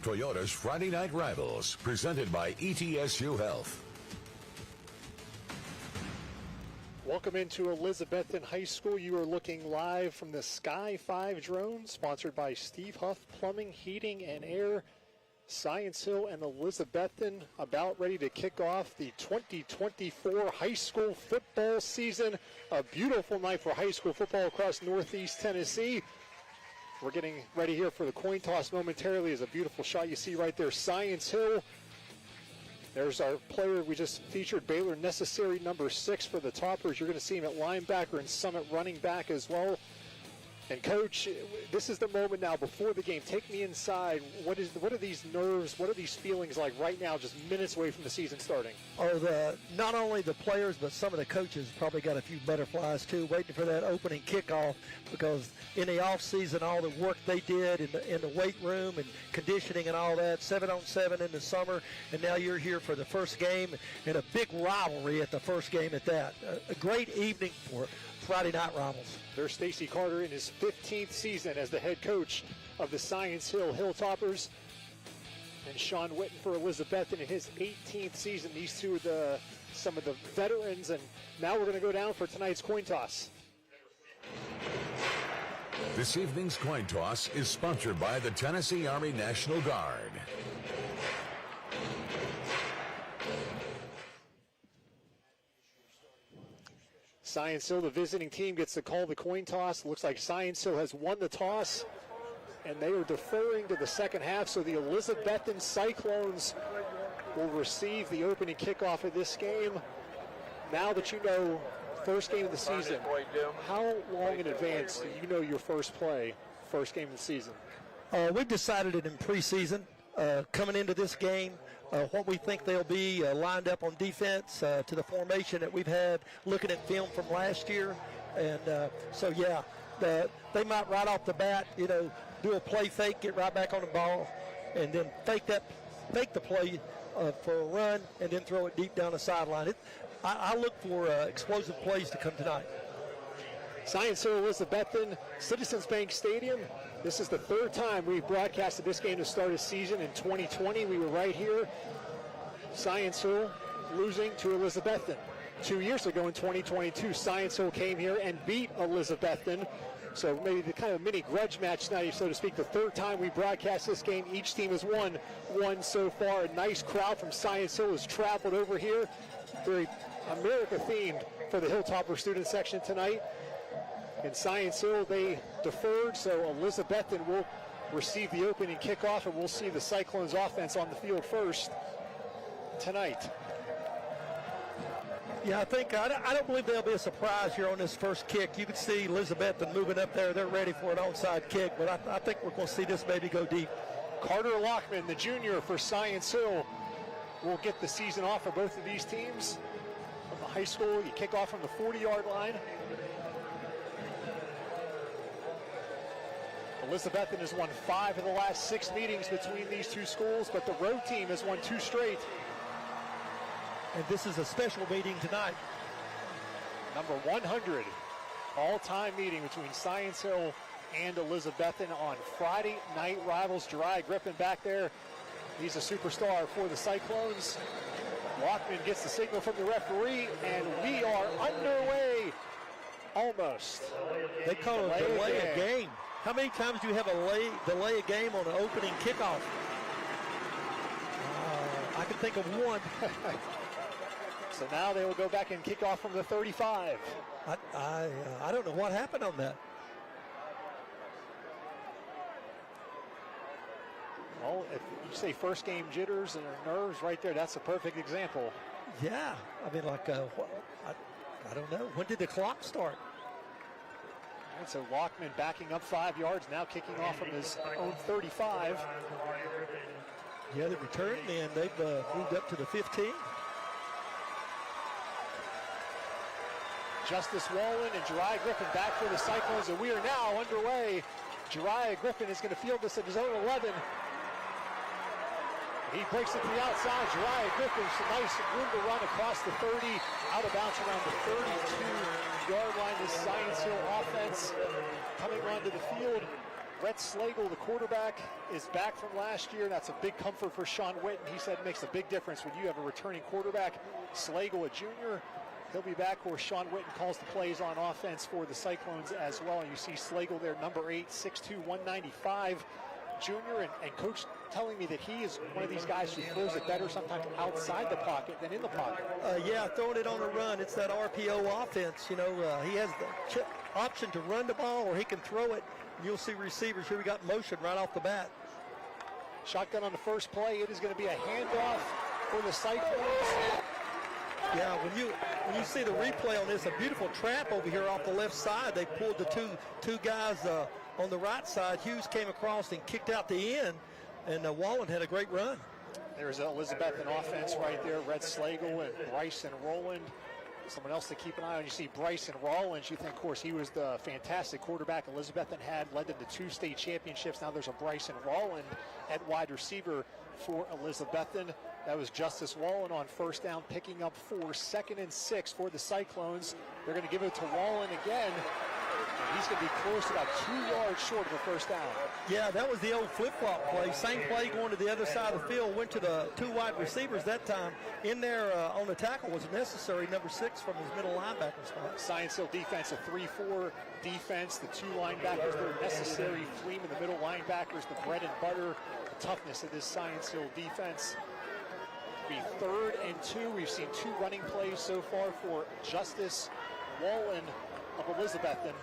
Toyota's Friday Night Rivals, presented by ETSU Health. Welcome into Elizabethton High School. You are looking live from the Sky 5 drone, sponsored by Steve Huff Plumbing, Heating, and Air. Science Hill and Elizabethton about ready to kick off the 2024 high school football season. A beautiful night for high school football across Northeast Tennessee. We're getting ready here for the coin toss momentarily. Is a beautiful shot you see right there. Science Hill. There's our player we just featured, Baylor Necessary, number 6 for the Toppers. You're going to see him at linebacker and Summit running back as well. And Coach, this is the moment now before the game. Take me inside. What are these nerves? What are these feelings like right now, just minutes away from the season starting? Oh, not only the players, but some of the coaches probably got a few butterflies too, waiting for that opening kickoff, because in the off season, all the work they did in the weight room and conditioning and all that, 7-on-7 in the summer, and now you're here for the first game and a big rivalry at the first game at that. A great evening for Friday Night Rivals. There's Stacy Carter in his 15th season as the head coach of the Science Hill Hilltoppers, and Sean Witten for Elizabethton in his 18th season. These two are some of the veterans, and now we're going to go down for tonight's coin toss. This evening's coin toss is sponsored by the Tennessee Army National Guard. Science Hill, the visiting team, gets to call the coin toss. Looks like Science Hill has won the toss, and they are deferring to the second half, so the Elizabethton Cyclones will receive the opening kickoff of this game. Now that you know first game of the season, how long in advance do you know your first game of the season? We decided it in preseason. Coming into this game, what we think they'll be lined up on defense to the formation that we've had, looking at film from last year. And they might right off the bat, do a play fake, get right back on the ball, and then fake the play for a run, and then throw it deep down the sideline. I look for explosive plays to come tonight. Science Hill, Elizabethton, Citizens Bank Stadium. This is the third time we've broadcasted this game to start a season. In 2020, we were right here. Science Hill losing to Elizabethton. 2 years ago in 2022, Science Hill came here and beat Elizabethton. So maybe the kind of mini grudge match tonight, so to speak. The third time we broadcast this game, each team has won one so far. A nice crowd from Science Hill has traveled over here. Very America-themed for the Hilltopper student section tonight. In Science Hill, they deferred, so Elizabethton will receive the opening kickoff, and we'll see the Cyclones offense on the field first tonight. Yeah, I don't believe there'll be a surprise here on this first kick. You can see Elizabethton moving up there. They're ready for an onside kick, but I think we're going to see this maybe go deep. Carter Lockman, the junior for Science Hill, will get the season off for both of these teams. From the high school, you kick off from the 40-yard line. Elizabethton has won 5 of the last 6 meetings between these two schools, but the road team has won 2 straight. And this is a special meeting tonight. Number 100 all-time meeting between Science Hill and Elizabethton on Friday Night Rivals. Jeriah Griffin back there. He's a superstar for the Cyclones. Lockman gets the signal from the referee, and we are underway. Almost. They call it delay a game. How many times do you have a delay a game on an opening kickoff? I can think of one. So now they will go back and kick off from the 35. I don't know what happened on that. Well, if you say first game jitters and nerves right there, that's a perfect example. Yeah. I mean, I don't know. When did the clock start? And so Lockman backing up 5 yards, now kicking off from his own 35. Yeah, they returned, and they've moved up to the 15. Justice Wallen and Jeriah Griffin back for the Cyclones, and we are now underway. Jeriah Griffin is going to field this at his own 11. He breaks it to the outside. Jeriah Griffin, some nice room to run across the 30, out of bounds around the 32-yard line. This Science Hill offense coming onto the field. Rhett Slagle, the quarterback, is back from last year. That's a big comfort for Sean Witten. He said it makes a big difference when you have a returning quarterback. Slagle, a junior, he'll be back. Of course, Sean Witten calls the plays on offense for the Cyclones as well. And you see Slagle there, number 8, 6'2", 195, junior. And Coach telling me that he is one of these guys who throws it better sometimes outside the pocket than in the pocket. Yeah, throwing it on a run. It's that RPO offense. You know, he has the option to run the ball or he can throw it. You'll see receivers here. We got motion right off the bat. Shotgun on the first play. It is going to be a handoff for the Cyclones. Yeah, when you see the replay on this, a beautiful trap over here off the left side. They pulled the two guys on the right side. Hughes came across and kicked out the end, and Wallen had a great run. There's Elizabethton offense right there. Rhett Slagle and Bryson Rowland. Someone else to keep an eye on. You see Bryson Rollins. You think, of course, he was the fantastic quarterback Elizabethton had, led them to 2 state championships. Now there's a Bryson Rollins at wide receiver for Elizabethton. That was Justice Wallen on first down, picking up 4, 2nd and 6 for the Cyclones. They're going to give it to Wallen again. And he's going to be close to about 2 yards short of a first down. Yeah, that was the old flip-flop play. Same play going to the other side of the field. Went to the 2 wide receivers that time. In there on the tackle was necessary, number 6 from his middle linebacker spot. Science Hill defense, a 3-4 defense. The 2 linebackers, they're necessary. Freeman, the middle linebackers, the bread and butter, the toughness of this Science Hill defense. Be 3rd and 2. We've seen 2 running plays so far for Justice Wallen of Elizabethton.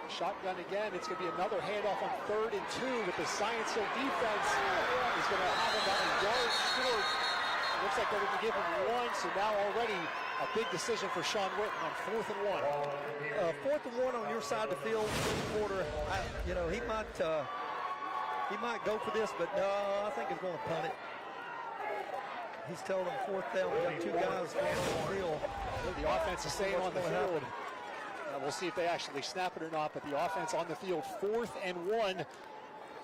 Shotgun again. It's going to be another handoff on 3rd and 2 with the Science Hill defense is going to have about a yard short. Looks like they're going to give him 1, so now already a big decision for Sean Witten on 4th and 1. 4th and 1 on your side of the field, quarter. You know, he might go for this, but no, I think he's going to punt it. He's telling them 4th down. We got 2 guys on the field. The offense is staying on the field. We'll see if they actually snap it or not, but the offense on the field, 4th and 1.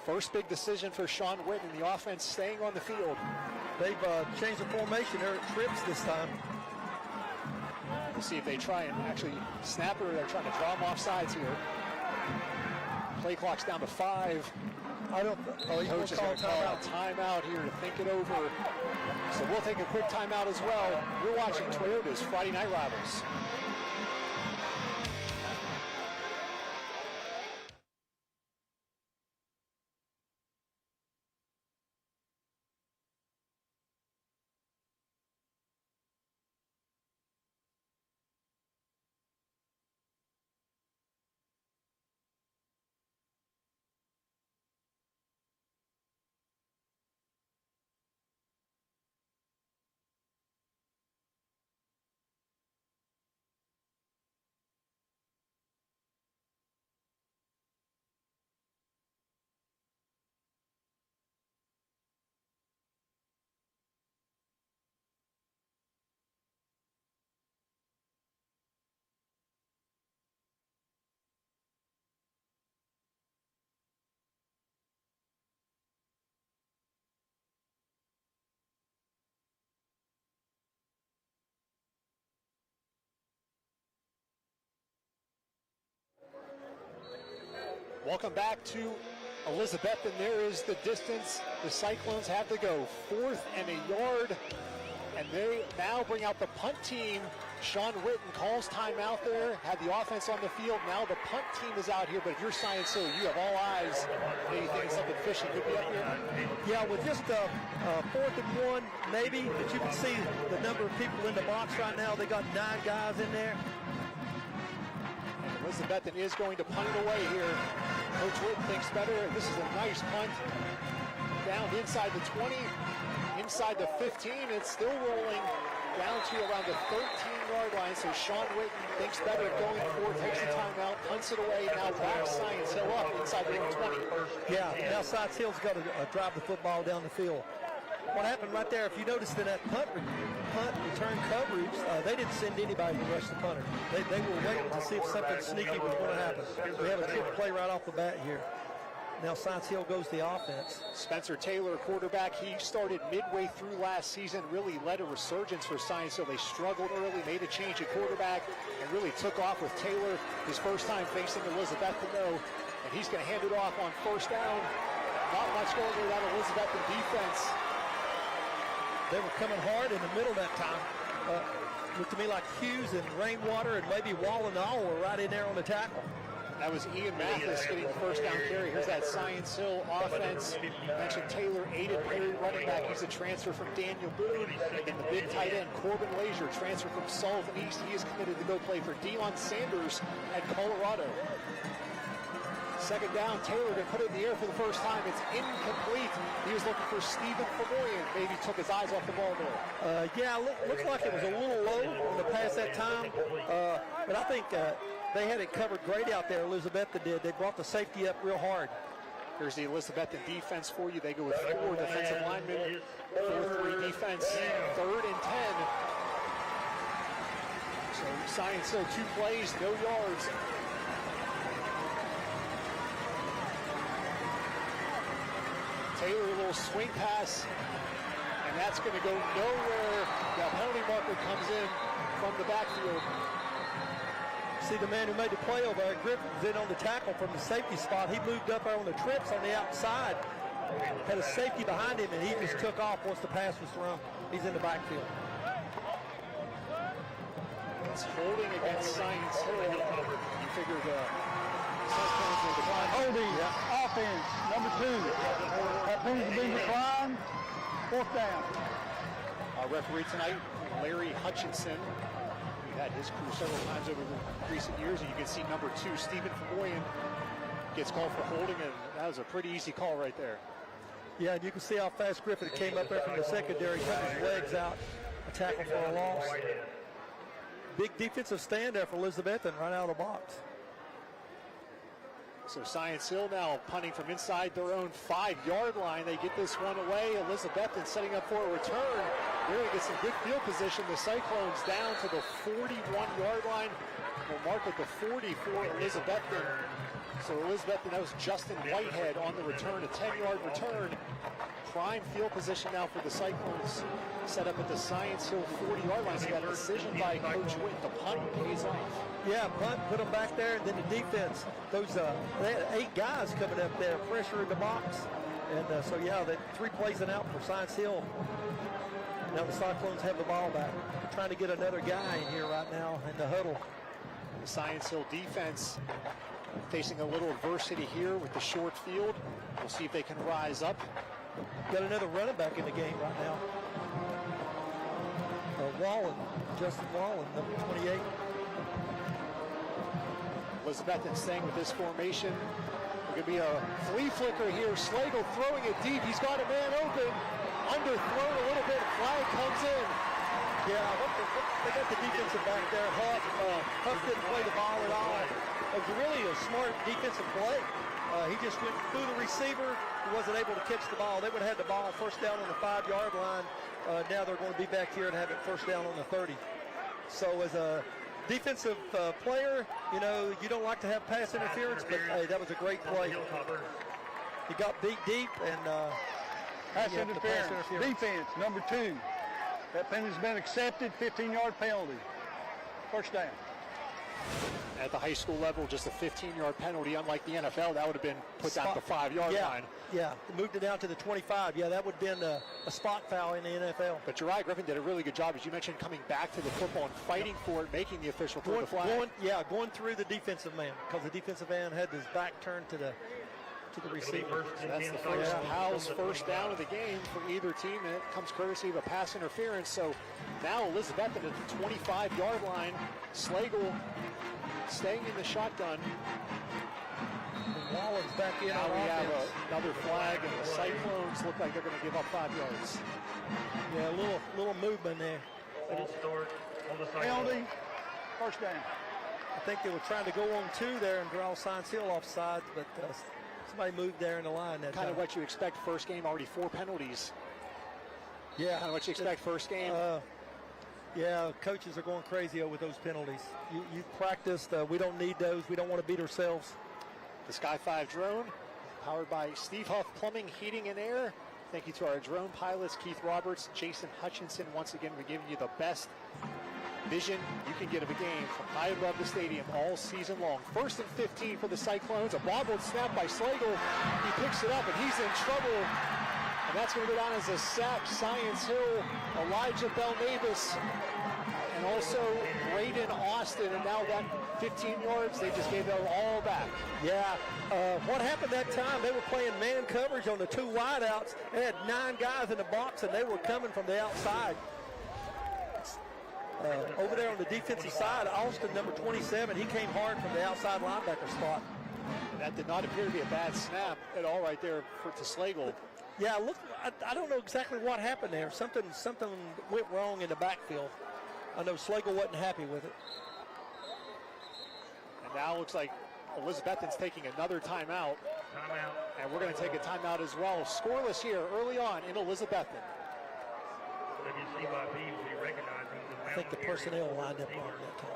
First big decision for Sean Witten, the offense staying on the field. They've changed the formation there at trips this time. We'll see if they try and actually snap it or they're trying to draw them off sides here. Play clock's down to 5. I don't. Oh, Coach is going to call out timeout here to think it over. So we'll take a quick timeout as well. You're watching Toyota's Friday Night Rivals. Welcome back to Elizabethton. There is the distance the Cyclones have to go. 4th and a yard. And they now bring out the punt team. Sean Witten calls timeout there, had the offense on the field. Now the punt team is out here, but if you're Science Hill, you have all eyes. You think something fishy could be up here? Yeah, with just 4th and 1, maybe, but you can see the number of people in the box right now. They got 9 guys in there. And Elizabethton is going to punt it away here. Coach Witten thinks better. This is a nice punt. Down inside the 20, inside the 15. It's still rolling down to around the 13-yard line. So Sean Witten thinks better going forward, takes the timeout, punts it away. Now back Science Hill up inside the 20. Yeah, now Science Hill's got to drive the football down the field. What happened right there, if you noticed in that punt return coverage, they didn't send anybody to rush the punter. They were waiting to see if something sneaky was going to happen. We have a trick play right off the bat here. Now Science Hill goes the offense. Spencer Taylor, quarterback, he started midway through last season, really led a resurgence for Science Hill. They struggled early, made a change at quarterback, and really took off with Taylor. His first time facing Elizabethton, though, and he's going to hand it off on first down. Not much going with that Elizabethton defense. They were coming hard in the middle that time. Looked to me like Hughes and Rainwater and maybe Wall and all were right in there on the tackle. That was Ian Mathis getting the first down carry. Here's that Science Hill offense. You mentioned Taylor, Aiden Perry, running back. He's a transfer from Daniel Boone. And the big tight end, Corbin Lazier, transfer from Sullivan East. He is committed to go play for Deion Sanders at Colorado. Second down, Taylor to put it in the air for the first time. It's incomplete. He was looking for Stephen Famoyan. Maybe took his eyes off the ball there. Yeah, looks like it was a little low on the pass that time. But I think they had it covered great out there, Elizabethton did. They brought the safety up real hard. Here's the Elizabethton defense for you. They go with 4 defensive linemen, 4-3 defense, 3rd and 10. So Science Hill, 2 plays, no yards. Taylor, a little swing pass, and that's going to go nowhere. The penalty marker comes in from the backfield. See the man who made the play over there, Griffin's in on the tackle from the safety spot. He moved up there on the trips on the outside, had a safety behind him, and he just took off once the pass was thrown. He's in the backfield. It's holding against Science Hill. You figure the Cyclones will decline. Holding offense, number 2. That penalty being declined. 4th down. Our referee tonight, Larry Hutchinson. We've had his crew several times over the recent years, and you can see number 2, Stephen Famoyan, gets called for holding, and that was a pretty easy call right there. Yeah, and you can see how fast Griffin came up there from the secondary, cut his legs out, a tackle for a loss. Big defensive stand there for Elizabethton right out of the box. So Science Hill now punting from inside their own 5-yard line. They get this one away. Elizabethton setting up for a return. They're going to get some good field position. The Cyclones down to the 41-yard line. We'll mark at the 40 for Elizabethton. So Elizabethton, that was Justin Whitehead on the return, a 10-yard return. Prime field position now for the Cyclones, set up at the Science Hill 40-yard line. So that decision by Coach Witt, the punt pays off. Yeah, punt, put them back there, and then the defense. They had 8 guys coming up there, pressure in the box. And so, yeah, 3 plays and out for Science Hill. Now the Cyclones have the ball back. They're trying to get another guy in here right now in the huddle. The Science Hill defense facing a little adversity here with the short field. We'll see if they can rise up. Got another running back in the game right now. Wallen, Justin Wallen, number 28. Elizabethton staying with this formation. There could be a flea flicker here. Slagle throwing it deep. He's got a man open. Underthrown a little bit. Flag comes in. Yeah, they got the defensive back there. Huff didn't play the ball at all. It was really a smart defensive play. He just went through the receiver. He wasn't able to catch the ball. They would have had the ball first down on the 5-yard line. Now they're going to be back here and have it first down on the 30. So as a defensive player, you don't like to have pass interference, but hey, that was a great play. He got beat deep and pass interference. Defense, number 2. That penalty's been accepted, 15-yard penalty. First down. At the high school level, just a 15-yard penalty. Unlike the NFL, that would have been put down at the 5-yard line. Yeah, moved it down to the 25. Yeah, that would have been a spot foul in the NFL. But you're right, Griffin did a really good job, as you mentioned, coming back to the football and fighting for it, making the official throw the flag. Going through the defensive man, because the defensive man had his back turned to the receiver. So that's the first Howell's first down of the game for either team, and it comes courtesy of a pass interference. So now Elizabethton at the 25-yard line. Slagle staying in the shotgun. And Wallen's back in. Now we have another flag, and the Cyclones look like they're going to give up 5 yards. Yeah, a little movement there. Penalty, first down. I think they were trying to go on 2 there and draw Science Hill off sides, but somebody moved there in the line that kind time. of what you expect first game, already 4 penalties. Yeah. Kind of what you expect first game. Yeah, coaches are going crazy over those penalties. You practiced. We don't need those. We don't want to beat ourselves. The Sky 5 drone powered by Steve Huff Plumbing, Heating, and Air. Thank you to our drone pilots, Keith Roberts, Jason Hutchinson. Once again, we're giving you the best vision you can get of a game from high above the stadium all season long. 1st and 15 for the Cyclones. A bobbled snap by Slagle. He picks it up, and he's in trouble. And that's going to go down as a sack. Science Hill, Elijah Belnavis, and also Braden Austin. And now that 15 yards, they just gave it all back. Yeah, what happened that time, they were playing man coverage on the 2 wideouts. They had 9 guys in the box, and they were coming from the outside. Over there on the defensive side, Austin, number 27, he came hard from the outside linebacker spot. That did not appear to be a bad snap at all right there to Slagle. Yeah, look, I don't know exactly what happened there. Something went wrong in the backfield. I know Slagle wasn't happy with it. And now it looks like Elizabethton's taking another timeout. And we're going to take a timeout as well. Scoreless here early on in Elizabethton. I think the personnel lined up on that time.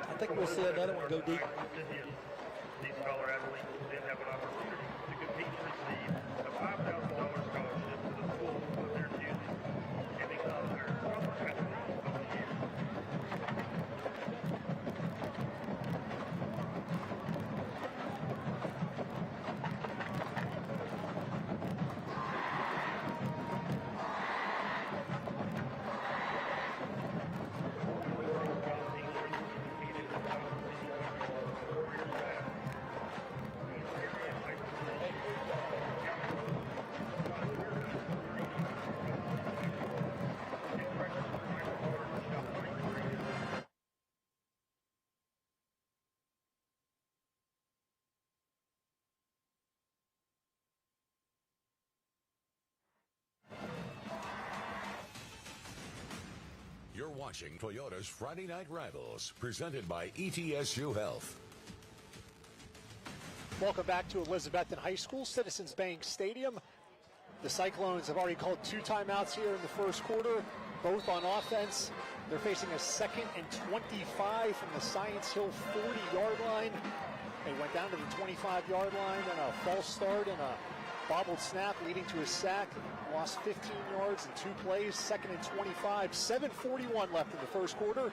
I think we'll see another one go deep. These scholar athletes then have an opportunity to compete and receive a $5,000 scholarship to the school of their choosing and become our scholar athlete of the year. You're watching Toyota's Friday Night Rivals, presented by ETSU Health. Welcome back to Elizabethton High School, Citizens Bank Stadium. The Cyclones have already called 2 timeouts here in the first quarter, both on offense. They're facing a 2nd and 25 from the Science Hill 40-yard line. They went down to the 25-yard line and a false start and a bobbled snap leading to a sack. Lost 15 yards in 2 plays, 2nd and 25. 7:41 left in the first quarter.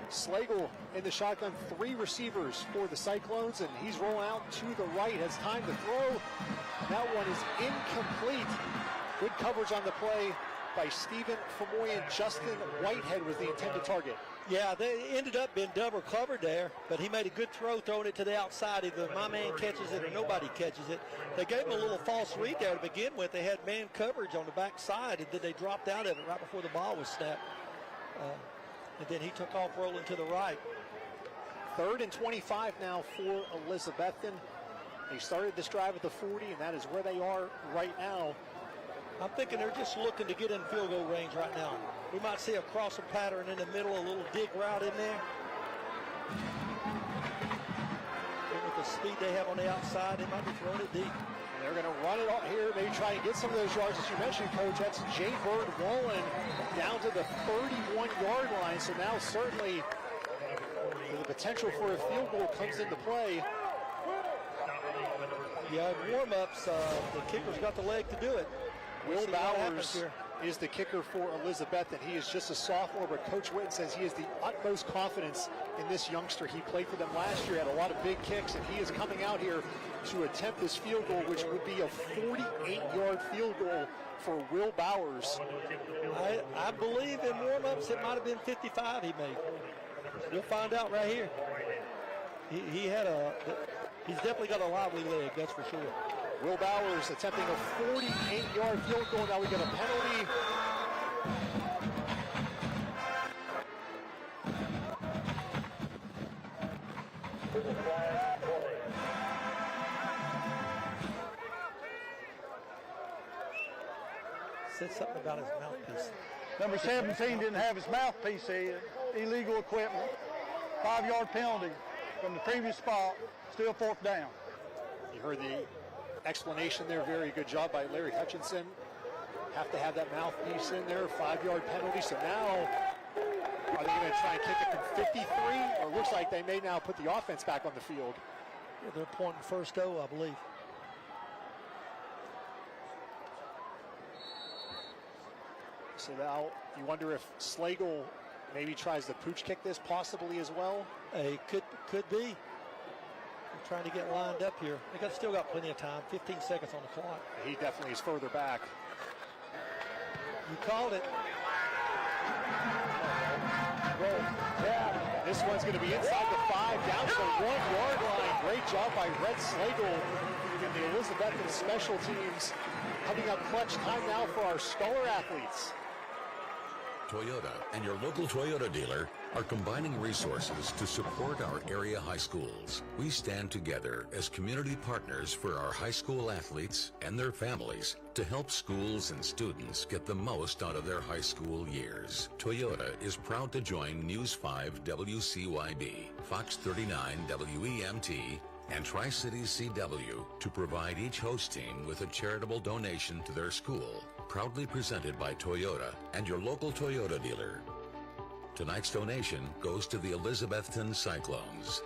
Slagle in the shotgun, 3 receivers for the Cyclones, and he's rolling out to the right, has time to throw. That one is incomplete. Good coverage on the play by Stephen Famoyan. Justin Whitehead was the intended target. Yeah, they ended up being double covered there, but he made a good throw throwing it to the outside. Either my man catches it or nobody catches it. They gave him a little false read there to begin with. They had man coverage on the backside, and then they dropped out of it right before the ball was snapped. And then he took off rolling to the right. 3rd and 25 now for Elizabethton. They started this drive at the 40, and that is where they are right now. I'm thinking they're just looking to get in field goal range right now. We might see a crossing pattern in the middle, a little dig route in there. And with the speed they have on the outside, they might be throwing it deep. And they're going to run it out here, maybe try and get some of those yards. As you mentioned, Coach, that's Jay Bird Wallen down to the 31-yard line. So now certainly the potential for a field goal comes into play. Yeah, in warm-ups, the kicker's got the leg to do it. Will Bowers is the kicker for Elizabethton. He is just a sophomore, but Coach Witten says he has the utmost confidence in this youngster. He played for them last year, had a lot of big kicks, and he is coming out here to attempt this field goal, which would be a 48-yard field goal for Will Bowers. I believe in warm-ups it might have been 55 he made. We'll find out right here. He's definitely got a lively leg, that's for sure. Will Bowers attempting a 48-yard field goal. Now we get a penalty. Said something about his mouthpiece. Number 17 didn't have his mouthpiece in. Illegal equipment. 5-yard penalty from the previous spot. Still 4th down. You heard the explanation there. Very good job by Larry Hutchinson. Have to have that mouthpiece in there. 5-yard penalty. So now Are they going to try and kick it from 53? Or it looks like they may now put the offense back on the field. Yeah, they're pointing first I believe. So now you wonder if Slagle maybe tries the pooch kick this possibly as well. Could be. They're trying to get lined up here. They still got plenty of time. 15 seconds on the clock. He definitely is further back. You called it. Yeah. This one's going to be inside the 5, down to the 1-yard line. Great job by Red Slagle and the Elizabethton special teams, coming up clutch time now for our scholar athletes. Toyota and your local Toyota dealer are combining resources to support our area high schools. We stand together as community partners for our high school athletes and their families to help schools and students get the most out of their high school years. Toyota is proud to join News 5 WCYB, Fox 39 WEMT, and Tri-Cities CW to provide each host team with a charitable donation to their school. Proudly presented by Toyota and your local Toyota dealer. Tonight's donation goes to the Elizabethton Cyclones.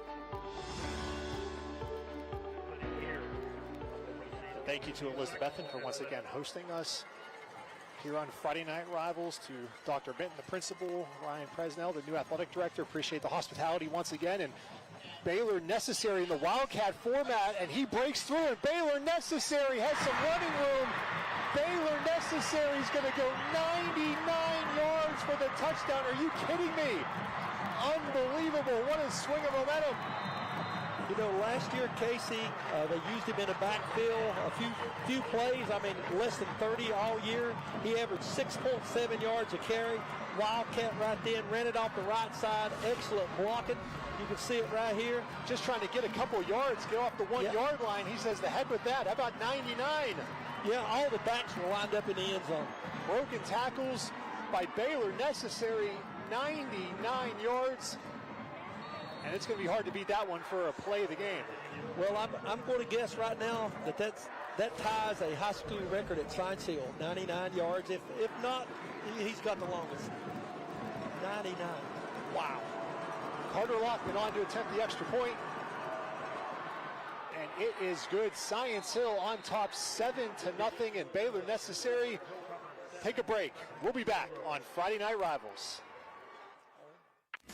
Thank you to Elizabethton for once again hosting us here on Friday Night Rivals. To Dr. Benton, the principal, Ryan Presnell, the new athletic director. Appreciate the hospitality once again. And Baylor Necessary in the Wildcat format, and he breaks through, and Baylor Necessary has some running room. Baylor Necessary is going to go 99 yards for the touchdown. Are you kidding me? Unbelievable. What a swing of momentum. You know, last year, Casey, they used him in a backfield a few plays. I mean, less than 30 all year. He averaged 6.7 yards a carry. Wildcat right then, ran it off the right side. Excellent blocking. You can see it right here. Just trying to get a couple yards, get off the 1-yard line. He says, the heck with that. How about 99? Yeah, all the backs were lined up in the end zone. Broken tackles by Baylor Necessary, 99 yards. And it's going to be hard to beat that one for a play of the game. Well, I'm going to guess right now that ties a high school record at Science Hill, 99 yards. If not, he's got the longest. 99. Wow. Carter Lockman on to attempt the extra point. And it is good. Science Hill on top 7-0, and Baylor Necessary take a break. We'll be back on Friday Night Rivals.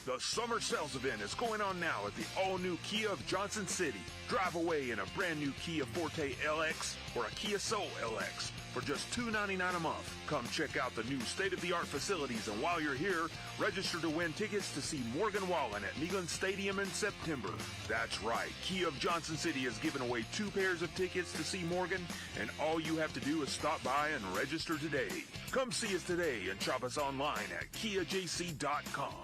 The summer sales event is going on now at the all-new Kia of Johnson City. Drive away in a brand new Kia Forte LX or a Kia Soul LX for just $299 a month. Come check out the new state-of-the-art facilities, and while you're here, register to win tickets to see Morgan Wallen at Neyland Stadium in September. That's right, Kia of Johnson City is giving away 2 pairs of tickets to see Morgan, and all you have to do is stop by and register today. Come see us today and shop us online at KiaJC.com.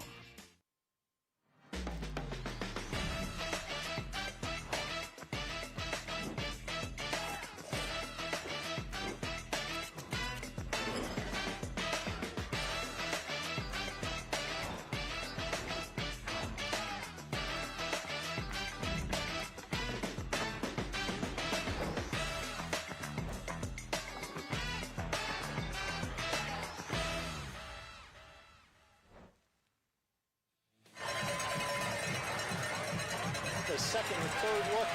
The second and third look.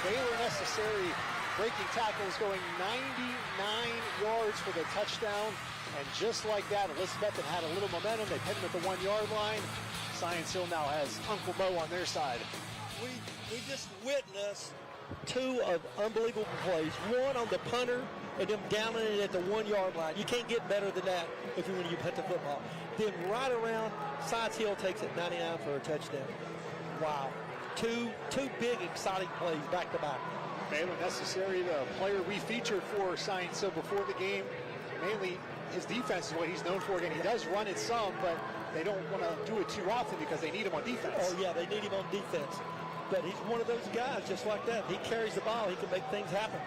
Baylor Necessary breaking tackles, going 99 yards for the touchdown. And just like that, Elizabethton had a little momentum. They pinned him at the 1-yard line. Science Hill now has Uncle Mo on their side. We just witnessed 2 of unbelievable plays. One on the punter and them downing it at the 1-yard line. You can't get better than that if you when you hit the football. Then right around, Science Hill takes it 99 for a touchdown. Wow. Two big, exciting plays back to back. Baylor Necessary, the player we featured for Science Hill before the game. Mainly his defense is what he's known for. Again, he does run it some, but they don't want to do it too often because they need him on defense. Oh, yeah, they need him on defense. But he's one of those guys just like that. He carries the ball. He can make things happen.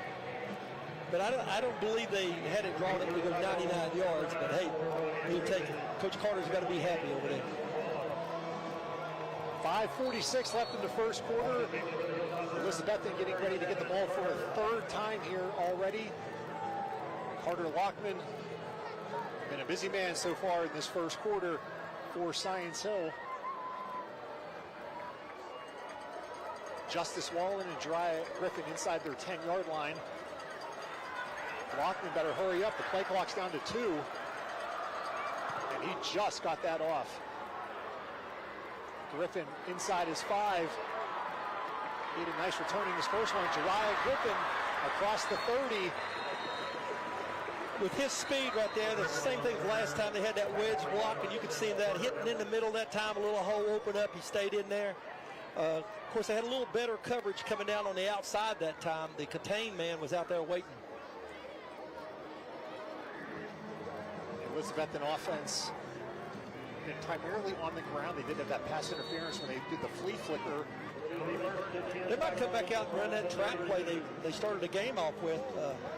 But I don't believe they had it drawn up to go 99 yards. But, hey, he'll take it. Coach Carter's got to be happy over there. 5:46 left in the first quarter. Elizabethton getting ready to get the ball for a third time here already. Carter Lockman, been a busy man so far in this first quarter. for Science Hill. Justice Wallen and Dry Griffin inside their 10-yard line. Lockman better hurry up. The play clock's down to 2. And he just got that off. Griffin inside his 5. He did a nice returning his first one. Jeriah Griffin across the 30. With his speed right there, the same thing as last time. They had that wedge block, and you could see that hitting in the middle that time. A little hole opened up. He stayed in there. Of course, they had a little better coverage coming down on the outside that time. The contained man was out there waiting. Elizabethton offense been primarily on the ground. They did have that pass interference when they did the flea flicker. They might come back out and run that track play they started the game off with.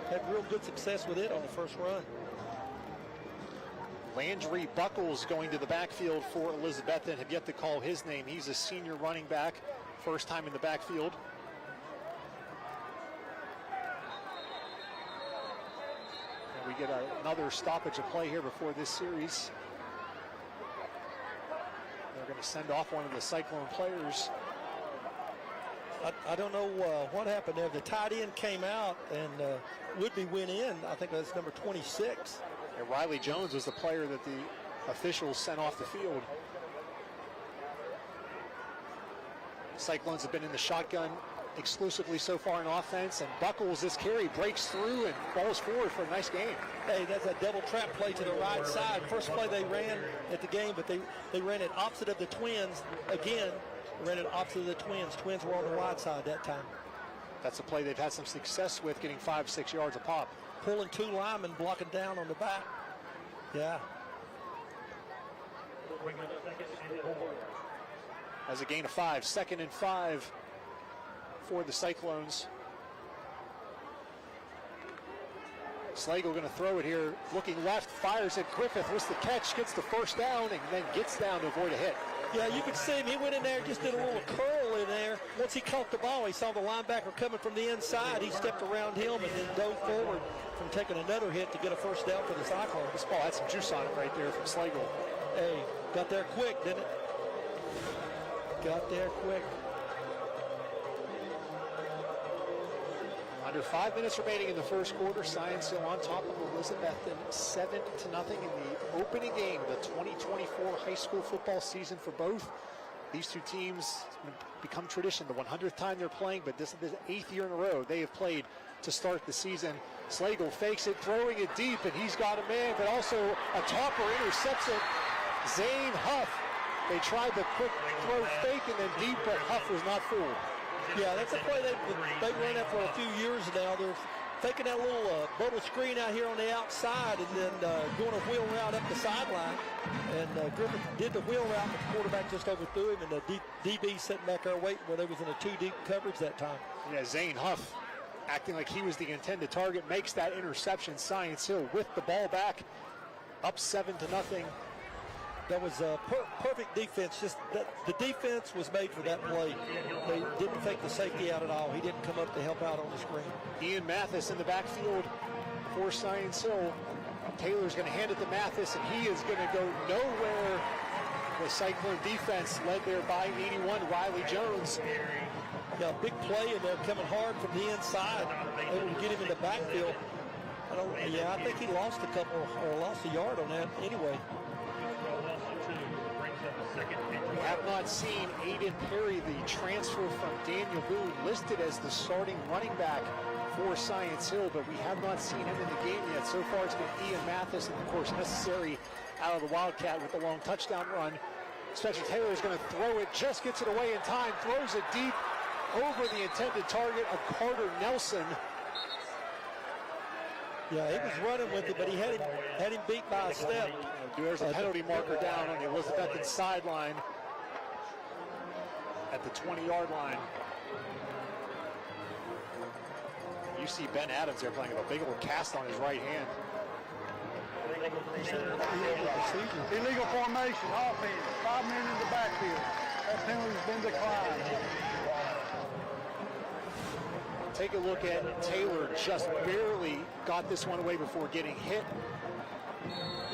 Had real good success with it on the first run. Landry Buckles going to the backfield for Elizabethton. Have yet to call his name. He's a senior running back. First time in the backfield. And we get another stoppage of play here before this series. They're going to send off one of the Cyclone players. I don't know what happened there. The tight end came out and Woodby went in. I think that's number 26. And Riley Jones was the player that the officials sent off the field. Cyclones have been in the shotgun exclusively so far in offense, and Buckles, this carry, breaks through and falls forward for a nice game. Hey, that's a double trap play to the right side. First play they ran at the game, but they ran it opposite of the Twins again. Ran it opposite of the Twins. Twins were on the wide side that time. That's a play they've had some success with, getting 5-6 yards a pop. Pulling 2 linemen, blocking down on the back. Yeah. As a gain of 5, 2nd and 5 for the Cyclones. Slagle going to throw it here, looking left, fires at Griffith, what's the catch, gets the first down, and then gets down to avoid a hit. Yeah, you could see him. He went in there, just did a little curl in there. Once he caught the ball, he saw the linebacker coming from the inside. He stepped around him and then dove forward from taking another hit to get a first down for the Cyclones. This ball had some juice on it right there from Slagle. Hey, got there quick, didn't it? Got there quick. Under 5 minutes remaining in the first quarter. Science Hill on top of Elizabethton, 7-0 in the opening game of the 2024 high school football season for both. These two teams become tradition, the 100th time they're playing, but this is the 8th year in a row they have played to start the season. Slagle fakes it, throwing it deep, and he's got a man, but also a topper intercepts it. Zane Huff. They tried the quick throw fake and then deep, but Huff was not fooled. Yeah, that's a play they've run that for a few years now. They're taking that little bubble screen out here on the outside and then going a wheel route up the sideline. And Griffith did the wheel route, but the quarterback just overthrew him, and the DB sitting back there waiting where they was in a 2-deep coverage that time. Yeah, Zane Huff, acting like he was the intended target, makes that interception. Science Hill with the ball back, up 7-0. That was perfect defense. Just that the defense was made for that play. They didn't take the safety out at all. He didn't come up to help out on the screen. Ian Mathis in the backfield for Science Hill. Taylor's going to hand it to Mathis, and he is going to go nowhere. The Cyclone defense led there by 81, Riley Jones. Yeah, big play in there, coming hard from the inside, able to get him in the backfield. I think he lost a yard on that anyway. We have not seen Aiden Perry, the transfer from Daniel Boone, listed as the starting running back for Science Hill, but we have not seen him in the game yet. So far, it's been Ian Mathis, and of course, necessary out of the Wildcat with the long touchdown run. Spencer Taylor is going to throw it, just gets it away in time, throws it deep over the intended target of Carter Nelson. Yeah, he was running with it, but he had him beat by a step. There's a penalty marker down on the Elizabethton sideline at the 20-yard line. You see Ben Adams there playing with a big old cast on his right hand. Illegal formation, offense, 5 men in the backfield. That penalty's been declined. Take a look at Taylor, just barely got this one away before getting hit.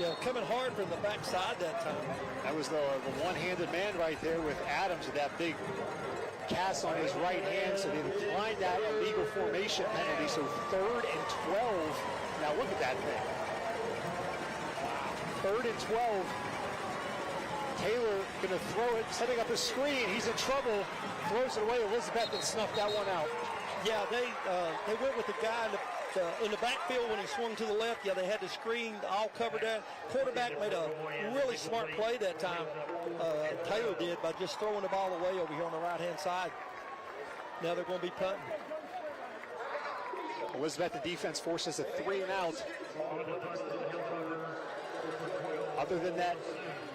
Yeah, coming hard from the backside that time. That was the one-handed man right there with Adams with that big cast on his right hand, so they declined that illegal formation penalty. So 3rd and 12. Now look at that thing. 3rd and 12. Taylor going to throw it, setting up a screen. He's in trouble. Throws it away. Elizabethton snuffed that one out. Yeah, they went with the guy in the backfield when he swung to the left. Yeah, they had the screen all covered there. Quarterback made a really smart play that time. Taylor did by just throwing the ball away over here on the right-hand side. Now they're going to be punting. Elizabethton defense forces a 3 and out. Other than that,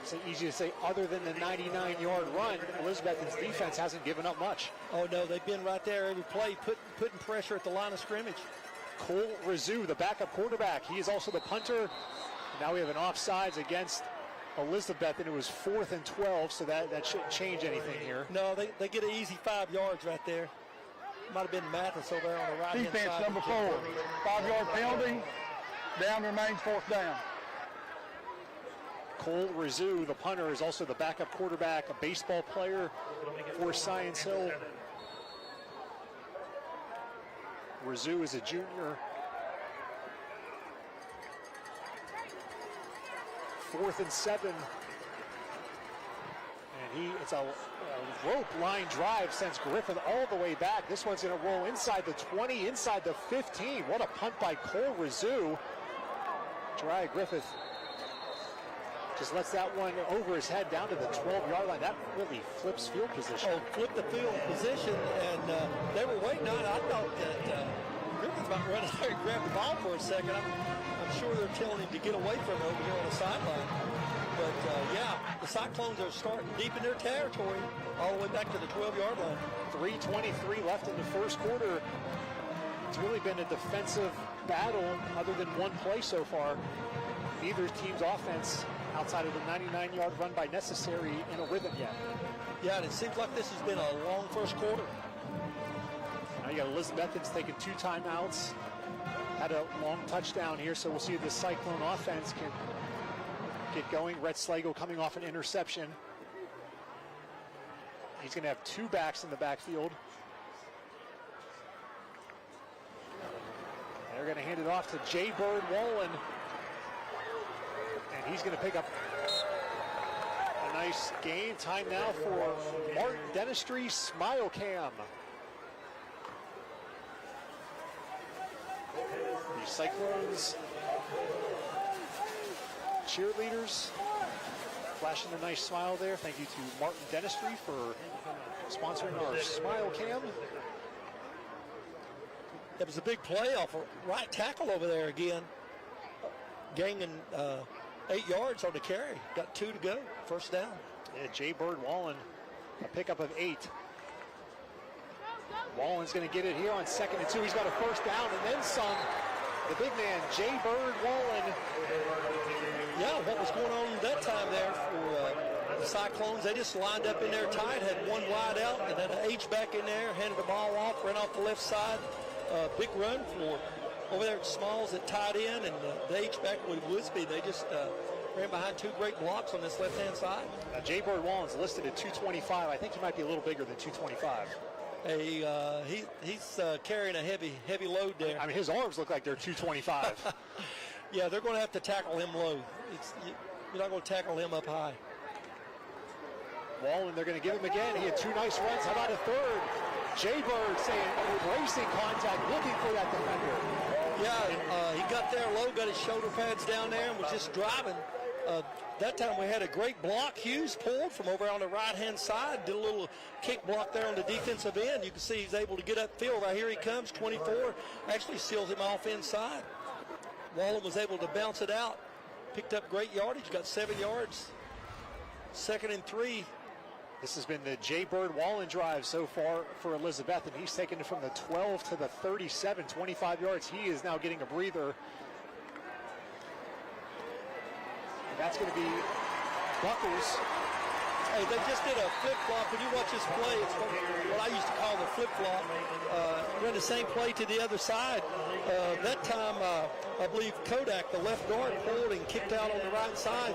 it's easy to say, other than the 99-yard run, Elizabethton's defense hasn't given up much. Oh, no, they've been right there every play, putting pressure at the line of scrimmage. Cole Rizou, the backup quarterback. He is also the punter. Now we have an offsides against Elizabethton. It was 4th and 12, so that shouldn't change anything here. No, they get an easy 5 yards right there. Might have been Mathis over there on the right-hand side. Defense number 4, 5-yard penalty. Down remains 4th down. Cole Rizou, the punter, is also the backup quarterback, a baseball player for Science Hill. Rizou is a junior. 4th and 7. And it's a rope line drive sends Griffith all the way back. This one's going to roll inside the 20, inside the 15. What a punt by Cole Rizou. Jariah Griffith just lets that one over his head down to the 12-yard line. That really flips field position. Oh, flip the field position, and they were waiting on it. I thought that Griffith might run out there and grab the ball for a second. I'm sure they're telling him to get away from it over here on the sideline. But, yeah, the Cyclones are starting deep in their territory all the way back to the 12-yard line. 3:23 left in the first quarter. It's really been a defensive battle other than one play so far. Neither team's offense outside of the 99-yard run by Necessary in a rhythm yet. Yeah, and it seems like this has been a long first quarter. Now you got Elizabethton's taking 2 timeouts. Had a long touchdown here, so we'll see if the Cyclone offense can get going. Rhett Slagle coming off an interception. He's going to have 2 backs in the backfield. They're going to hand it off to Jay Bird Wallen. And he's going to pick up a nice gain. Time now for Martin Dentistry Smile Cam. The Cyclones cheerleaders flashing a nice smile there. Thank you to Martin Dentistry for sponsoring our Smile Cam. That was a big play off a right tackle over there again. Gaining 8 yards on the carry. Got 2 to go. First down. Yeah, Jay Bird Wallen, a pickup of 8. Wallen's going to get it here on 2nd and 2. He's got a first down and then some. The big man, Jay Bird Wallen. Yeah, what was going on that time there for the Cyclones? They just lined up in there tight, had one wide out, and then an H-back in there, handed the ball off, ran off the left side. Big run for over there at Smalls that tied in, and the H-back with Woodsby. They just ran behind 2 great blocks on this left-hand side. Jay Bird Wallen's listed at 225. I think he might be a little bigger than 225. He's carrying a heavy load there. I mean, his arms look like they're 225. Yeah, they're going to have to tackle him low. You're not going to tackle him up high. Wallen, they're going to give him again. He had 2 nice runs. How about a third? Jay Bird saying, embracing contact, looking for that defender. Yeah, he got there low, got his shoulder pads down there, and was just driving. That time we had a great block. Hughes pulled from over on the right-hand side, did a little kick block there on the defensive end. You can see he's able to get upfield. Right here he comes, 24. Actually seals him off inside. Wallen was able to bounce it out. Picked up great yardage, got 7 yards. 2nd and 3. This has been the Jay Bird Wallen drive so far for Elizabeth, and he's taken it from the 12 to the 37, 25 yards. He is now getting a breather. And that's going to be Buckles Hey, they just did a flip-flop. When you watch this play, it's what I used to call the flip-flop. Run the same play to the other side. That time, I believe Kodak, the left guard, pulled and kicked out on the right side.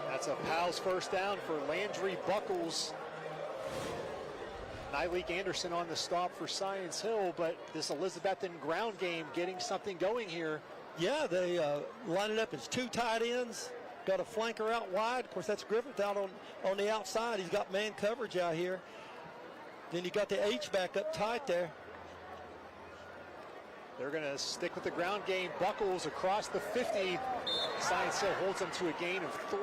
That's a Powell's first down for Landry Buckles. Nyleek Anderson on the stop for Science Hill, but this Elizabethton ground game getting something going here. Yeah, they line it up as two tight ends. Got a flanker out wide. Of course, that's Griffith out on the outside. He's got man coverage out here. Then you got the H-back up tight there. They're going to stick with the ground game. Buckles across the 50. Science Hill holds them to a gain of 3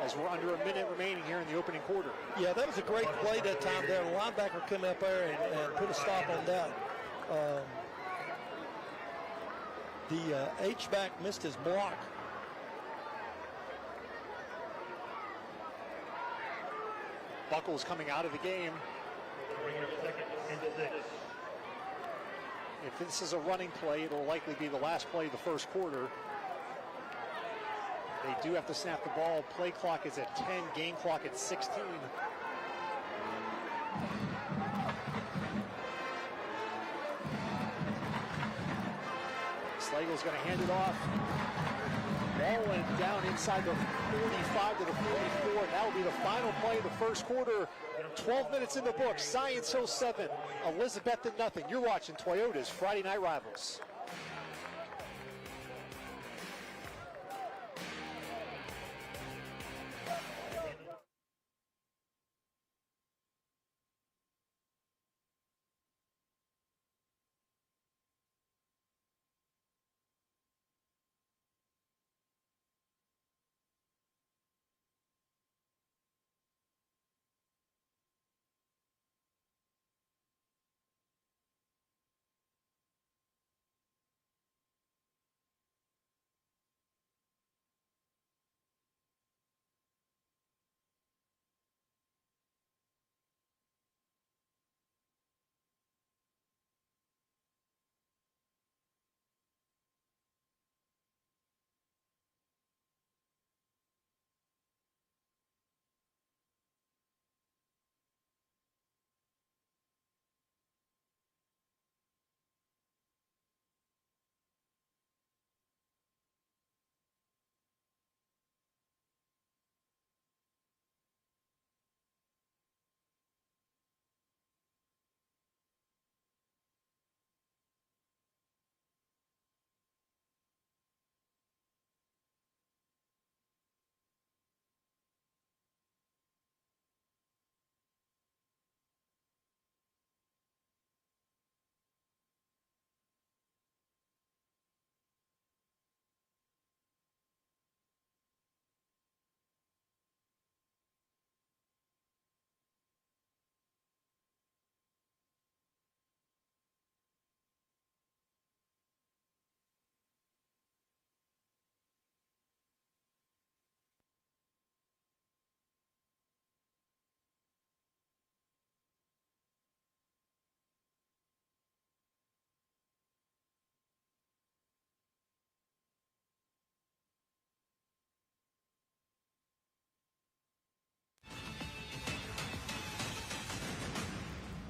as we're under a minute remaining here in the opening quarter. Yeah, that was a great play that time there. The linebacker come up there and put a stop on that. The H-back missed his block. Buckles coming out of the game. If this is a running play, it'll likely be the last play of the first quarter. They do have to snap the ball. Play clock is at 10, game clock at 16. Slagle's going to hand it off. Wallen down inside the 45 to the 44. That will be the final play of the first quarter. 12 minutes in the book. Science Hill 7, Elizabethton nothing. You're watching Toyota's Friday Night Rivals.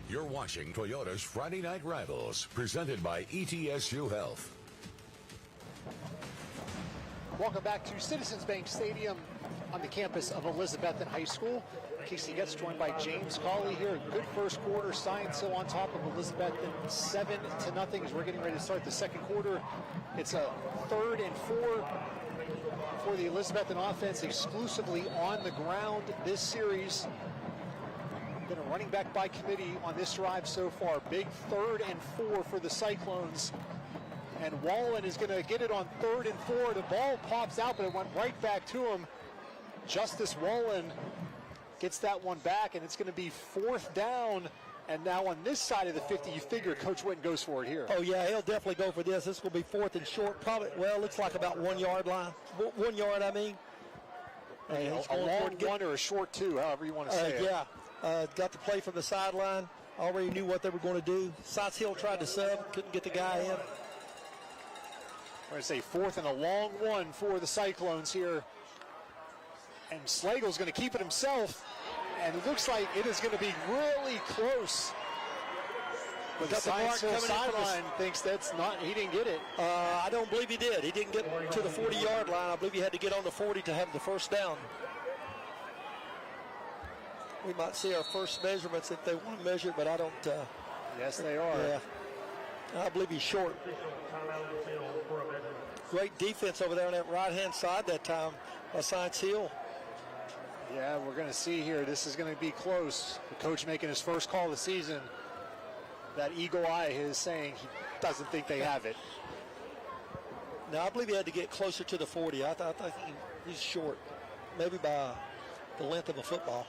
You're watching Toyota's Friday Night Rivals, presented by ETSU Health. Welcome back to Citizens Bank Stadium on the campus of Elizabethton High School. Casey Getz joined by James Cawley here. Good first quarter. Science Hill on top of Elizabethton 7-0 as we're getting ready to start the second quarter. It's a 3rd and 4 for the Elizabethton offense, exclusively on the ground this series. Been a running back by committee on this drive so far. Big 3rd and 4 for the Cyclones. And Wallen is going to get it on 3rd and 4. The ball pops out, but it went right back to him. Justice Wallen gets that one back, and it's going to be 4th down. And now on this side of the 50, you figure Coach Witten goes for it here. Oh, yeah, he'll definitely go for this. This will be 4th and short. Probably, well, looks like about 1 yard line. 1 yard, I mean. A long one or a short 2, however you want to say it. Yeah. Got the play from the sideline. Already knew what they were going to do. Science Hill tried to sub, couldn't get the guy in. I'm going to say 4th and a long one for the Cyclones here. And Slagle's going to keep it himself. And it looks like it is going to be really close. But the Science Hill sideline thinks that's not, he didn't get it. I don't believe he did. He didn't get to the 40-yard line. I believe he had to get on the 40 to have the first down. We might see our first measurements if they want to measure, but I don't. Yes, they are. Yeah. I believe he's short. Great defense over there on that right-hand side that time by Science Hill. Yeah, we're going to see here. This is going to be close. The coach making his first call of the season. That eagle eye is saying he doesn't think they have it. No, I believe he had to get closer to the 40. I think he's short, maybe by the length of a football.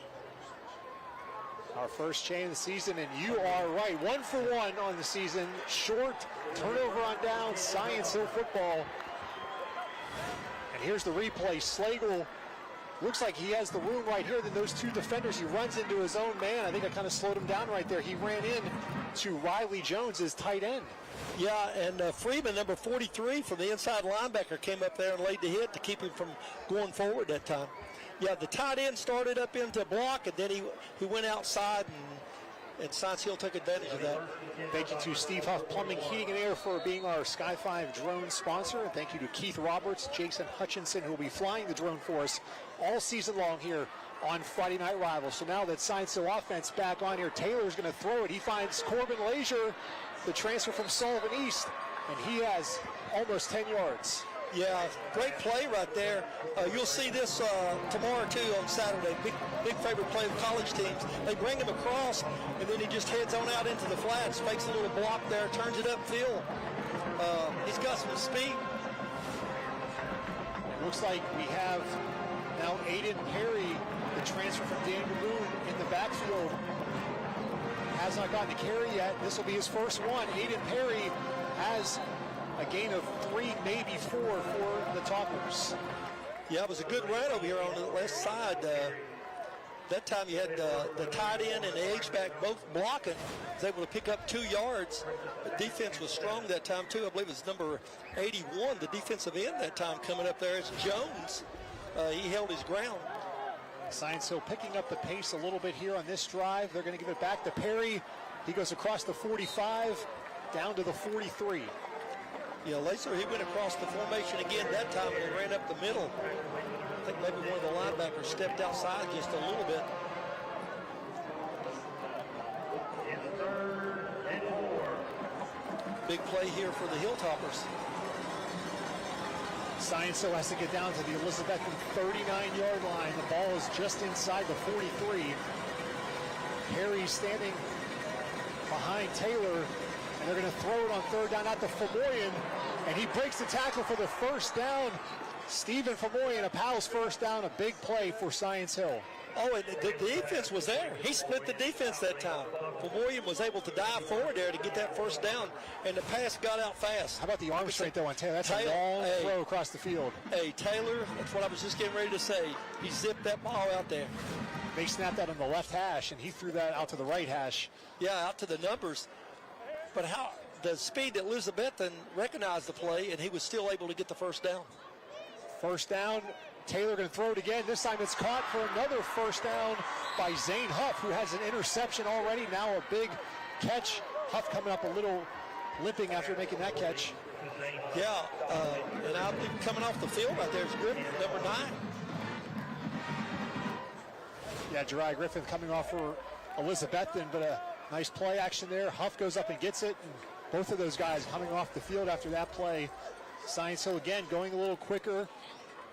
Our first chain of the season, and you are right. 1 for 1 on the season. Short, turnover on down, Science Hill football. And here's the replay. Slagle looks like he has the room right here. Then those two defenders, he runs into his own man. I think I kind of slowed him down right there. He ran in to Riley Jones, his tight end. Yeah, and Freeman, number 43, from the inside linebacker, came up there and laid the hit to keep him from going forward that time. Yeah, the tight end started up into block, and then he went outside, and Science Hill took advantage of that. Thank you to Steve Huff Plumbing, Heating, and Air for being our Sky 5 drone sponsor. And thank you to Keith Roberts, Jason Hutchinson, who will be flying the drone for us all season long here on Friday Night Rivals. So now that Science Hill offense back on here, Taylor's going to throw it. He finds Corbin Leisure, the transfer from Sullivan East, and he has almost 10 yards. Yeah, great play right there. You'll see this tomorrow, too, on Saturday. Big favorite play of college teams. They bring him across, and then he just heads on out into the flats, makes a little block there, turns it upfield. He's got some speed. Looks like we have now Aiden Perry, the transfer from Daniel Boone, in the backfield. Has not gotten the carry yet. This will be his first one. Aiden Perry has a gain of 3, maybe 4 for the Toppers. Yeah, it was a good run over here on the left side. That time you had the tight end and the H-back both blocking. Was able to pick up 2 yards. The defense was strong that time, too. I believe it's number 81, the defensive end that time coming up there. It's Jones. He held his ground. Science Hill picking up the pace a little bit here on this drive. They're going to give it back to Perry. He goes across the 45, down to the 43. Yeah, Lacer, he went across the formation again that time and he ran up the middle. I think maybe one of the linebackers stepped outside just a little bit. Big play here for the Hilltoppers. Science Hill has to get down to the Elizabethton 39-yard line. The ball is just inside the 43. Perry standing behind Taylor. And they're going to throw it on third down at the Famoyan. And he breaks the tackle for the first down. Stephen Famoyan, a Powell's first down, a big play for Science Hill. Oh, and the defense was there. He split the defense that time. Famoyan was able to dive forward there to get that first down, and the pass got out fast. How about the arm strength, though, on Taylor? That's a long throw across the field. Hey, Taylor, that's what I was just getting ready to say. He zipped that ball out there. They snapped that on the left hash, and he threw that out to the right hash. Yeah, out to the numbers. But how the speed that Elizabethton recognized the play, and he was still able to get the first down. First down, Taylor going to throw it again. This time it's caught for another first down by Zane Huff, who has an interception already. Now a big catch. Huff coming up a little limping after making that catch. Yeah, and I think coming off the field right there is Griffin, number 9. Yeah, Jeriah Griffin coming off for Elizabethton, but a nice play action there. Huff goes up and gets it. And both of those guys coming off the field after that play. Science Hill again going a little quicker.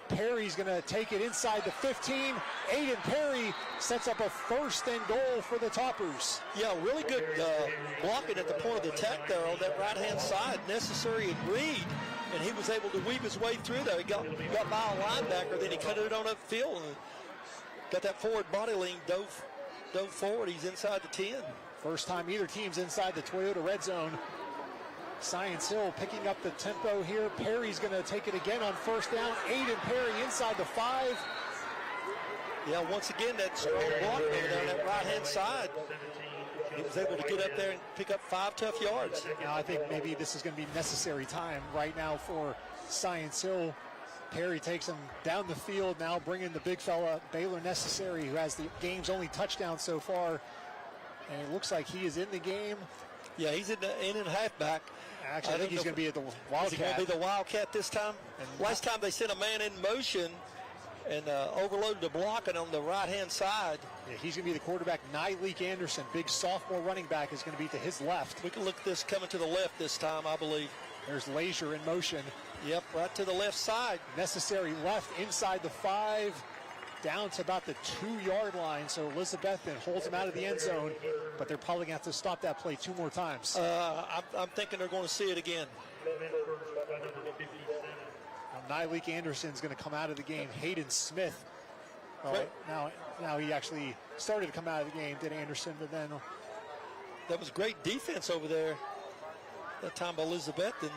Perry's going to take it inside the 15. Aiden Perry sets up a first and goal for the Toppers. Yeah, really good blocking at the point of the attack there on that right-hand side. Necessary agreed, and he was able to weave his way through there. He got by a linebacker, then he cut it on upfield and got that forward body lean, dove forward. He's inside the 10. First time either team's inside the Toyota red zone. Science Hill picking up the tempo here. Perry's going to take it again on first down. Aiden Perry inside the 5. Yeah, once again, that strong block there down that right-hand side. He was able to get up there and pick up 5 tough yards. Now, I think maybe this is going to be necessary time right now for Science Hill. Perry takes him down the field, now bringing the big fella, Baylor Necessary, who has the game's only touchdown so far. And it looks like he is in the game. Yeah, he's in halfback. Actually, I think he's going to be at the Wildcat. Is he going to be the Wildcat this time? And last time they sent a man in motion and overloaded the blocking on the right-hand side. Yeah, he's going to be the quarterback. Nyleek Anderson, big sophomore running back, is going to be to his left. We can look at this coming to the left this time, I believe. There's Leisure in motion. Yep, right to the left side. Necessary left inside the 5, down to about the 2-yard line. So Elizabethton holds him out of the end zone, but they're probably going to have to stop that play 2 more times. I'm thinking they're going to see it again. Nyleek Anderson's going to come out of the game. Hayden Smith. Now he actually started to come out of the game, did Anderson, but then... That was great defense over there. That time by Elizabethton.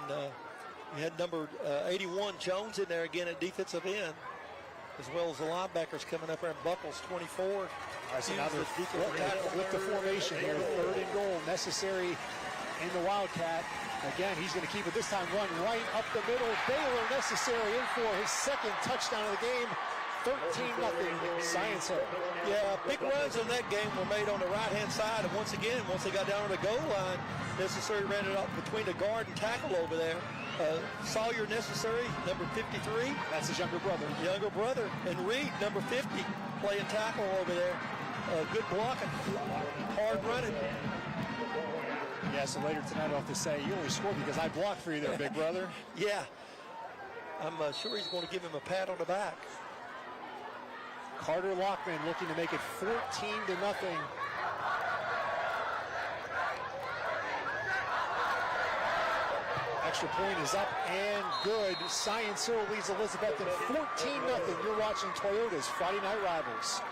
You had number 81 Jones in there again at defensive end, as well as the linebackers coming up there, and Buckles 24. All right, so now they're flip the formation here. 3rd and goal, Necessary in the Wildcat. Again, he's going to keep it this time, run right up the middle. Baylor Necessary in for his 2nd touchdown of the game. 13-0 Science Hill. Yeah, big runs in that game were made on the right-hand side, and once again, once they got down to the goal line, Necessary ran it up between the guard and tackle over there. Sawyer Necessary, number 53. That's his younger brother. And Reed, number 50, playing tackle over there. Good blocking, hard running. Yeah, so later tonight I'll have to say, you only scored because I blocked for you there, big brother. Yeah, I'm sure he's going to give him a pat on the back. Carter Lockman looking to make it 14-0. Extra point is up and good. Science Hill leads Elizabethton 14-0. You're watching Toyota's Friday Night Rivals.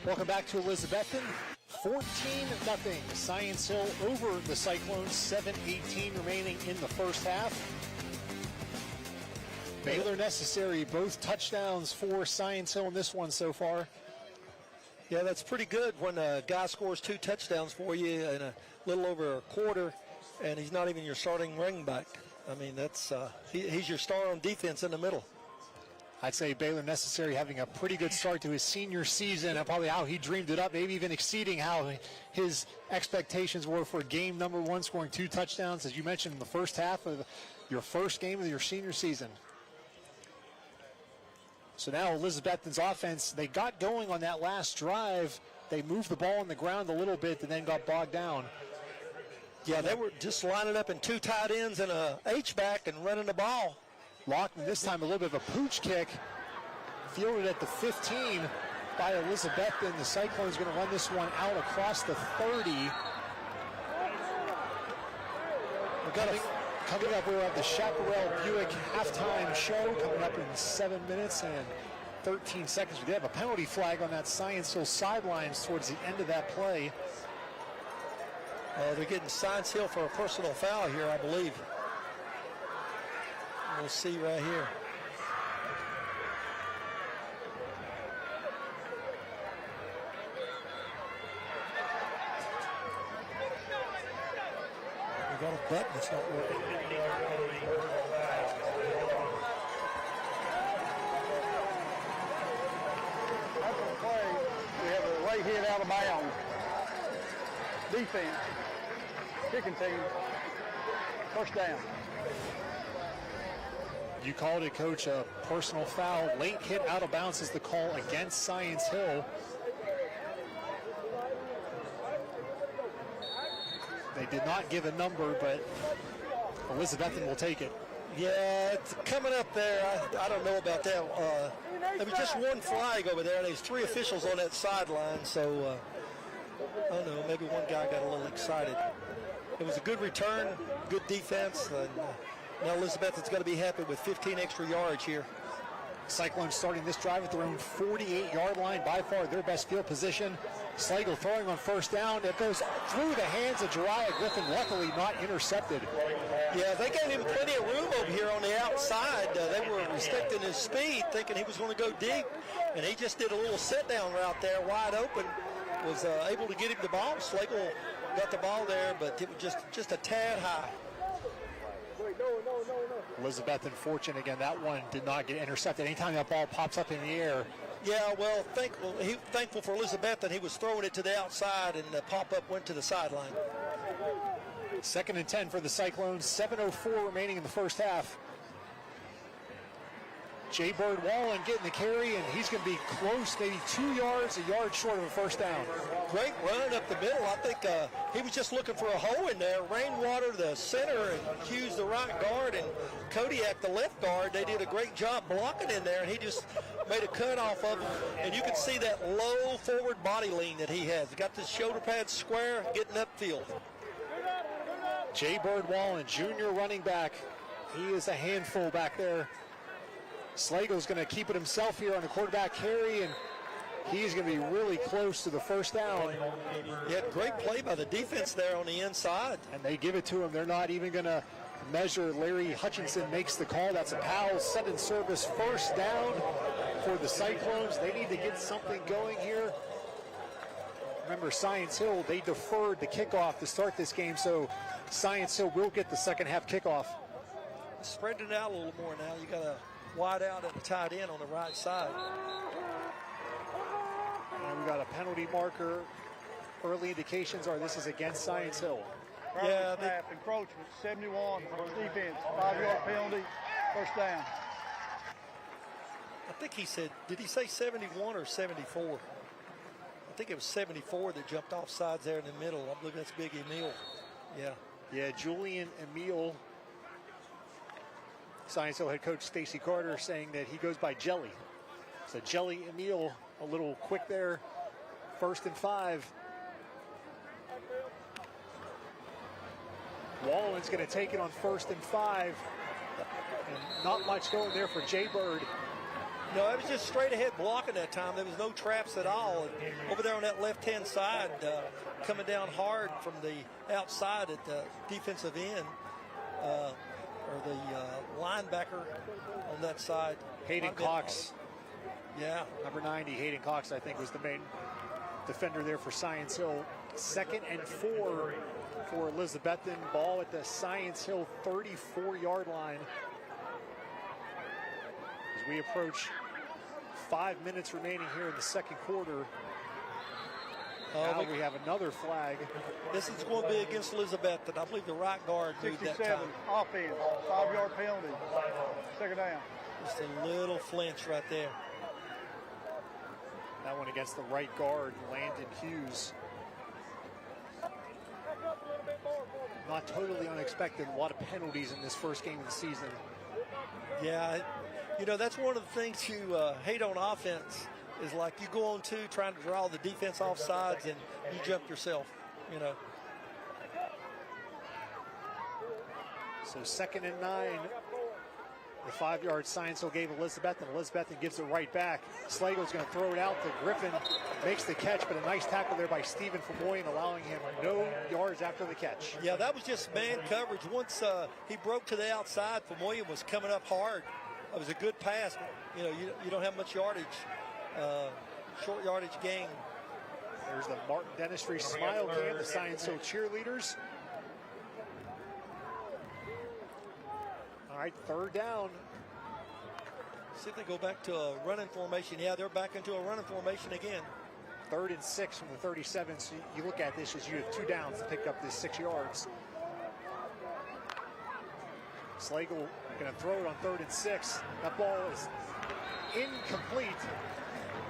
Welcome back to Elizabethton. 14-0. Science Hill over the Cyclones. 7:18 remaining in the first half. Baylor Necessary, both touchdowns for Science Hill in this one so far. Yeah, that's pretty good when a guy scores 2 touchdowns for you in a little over a quarter, and he's not even your starting running back. I mean, that's he's your star on defense in the middle. I'd say Baylor Necessary having a pretty good start to his senior season, and probably how he dreamed it up, maybe even exceeding how his expectations were for game number 1, scoring 2 touchdowns, as you mentioned, in the first half of your first game of your senior season. So now Elizabethton's offense, they got going on that last drive. They moved the ball on the ground a little bit and then got bogged down. Yeah, they were just lining up in 2 tight ends and a H-back and running the ball. Lockman this time a little bit of a pooch kick, fielded at the 15 by Elizabethton. The Cyclones going to run this one out across the 30. Coming up, we're at the Chaparral Buick halftime show coming up in 7 minutes and 13 seconds. We did have a penalty flag on that Science Hill sidelines towards the end of that play. They're getting Science Hill for a personal foul here, I believe. We'll see right here. We got a button that's not working. After the play, we have a lay out of bounds. Defense, kicking team, first down. You called it, Coach, a personal foul. Late hit out of bounds is the call against Science Hill. They did not give a number, but Elizabethton will take it. Yeah, it's coming up there. I don't know about that. There was just one flag over there. There's 3 officials on that sideline, so I don't know. Maybe one guy got a little excited. It was a good return, good defense, and now Elizabethton's going to be happy with 15 extra yards here. Cyclones starting this drive at their own 48-yard line, by far their best field position. Slagle throwing on first down. It goes through the hands of Jeriah Griffin, luckily not intercepted. Yeah, they gave him plenty of room over here on the outside. They were restricting his speed, thinking he was going to go deep, and he just did a little sit-down route there, wide open. Was able to get him the ball. Slagle got the ball there, but it was just a tad high. Elizabethton fortunate again. That one did not get intercepted. Anytime that ball pops up in the air. Yeah, well, thankful for Elizabethton. He was throwing it to the outside, and the pop-up went to the sideline. 2nd and 10 for the Cyclones. 7:04 remaining in the first half. Jay Bird Wallen getting the carry, and he's going to be close, maybe 2 yards, a yard short of a first down. Great run up the middle. I think he was just looking for a hole in there. Rainwater, the center, and Hughes, the right guard, and Kodiak, the left guard. They did a great job blocking in there, and he just made a cut off of him. And you can see that low forward body lean that he has. Got the shoulder pads square, getting upfield. Jay Bird Wallen, junior running back. He is a handful back there. Slagle's going to keep it himself here on a quarterback carry, and he's going to be really close to the first down. Yeah, great play by the defense there on the inside. And they give it to him. They're not even going to measure. Larry Hutchinson makes the call. That's a Powell sudden service first down for the Cyclones. They need to get something going here. Remember, Science Hill, they deferred the kickoff to start this game, so Science Hill will get the second half kickoff. Spread it out a little more now. You got a wide out at the tight end on the right side. And we've got a penalty marker. Early indications are this is against Science Hill. Yeah, snap, encroachment, 71 from defense, 5-yard penalty, first down. I think he said, did he say 71 or 74? I think it was 74 that jumped off sides there in the middle. I'm looking at Big Emil. Yeah, Julian Emil. Science Hill head coach Stacy Carter saying that he goes by Jelly. So Jelly Emil, a little quick there. 1st and 5. Wallen's going to take it on 1st and 5. And not much going there for Jay Bird. No, it was just straight ahead blocking that time. There was no traps at all. And over there on that left-hand side, coming down hard from the outside at the defensive end. Or the linebacker on that side. Hayden Cox. Yeah. Number 90, Hayden Cox, I think, was the main defender there for Science Hill. 2nd and 4 for Elizabethton. Ball at the Science Hill 34-yard line. As we approach 5 minutes remaining here in the second quarter. Now we have another flag. This is going to be against Elizabethton. I believe the right guard moved that time. Offense, 5-yard penalty, second down. Just a little flinch right there. That one against the right guard, Landon Hughes. Not totally unexpected. A lot of penalties in this first game of the season. Yeah, you know, that's one of the things you hate on offense is like you go on two trying to draw the defense off sides and you jump yourself, you know. So 2nd and 9. The 5-yard Science Hill gave Elizabethton. Elizabethton gives it right back. Slagle's going to throw it out to Griffin. Makes the catch, but a nice tackle there by Stephen Famoyan, allowing him no yards after the catch. Yeah, that was just man coverage. Once he broke to the outside, Famoyan was coming up hard. It was a good pass. You know, you don't have much yardage. Short yardage gain. There's the Martin Dentistry Smile Cam, the Science Hill cheerleaders. All right, 3rd down. See if they go back to a running formation. Yeah, they're back into a running formation again. 3rd and 6 from the 37. So you look at this as you have 2 downs to pick up this 6 yards. Slagle going to throw it on 3rd and 6. That ball is incomplete.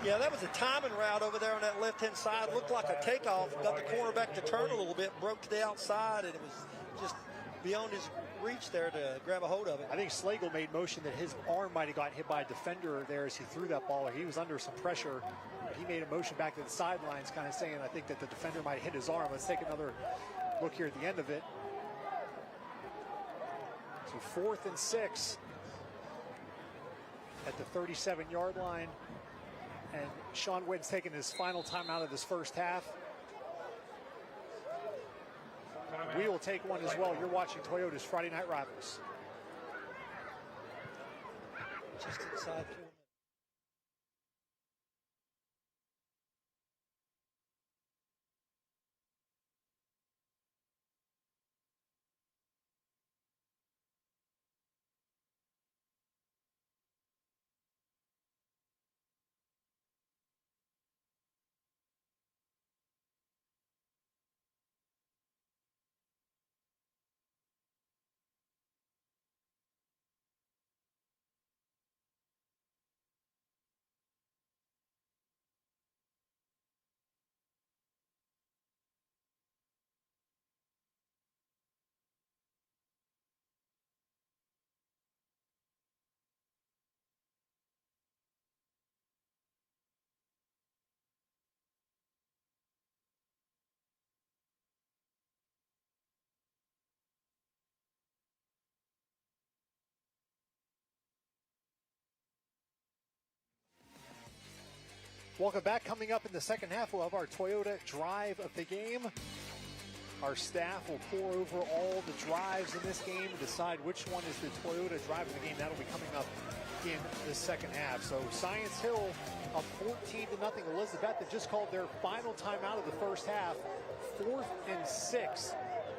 Yeah, that was a timing route over there on that left-hand side. Looked like a takeoff. Got the cornerback to turn a little bit, broke to the outside, and it was just beyond his reach there to grab a hold of it. I think Slagle made motion that his arm might have got hit by a defender there as he threw that ball. He was under some pressure. He made a motion back to the sidelines, kind of saying, I think that the defender might hit his arm. Let's take another look here at the end of it. So 4th and 6 at the 37-yard line. And Sean Witten's taking his final timeout of this first half. We will take one as well. You're watching Toyota's Friday Night Rivals. Just inside 4 minutes. Welcome back. Coming up in the second half, we'll have our Toyota drive of the game. Our staff will pour over all the drives in this game and decide which one is the Toyota drive of the game. That'll be coming up in the second half. So Science Hill up 14-0. Elizabethton just called their final timeout of the first half. 4th and 6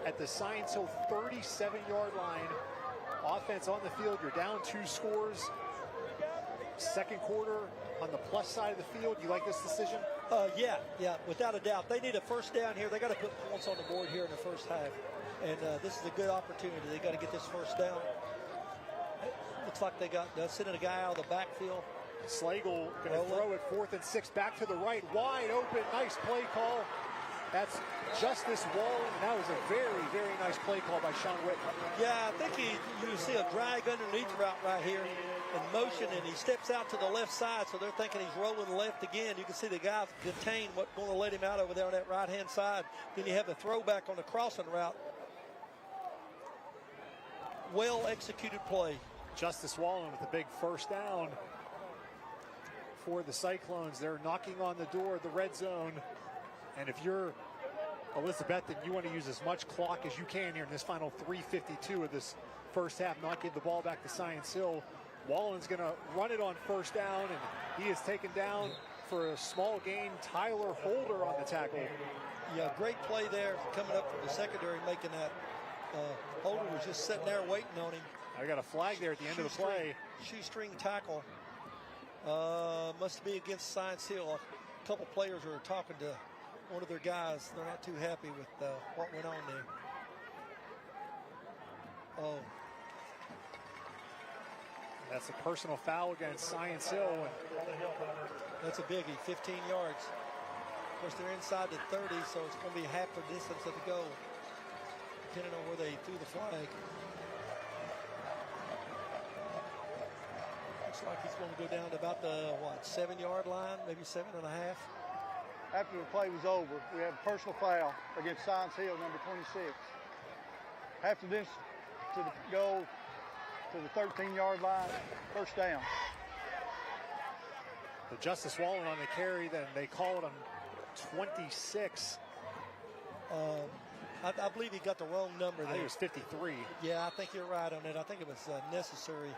at the Science Hill 37-yard line. Offense on the field. You're down 2 scores. Second quarter on the plus side of the field. You like this decision? Yeah, without a doubt. They need a first down here. They got to put points on the board here in the first half. And this is a good opportunity. They got to get this first down. Looks like they're sending a guy out of the backfield. Slagle going to throw it 4th and 6 back to the right. Wide open. Nice play call. That's Justice Wallen. That was a very, very nice play call by Sean Witten. Yeah, I think you see a drag underneath route right here in motion, and he steps out to the left side, so they're thinking he's rolling left again. You can see the guy contain what's going to let him out over there on that right-hand side. Then you have the throwback on the crossing route. Well-executed play. Justice Wallen with the big first down for the Cyclones. They're knocking on the door of the red zone. And if you're Elizabethton, you want to use as much clock as you can here in this final 3:52 of this first half, not give the ball back to Science Hill. Wallen's going to run it on first down, and he is taken down for a small gain. Tyler Holder on the tackle. Yeah, great play there coming up from the secondary, making that. Holder was just sitting there waiting on him. I got a flag there at the end of the play. Shoestring tackle. Must be against Science Hill. A couple players are talking to one of their guys. They're not too happy with what went on there. Oh. That's a personal foul against Science Hill. That's a biggie, 15 yards. Of course, they're inside the 30, so it's going to be half the distance of the goal, depending on where they threw the flag. Looks like he's going to go down to about the, 7-yard line, maybe 7.5. After the play was over, we had a personal foul against Science Hill, number 26. After this, to the goal, to the 13-yard line, first down. The Justice Wallen on the carry, then they call it on 26. I believe he got the wrong number there. I think it was 53. Yeah, I think you're right on it. I think it was necessary.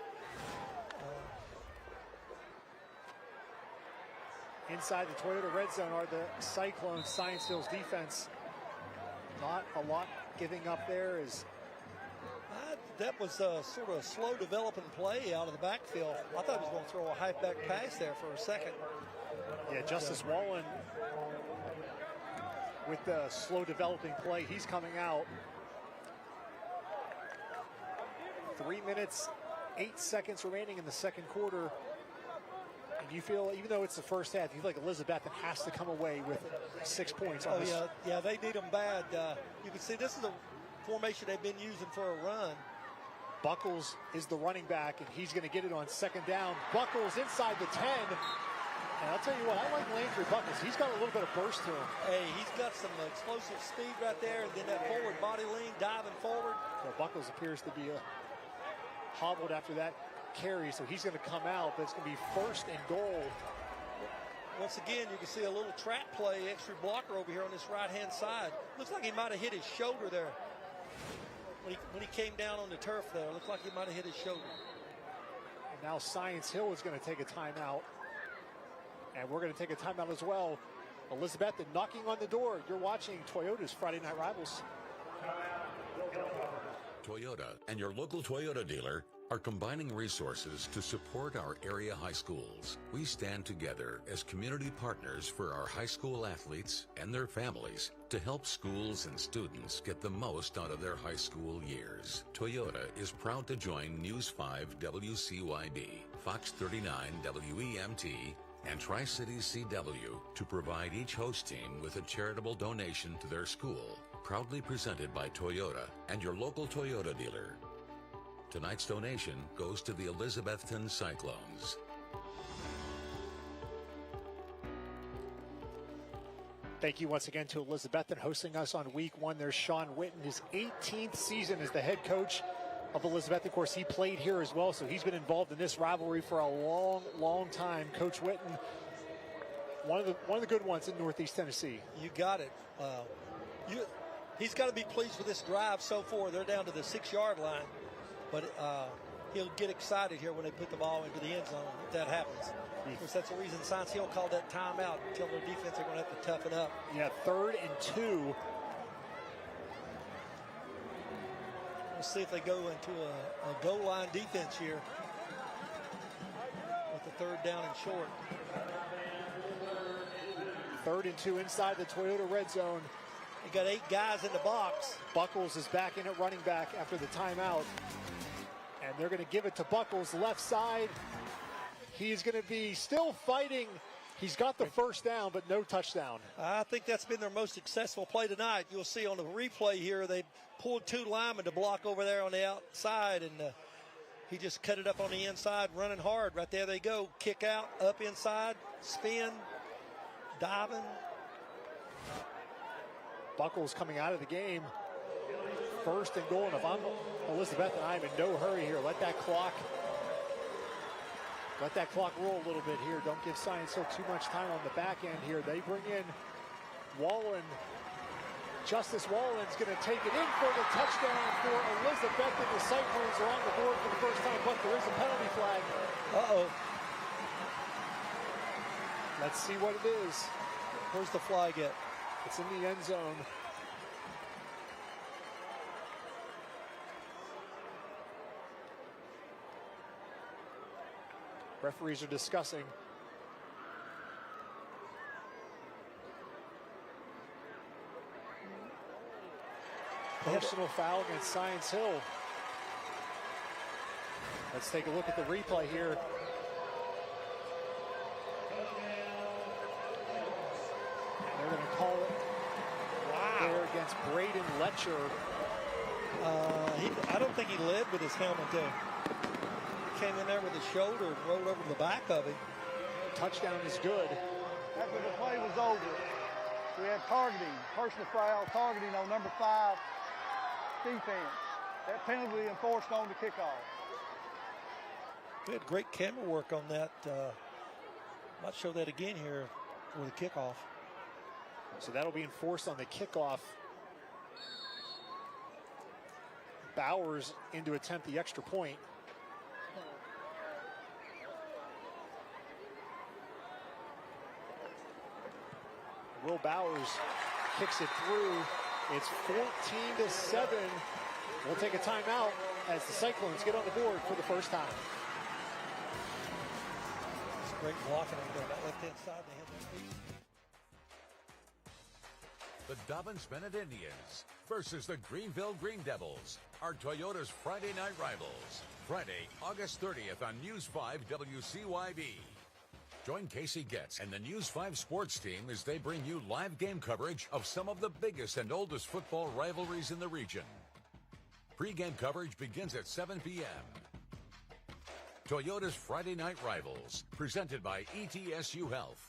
Inside the Toyota red zone are the Cyclones. Science Hill's defense. Not a lot giving up there. Is that was sort of a slow developing play out of the backfield. I thought he was going to throw a halfback pass there for a second. Yeah, Justice Wallen with the slow developing play. He's coming out. 3 minutes, 8 seconds remaining in the second quarter. And you feel, even though it's the first half, you feel like Elizabethton has to come away with 6 points on this. Yeah, they need them bad. You can see this is a formation they've been using for a run. Buckles is the running back, and he's going to get it on second down. Buckles inside the 10. And I'll tell you what, I like Landry Buckles. He's got a little bit of burst to him. Hey, he's got some explosive speed right there, and then that forward body lean, diving forward. Well, Buckles appears to be hobbled after that carry, so he's going to come out, but it's going to be first and goal. Once again, you can see a little trap play, extra blocker over here on this right-hand side. Looks like he might have hit his shoulder there. When he came down on the turf there, it looked like he might have hit his shoulder. And now Science Hill is going to take a timeout. And we're going to take a timeout as well. Elizabethton knocking on the door. You're watching Toyota's Friday Night Rivals. Toyota and your local Toyota dealer are combining resources to support our area high schools. We stand together as community partners for our high school athletes and their families to help schools and students get the most out of their high school years. Toyota is proud to join News 5 WCYB, Fox 39 WEMT, and Tri-Cities CW to provide each host team with a charitable donation to their school. Proudly presented by Toyota and your local Toyota dealer. Tonight's donation goes to the Elizabethton Cyclones. Thank you once again to Elizabethton hosting us on week one. There's Sean Witten, his 18th season as the head coach of Elizabethton. Of course, he played here as well, so he's been involved in this rivalry for a long, long time. Coach Witten, one of the good ones in Northeast Tennessee. You got it. He's got to be pleased with this drive so far. They're down to the 6-yard line. But he'll get excited here when they put the ball into the end zone if that happens. Of course, that's the reason Science Hill called that timeout. Tell their defense they're going to have to toughen up. Yeah, 3rd and 2. We'll see if they go into a goal line defense here with the 3rd down and short. 3rd and 2 inside the Toyota red zone. You got 8 guys in the box. Buckles is back in at running back after the timeout. And they're going to give it to Buckles, left side. He's going to be still fighting. He's got the first down, but no touchdown. I think that's been their most successful play tonight. You'll see on the replay here, they pulled 2 linemen to block over there on the outside, and he just cut it up on the inside, running hard. Right there they go. Kick out, up inside, spin, diving. Buckles coming out of the game. 1st and goal. And if I'm Elizabethton, I'm in no hurry here. Let that clock roll a little bit here. Don't give Science Hill too much time on the back end here. They bring in Wallen. Justice Wallen's going to take it in for the touchdown for Elizabethton. The Cyclones are on the board for the first time, but there is a penalty flag. Uh-oh. Let's see what it is. Where's the flag at? It's in the end zone. Referees are discussing. Personal foul against Science Hill. Let's take a look at the replay here. They're going to call it there against Braden Letcher. I don't think he led with his helmet there. He came in there with his shoulder and rolled over the back of him. Touchdown is good. After the play was over, we had targeting, personal foul, targeting on number 5 defense. That penalty enforced on the kickoff. We had great camera work on that. Might show that again here for the kickoff. So that'll be enforced on the kickoff. Bowers in to attempt the extra point. Will Bowers kicks it through. It's 14-7. We'll take a timeout as the Cyclones get on the board for the first time. It's great blocking over there, that left-hand side. They have that lead. The Dobbins Bennett Indians versus the Greenville Green Devils are Toyota's Friday night rivals. Friday, August 30th on News 5 WCYB. Join Casey Getz and the News 5 sports team as they bring you live game coverage of some of the biggest and oldest football rivalries in the region. Pre-game coverage begins at 7 p.m. Toyota's Friday night rivals, presented by ETSU Health.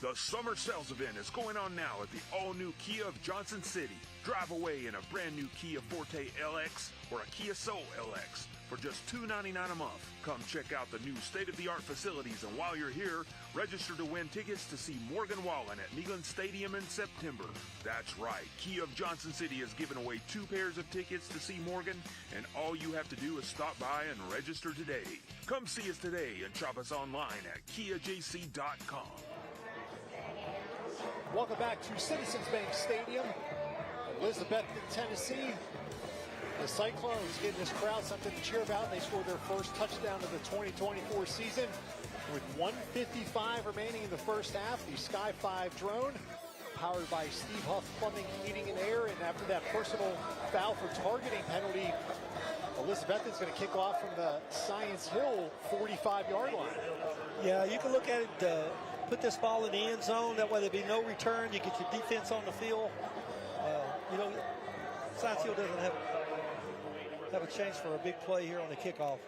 The summer sales event is going on now at the all-new Kia of Johnson City. Drive away in a brand new Kia Forte LX or a Kia Soul LX for just $299 a month. Come check out the new state-of-the-art facilities, and while you're here, register to win tickets to see Morgan Wallen at Neyland Stadium in September. That's right, Kia of Johnson City is giving away 2 pairs of tickets to see Morgan, and all you have to do is stop by and register today. Come see us today and shop us online at KiaJC.com. Welcome back to Citizens Bank Stadium, Elizabethton, Tennessee. The Cyclones getting this crowd something to cheer about. They scored their first touchdown of the 2024 season with 1:55 remaining in the first half. The Sky 5 drone, powered by Steve Huff Plumbing, Heating, and Air. And after that personal foul for targeting penalty, Elizabethton's going to kick off from the Science Hill 45-yard line. Yeah, you can look at it, put this ball in the end zone. That way there'll be no return. You get your defense on the field. Science Hill doesn't have a chance for a big play here on the kickoff.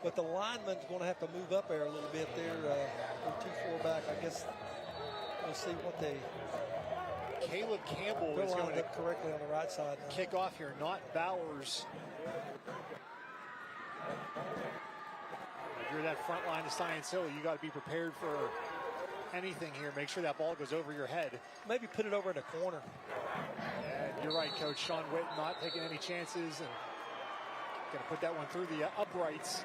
But the lineman's going to have to move up there a little bit there. Go 2-4 back. I guess we'll see what they... Caleb Campbell is going to correctly on the right side now. Kick off here, not Bowers. If you're that front line of Science Hill, you got to be prepared for anything here. Make sure that ball goes over your head. Maybe put it over in the corner. And you're right, Coach. Sean Witt not taking any chances and going to put that one through the uprights.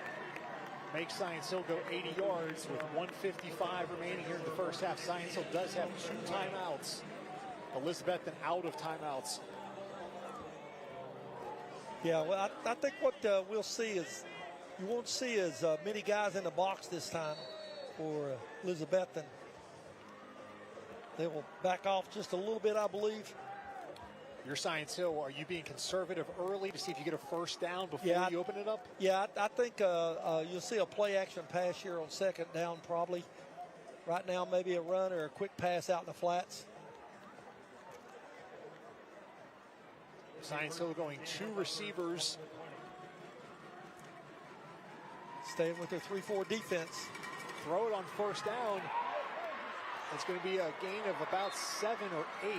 Make Science Hill go 80 yards with 1:55 remaining here in the first half. Science Hill does have 2 timeouts. Elizabethton out of timeouts. Yeah, well, I think what we'll see is you won't see as many guys in the box this time for Elizabethton. They will back off just a little bit, I believe. Your Science Hill, are you being conservative early to see if you get a first down before you open it up? Yeah, I think you'll see a play action pass here on second down probably. Right now, maybe a run or a quick pass out in the flats. Science Hill going 2 receivers. Staying with their 3-4 defense. Throw it on first down. It's going to be a gain of about 7 or 8.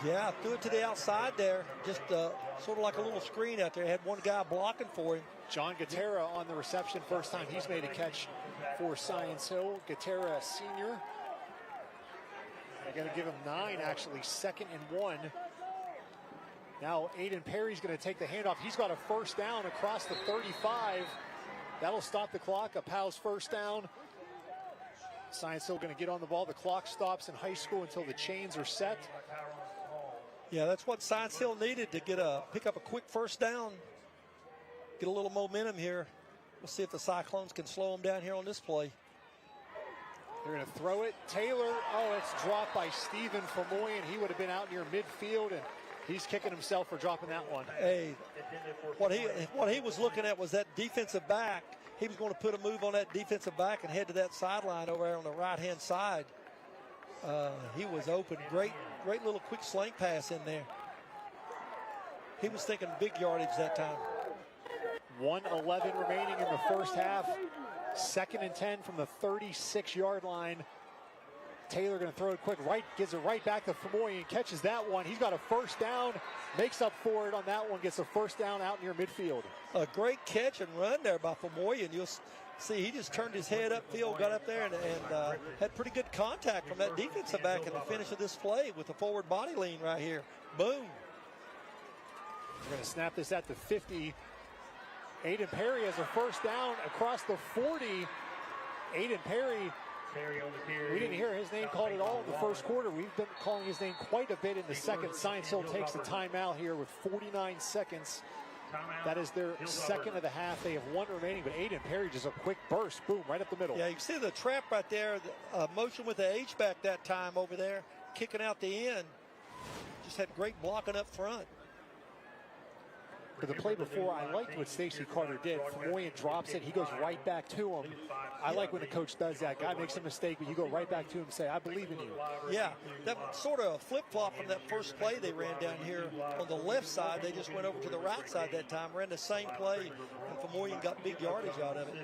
Yeah, threw it to the outside there. Just sort of like a little screen out there. Had one guy blocking for him. John Gutierrez on the reception. First time he's made a catch for Science Hill. Gutierrez, senior. They're going to give him 9, actually. 2nd and 1. Now Aiden Perry's going to take the handoff. He's got a first down across the 35. That'll stop the clock. A Powell's first down. Science Hill going to get on the ball. The clock stops in high school until the chains are set. Yeah, that's what Science Hill needed to pick up a quick first down. Get a little momentum here. We'll see if the Cyclones can slow them down here on this play. They're going to throw it. Taylor, it's dropped by Stephen Famoy, and he would have been out near midfield, and he's kicking himself for dropping that one. Hey, what he was looking at was that defensive back. He was going to put a move on that defensive back and head to that sideline over there on the right-hand side. He was open. Great little quick sling pass in there. He was thinking big yardage that time. 1:11 remaining in the first half. 2nd and 10 from the 36-yard line. Taylor going to throw it quick, gives it right back to Famoy and catches that one. He's got a first down, makes up for it on that one, gets a first down out near midfield. A great catch and run there by Famoy, and you'll see he just turned his head upfield, got up there, and had pretty good contact from that defensive back at the finish of this play with the forward body lean right here. Boom. We're going to snap this at the 50. Aiden Perry has a first down across the 40. Aiden Perry We didn't hear his name called at all in the first quarter. We've been calling his name quite a bit in the second. Science Hill takes the timeout here with 49 seconds. That is their second of the half. They have one remaining, but Aiden Perry just a quick burst. Boom, right up the middle. Yeah, you can see the trap right there. The motion with the H-back that time over there, kicking out the end. Just had great blocking up front. For the play before, I liked what Stacey Carter did. Famoyan drops it. He goes right back to him. I like when the coach does that. Guy makes a mistake, but you go right back to him and say, I believe in you. Yeah, that was sort of a flip-flop from that first play they ran down here on the left side. They just went over to the right side that time, ran the same play, and Famoyan got big yardage out of it.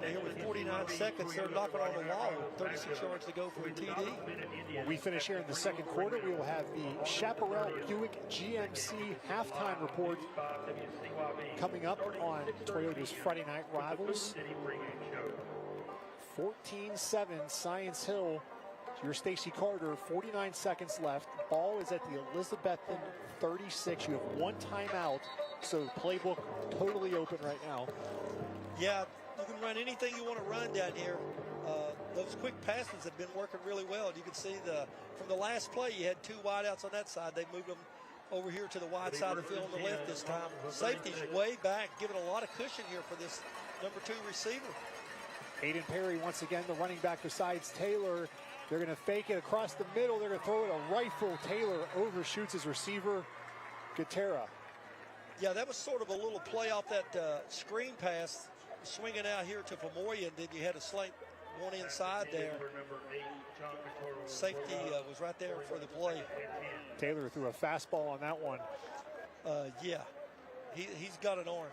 Now here with 49 seconds, they're knocking on the wall. 36 yards to go for a TD. When we finish here in the second quarter, we will have the Chaparral Buick GMC halftime report coming up on Toyota's Friday Night Rivals. 14-7 Science Hill. Your Stacey Carter, 49 seconds left. Ball is at the Elizabethton 36. You have one timeout, so playbook totally open right now. Yeah, you can run anything you want to run down here. Those quick passes have been working really well. You can see from the last play, you had two wideouts on that side. They moved them over here to the wide side of the field on the left this time. Safety's way back, giving a lot of cushion here for this number 2 receiver. Aiden Perry, once again, the running back besides Taylor. They're going to fake it across the middle. They're going to throw it a rifle. Taylor overshoots his receiver, Gutera. Yeah, that was sort of a little play off that screen pass, swinging out here to Famoyan. Then you had a slant one inside there. Safety was right there for the play. Taylor threw a fastball on that one. Yeah, he's got an arm.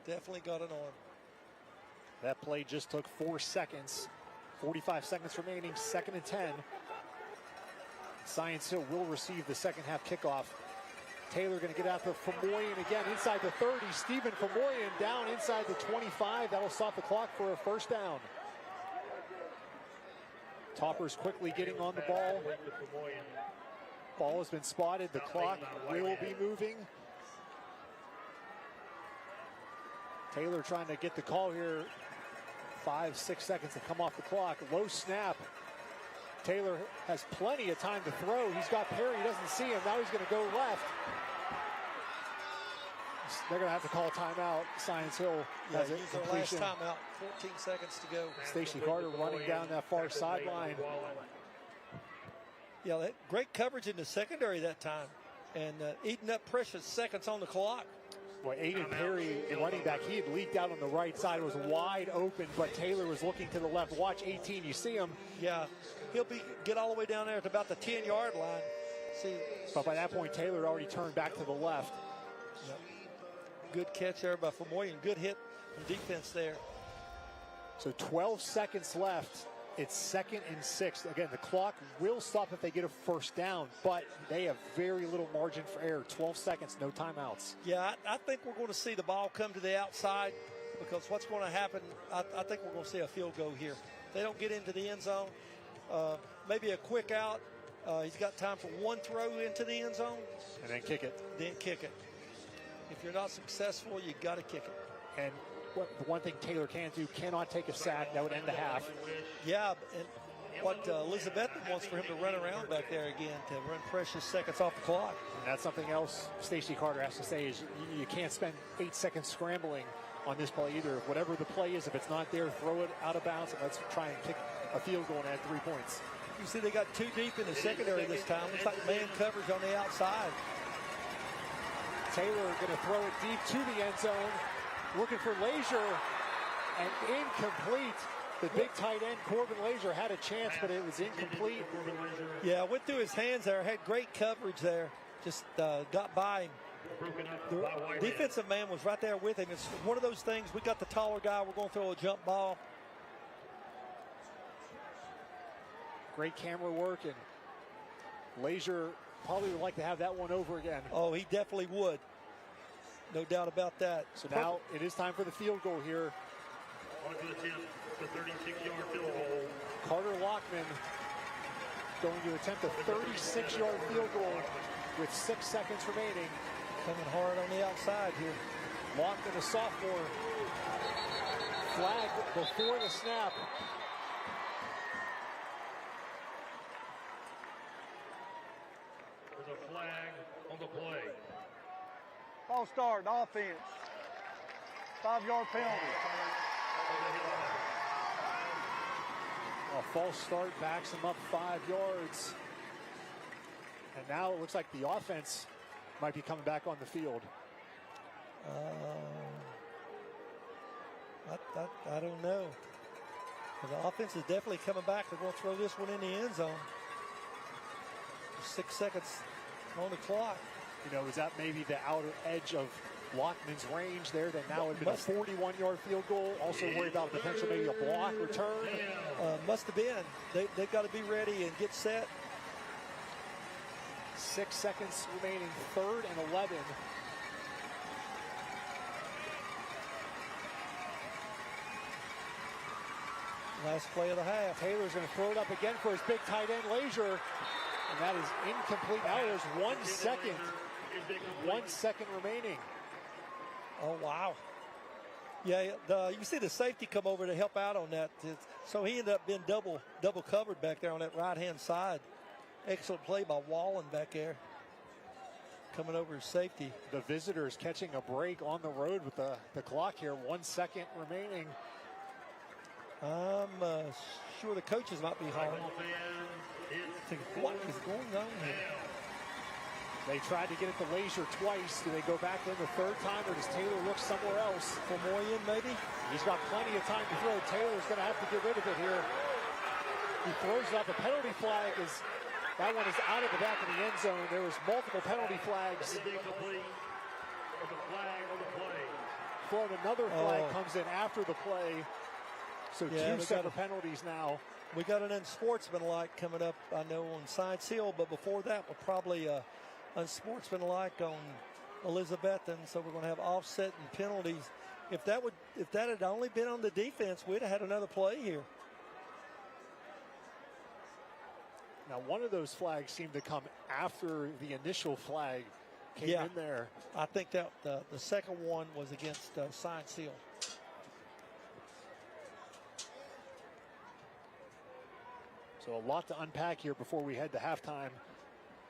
Definitely got an arm. That play just took 4 seconds. 45 seconds remaining, 2nd and 10. Science Hill will receive the second half kickoff. Taylor going to get out to Famoyan again inside the 30. Stephen Famoyan down inside the 25. That'll stop the clock for a first down. Toppers quickly getting on the ball. Ball has been spotted. The clock will be moving. Taylor trying to get the call here. 5-6 seconds to come off the clock. Low snap. Taylor has plenty of time to throw. He's got Perry. He doesn't see him. Now he's going to go left. They're going to have to call a timeout. Science Hill has it. Use their last timeout. 14 seconds to go. Stacey Carter running down that far sideline. Yeah, that great coverage in the secondary that time, and eating up precious seconds on the clock. Boy, Aiden Perry, the running back, he had leaked out on the right side. It was wide open, but Taylor was looking to the left. Watch 18. You see him. Yeah, he'll get all the way down there to about the 10-yard line. See, but by that point, Taylor had already turned back to the left. Yep. Good catch there by Famoyan. Good hit from defense there. So 12 seconds left. It's 2nd and 6. Again, the clock will stop if they get a first down, but they have very little margin for error. 12 seconds, no timeouts. Yeah, I think we're going to see the ball come to the outside, because what's going to happen, I think we're going to see a field goal here. If they don't get into the end zone, maybe a quick out. He's got time for one throw into the end zone. And then kick it. Then kick it. If you're not successful, you got to kick it. And the one thing Taylor can do, cannot take a sack. That would end the half. Yeah, and what Elizabethton wants for him to run around back there again, to run precious seconds off the clock. And that's something else Stacey Carter has to say is you can't spend 8 seconds scrambling on this play either. Whatever the play is, if it's not there, throw it out of bounds, and let's try and kick a field goal and add 3 points. You see they got too deep in the secondary this time. Looks like man coverage on the outside. Taylor going to throw it deep to the end zone. Looking for Leisure, and incomplete. The big tight end, Corbin Leisure, had a chance, but it was incomplete. Yeah, went through his hands there, had great coverage there. Just got by him. The defensive man was right there with him. It's one of those things, we got the taller guy, we're going to throw a jump ball. Great camera work, and Leisure probably would like to have that one over again. Oh, he definitely would. No doubt about that. So now it is time for the field goal here. On to attempt the 36-yard field goal. Carter Lockman going to attempt a 36-yard field goal with 6 seconds remaining. Coming hard on the outside here. Lockman, a sophomore, flag before the snap. There's a flag on the play. False start, offense. 5-yard penalty. A false start backs him up 5 yards. And now it looks like the offense might be coming back on the field. I don't know. The offense is definitely coming back. They're going to throw this one in the end zone. 6 seconds on the clock. You know, is that maybe the outer edge of Lockman's range there that now had been a 41-yard field goal? Also worried about potential maybe a block return? Must have been. They've got to be ready and get set. 6 seconds remaining, 3rd and 11. Last play of the half. Taylor's going to throw it up again for his big tight end, Leisure. And that is incomplete. Now there's 1 second. 1 second remaining. Oh, wow. Yeah, you see the safety come over to help out on that. So he ended up being double covered back there on that right-hand side. Excellent play by Wallen back there. Coming over his safety. The visitors catching a break on the road with the clock here. 1 second remaining. I'm sure the coaches might be hollering. What is going on here? They tried to get it to Leisure twice. Do they go back in the 3rd time, or does Taylor look somewhere else? For Moyen, maybe? He's got plenty of time to throw. Taylor's going to have to get rid of it here. He throws it out. The penalty flag is, that one is out of the back of the end zone. There was multiple penalty flags. Florida, another flag comes in after the play. So yeah, 2 separate penalties now. We got an unsportsmanlike coming up, I know, on Science Hill, but before that, we're probably unsportsmanlike on Elizabethton. So we're going to have offset and penalties. If that had only been on the defense, we'd have had another play here. Now, one of those flags seemed to come after the initial flag came in there. I think that the second one was against Science Hill. So a lot to unpack here before we head to halftime.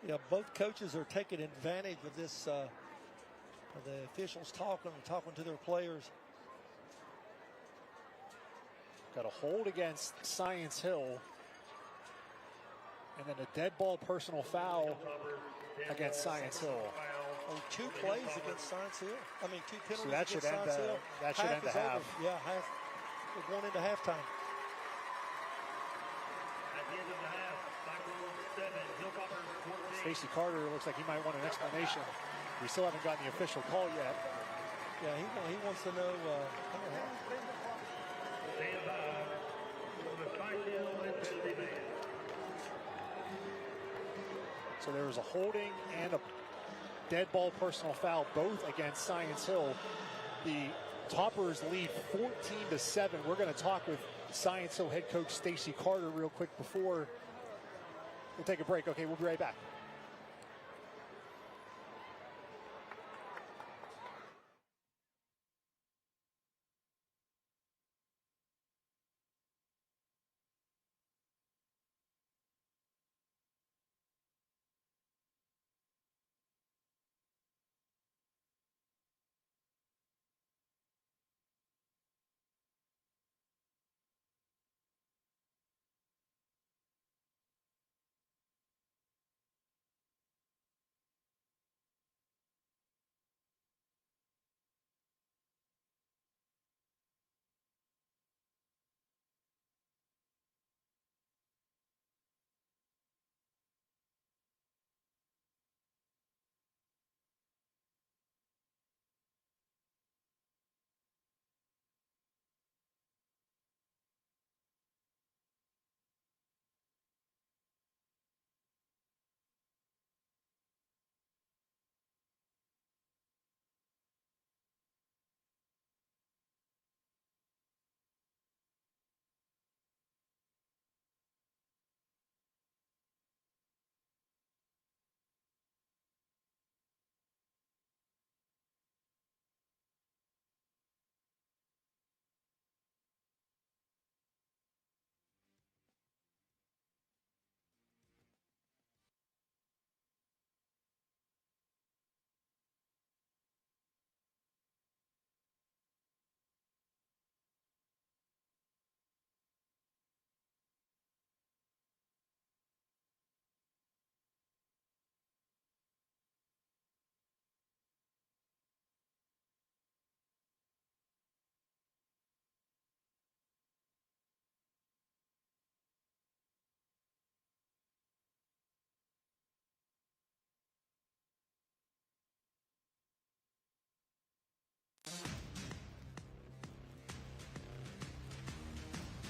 Yeah, both coaches are taking advantage of this, of the officials talking to their players. Got a hold against Science Hill. And then a dead ball personal foul against Science Hill. Oh, 2 plays against Science Hill. I mean, 2 penalties so that should against end Science Hill. that should end the half. Yeah, half. We're going into halftime. Stacey Carter looks like he might want an explanation. We still haven't gotten the official call yet. Yeah, he wants to know. So there was a holding and a dead ball personal foul, both against Science Hill. The Toppers lead 14-7. We're going to talk with Science Hill head coach Stacey Carter real quick before we'll take a break. Okay, we'll be right back.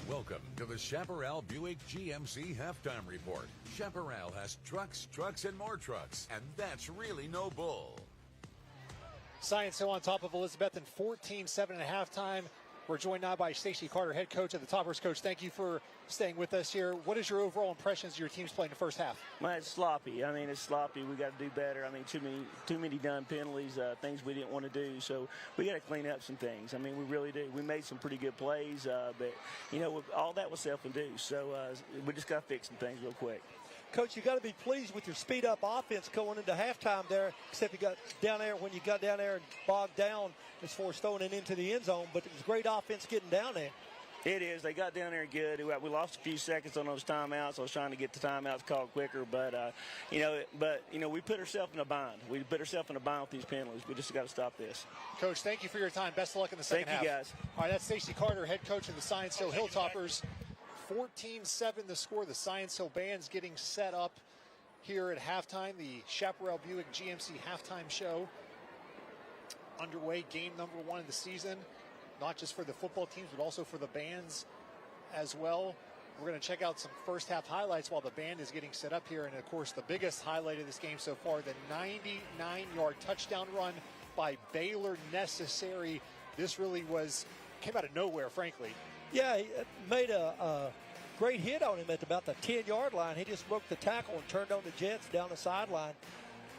Welcome to the Chaparral Buick GMC Halftime Report. Chaparral has trucks, trucks, and more trucks, and that's really no bull. Science Hill on top of Elizabethton, 14-7 at halftime. We're joined now by Stacey Carter, head coach of the Toppers. Coach, thank you for staying with us here. What is your overall impressions of your team's play in the first half? Man, it's sloppy. I mean, it's sloppy. We got to do better. I mean, too many done penalties, things we didn't want to do. So we got to clean up some things. I mean, we really do. We made some pretty good plays, but you know, all that was self-induced. So we just got to fix some things real quick. Coach, you got to be pleased with your speed-up offense going into halftime there, except you got down there when you got down there and bogged down as far as throwing it into the end zone, but it was great offense getting down there. It is. They got down there good. We lost a few seconds on those timeouts. I was trying to get the timeouts called quicker, but we put ourselves in a bind. We put ourselves in a bind with these penalties. We just got to stop this. Coach, thank you for your time. Best of luck in the second half. Thank you, guys. All right, that's Stacey Carter, head coach of the Science Hill Hilltoppers. 14-7 the score. The Science Hill band's getting set up here at halftime. The Chaparral Buick GMC halftime show underway. Game number 1 of the season, not just for the football teams, but also for the bands as well. We're going to check out some first half highlights while the band is getting set up here. And of course, the biggest highlight of this game so far, the 99-yard touchdown run by Baylor Necessary. This really came out of nowhere, frankly. Yeah, he made a great hit on him at about the 10-yard line. He just broke the tackle and turned on the Jets down the sideline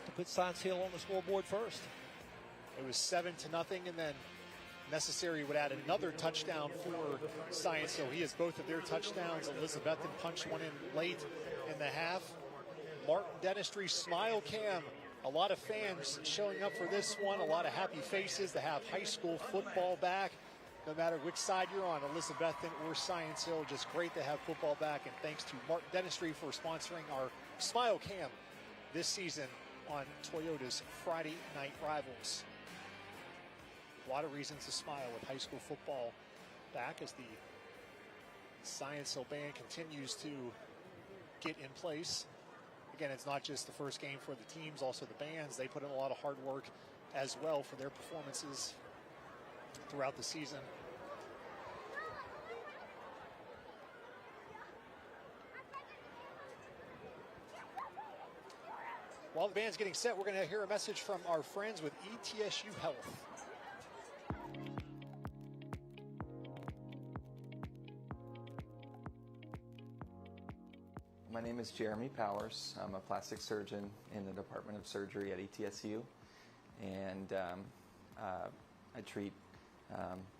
to put Science Hill on the scoreboard first. It was 7-0, and then Necessary would add another touchdown for Science Hill. He has both of their touchdowns. Elizabethton punched one in late in the half. Martin Dentistry Smile Cam. A lot of fans showing up for this one. A lot of happy faces to have high school football back. No matter which side you're on, Elizabethton or Science Hill, just great to have football back. And thanks to Martin Dentistry for sponsoring our Smile Cam this season on Toyota's Friday Night Rivals. A lot of reasons to smile with high school football back as the Science Hill band continues to get in place. Again, it's not just the first game for the teams, also the bands. They put in a lot of hard work as well for their performances throughout the season. While the band's getting set, we're going to hear a message from our friends with ETSU Health. My name is Jeremy Powers. I'm a plastic surgeon in the Department of Surgery at ETSU, and I treat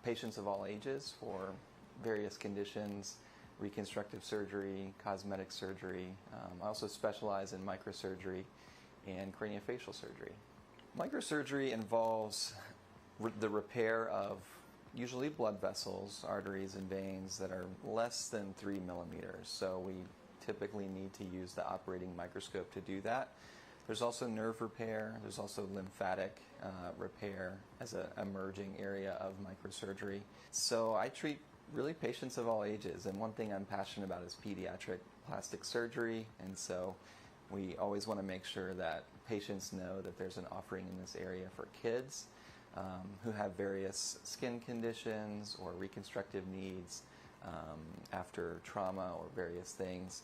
patients of all ages for various conditions, reconstructive surgery, cosmetic surgery. I also specialize in microsurgery and craniofacial surgery. Microsurgery involves the repair of usually blood vessels, arteries, and veins that are less than 3 millimeters. So we typically need to use the operating microscope to do that. There's also nerve repair. There's also lymphatic repair as an emerging area of microsurgery. So I treat really patients of all ages, and one thing I'm passionate about is pediatric plastic surgery, and so we always want to make sure that patients know that there's an offering in this area for kids who have various skin conditions or reconstructive needs after trauma or various things.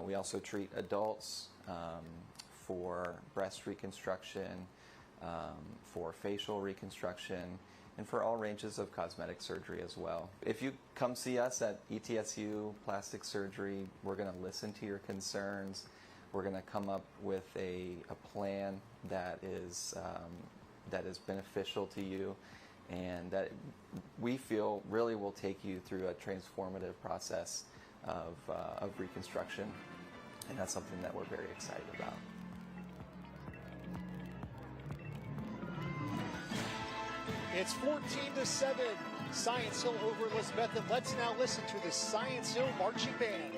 We also treat adults for breast reconstruction, for facial reconstruction, and for all ranges of cosmetic surgery as well. If you come see us at ETSU Plastic Surgery, we're going to listen to your concerns. We're going to come up with a plan that is beneficial to you, and that we feel really will take you through a transformative process of reconstruction, and that's something that we're very excited about. It's 14-7, Science Hill over Elizabethton. Let's now listen to the Science Hill Marching Band.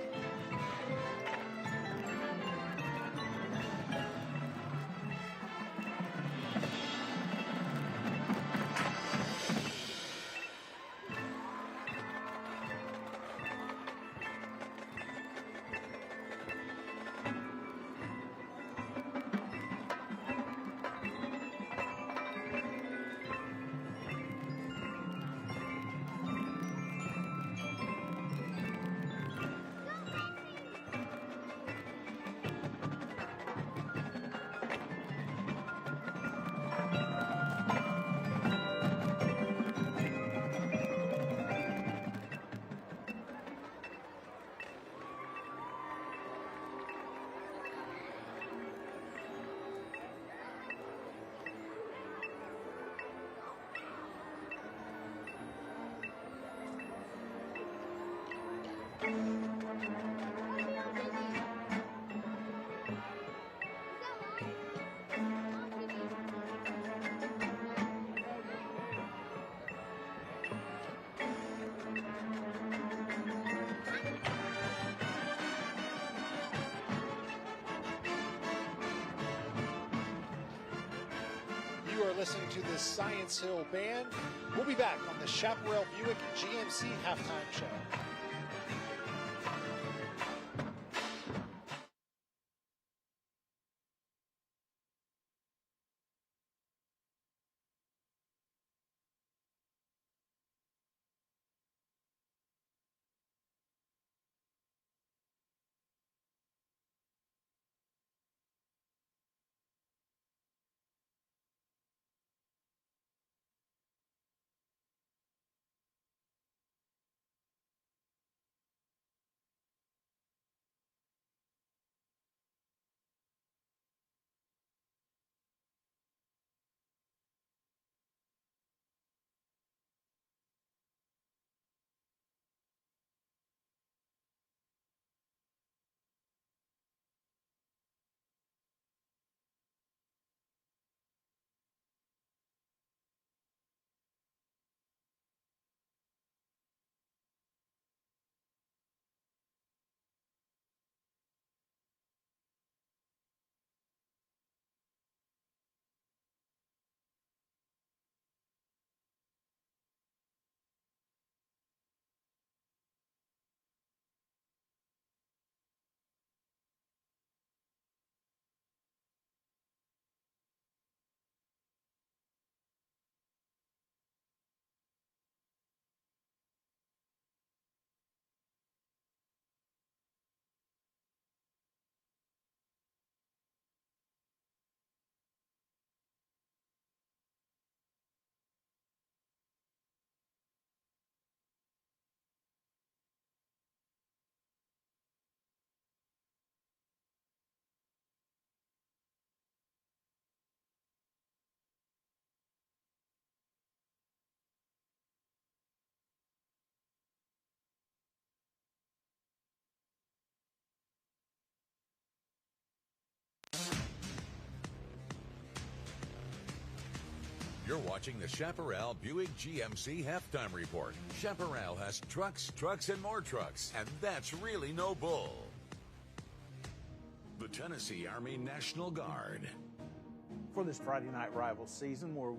listening to the Science Hill Band. We'll be back on the Chaparral Buick GMC halftime show. You're watching the Chaparral Buick GMC halftime report. Chaparral has trucks, trucks, and more trucks, and that's really no bull. The Tennessee Army National Guard. For this Friday night rival season, we're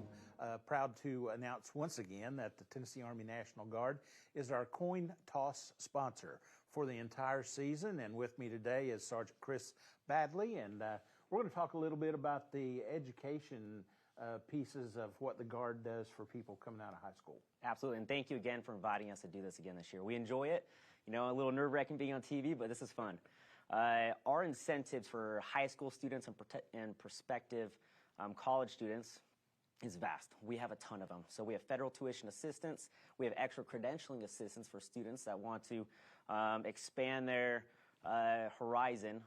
proud to announce once again that the Tennessee Army National Guard is our coin toss sponsor for the entire season. And with me today is Sergeant Chris Badley, and we're going to talk a little bit about the education pieces of what the Guard does for people coming out of high school. Absolutely, and thank you again for inviting us to do this again this year. We enjoy it. You know, a little nerve-wracking being on TV, but this is fun. Our incentives for high school students and prospective college students is vast. We have a ton of them. So we have federal tuition assistance. We have extra credentialing assistance for students that want to expand their horizon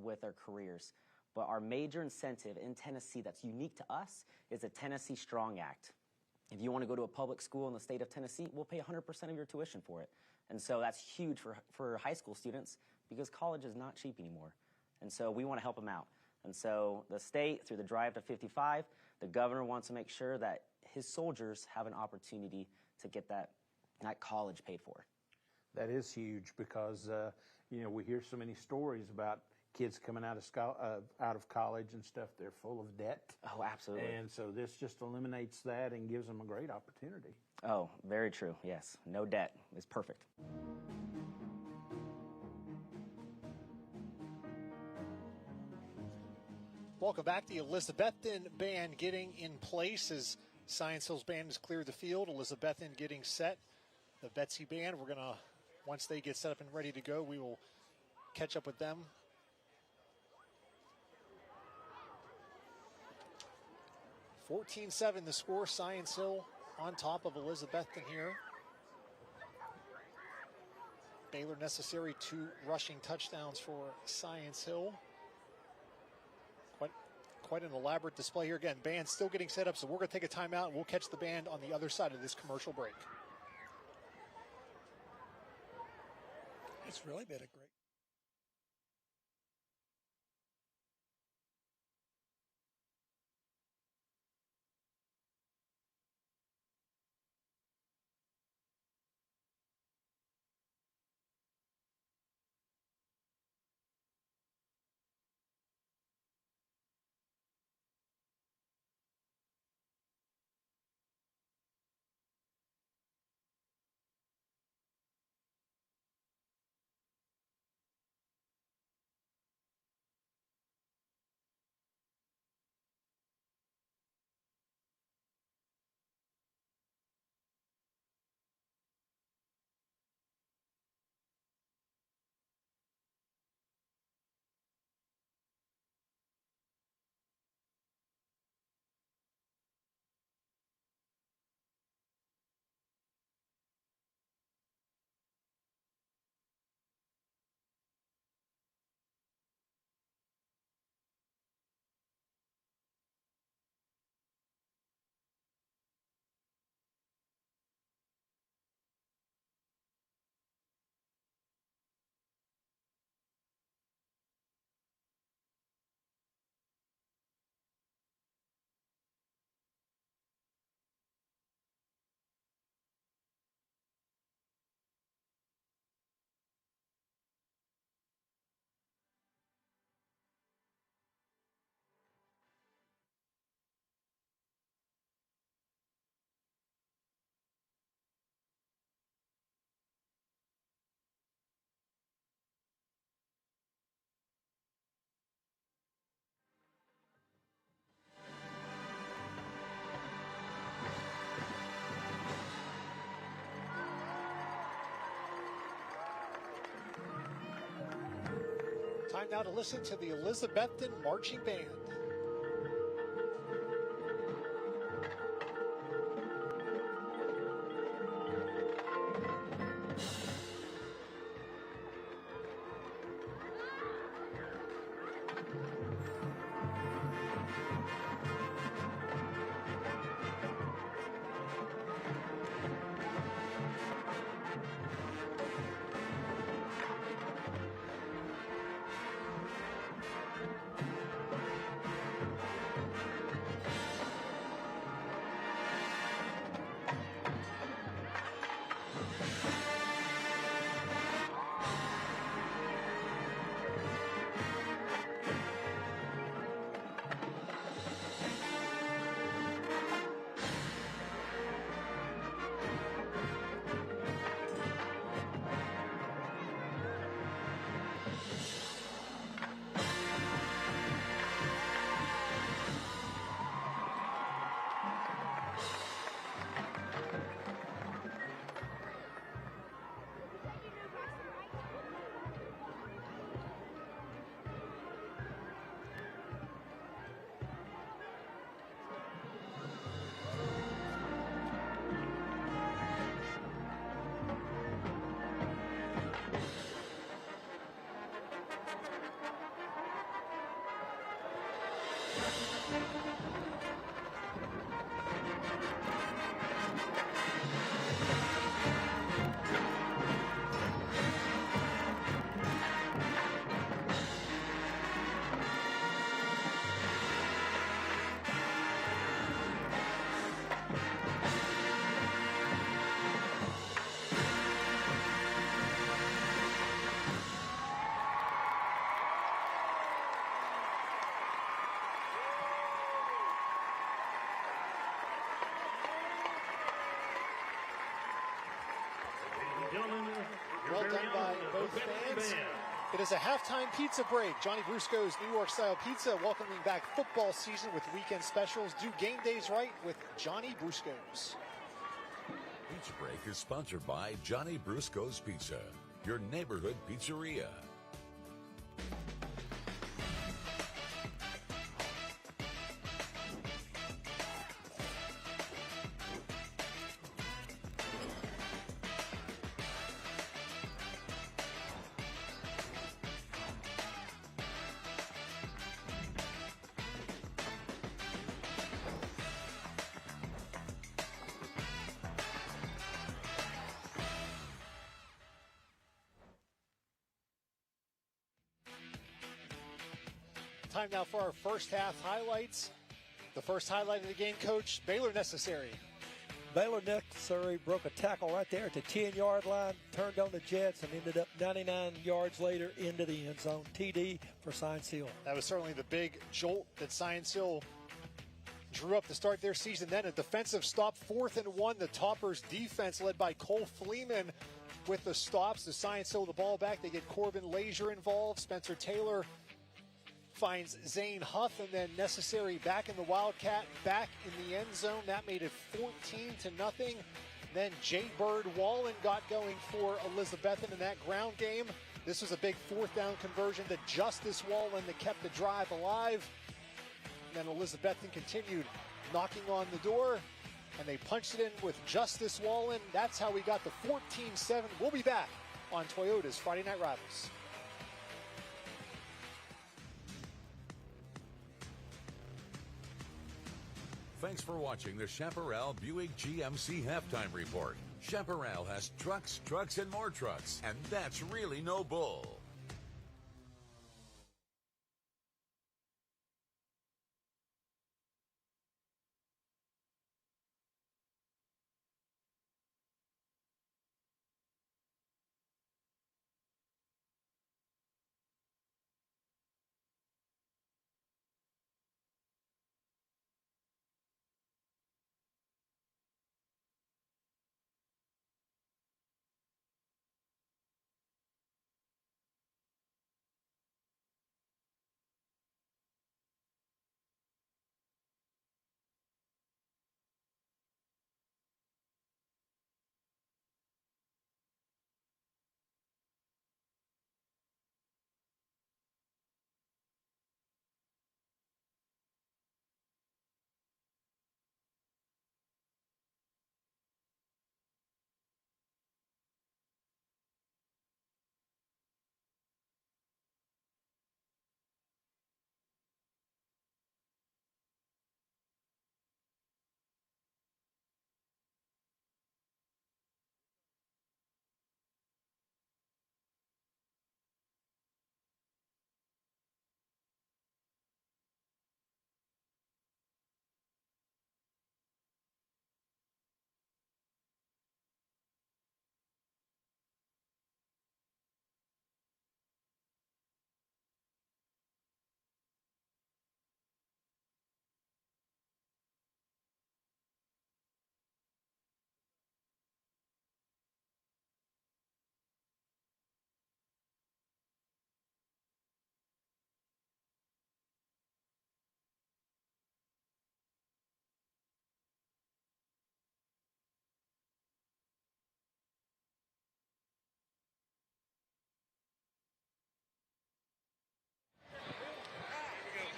with their careers. But our major incentive in Tennessee that's unique to us is the Tennessee Strong Act. If you want to go to a public school in the state of Tennessee, we'll pay 100% of your tuition for it. And so that's huge for high school students because college is not cheap anymore. And so we want to help them out. And so the state, through the Drive to 55, the governor wants to make sure that his soldiers have an opportunity to get that college paid for. That is huge because, you know, we hear so many stories about kids coming out of college and stuff. They're full of debt. Oh, absolutely. And so this just eliminates that and gives them a great opportunity. Oh, very true. Yes. No debt is perfect. Welcome back. The Elizabethton band getting in place as Science Hill's band has cleared the field. Elizabethton getting set. The Betsy band, we're going to, once they get set up and ready to go, we will catch up with them. 14-7 the score. Science Hill on top of Elizabethton here. Baylor necessary 2 rushing touchdowns for Science Hill. Quite an elaborate display here. Again, band still getting set up, so we're going to take a timeout and we'll catch the band on the other side of this commercial break. It's really been a great Time now to listen to the Elizabethton Marching Band. Well done by both fans. It is a halftime pizza break. Johnny Brusco's New York style pizza welcoming back football season with weekend specials. Do game days right with Johnny Brusco's. Pizza Break is sponsored by Johnny Brusco's Pizza, your neighborhood pizzeria. Time now for our first half highlights. The first highlight of the game, Coach, Baylor Necessary. Baylor Necessary broke a tackle right there at the 10-yard line, turned on the Jets, and ended up 99 yards later into the end zone. TD for Science Hill. That was certainly the big jolt that Science Hill drew up to start their season. Then a defensive stop, 4th and 1. The Toppers defense led by Cole Fleeman with the stops. The Science Hill the ball back. They get Corbin Lazier involved. Spencer Taylor finds Zane Huff, and then Necessary back in the Wildcat, back in the end zone. That made it 14-0. Then Jay Bird Wallen got going for Elizabethton in that ground game. This was a big 4th down conversion to Justice Wallen that kept the drive alive. And then Elizabethton continued knocking on the door, and they punched it in with Justice Wallen. That's how we got the 14-7. We'll be back on Toyota's Friday Night Rivals. Thanks for watching the Chaparral Buick GMC Halftime Report. Chaparral has trucks, trucks, and more trucks, and that's really no bull.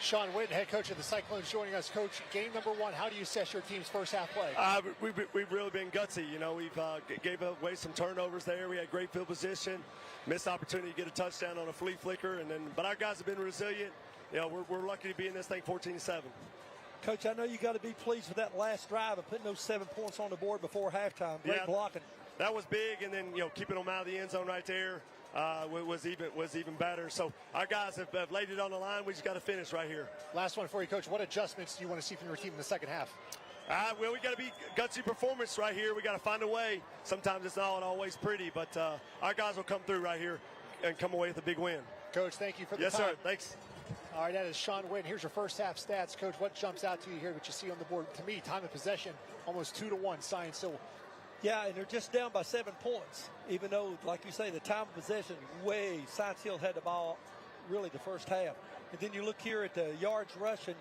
Sean Witten, head coach of the Cyclones, joining us. Coach, game number one, how do you assess your team's first half play? We've really been gutsy. You know, we've gave away some turnovers there. We had great field position, missed opportunity to get a touchdown on a flea flicker, but our guys have been resilient. You know, we're lucky to be in this thing 14-7. Coach, I know you got to be pleased with that last drive and putting those 7 points on the board before halftime. Great blocking. That was big, and then keeping them out of the end zone right there. Was even better. So our guys have laid it on the line. We just got to finish right here. Last one for you, Coach. What adjustments do you want to see from your team in the second half? Well, we got to be gutsy performance right here. We got to find a way. Sometimes it's not always pretty, but our guys will come through right here and come away with a big win. Coach, thank you for the time. Yes, sir. Thanks. All right, that is Sean Witten. Here's your first half stats. Coach, what jumps out to you here, what you see on the board? To me, time of possession, almost 2-1, Science Hill. Yeah, and they're just down by 7 points, even though, like you say, the time of possession, Science Hill had the ball really the first half. And then you look here at the yards rushing,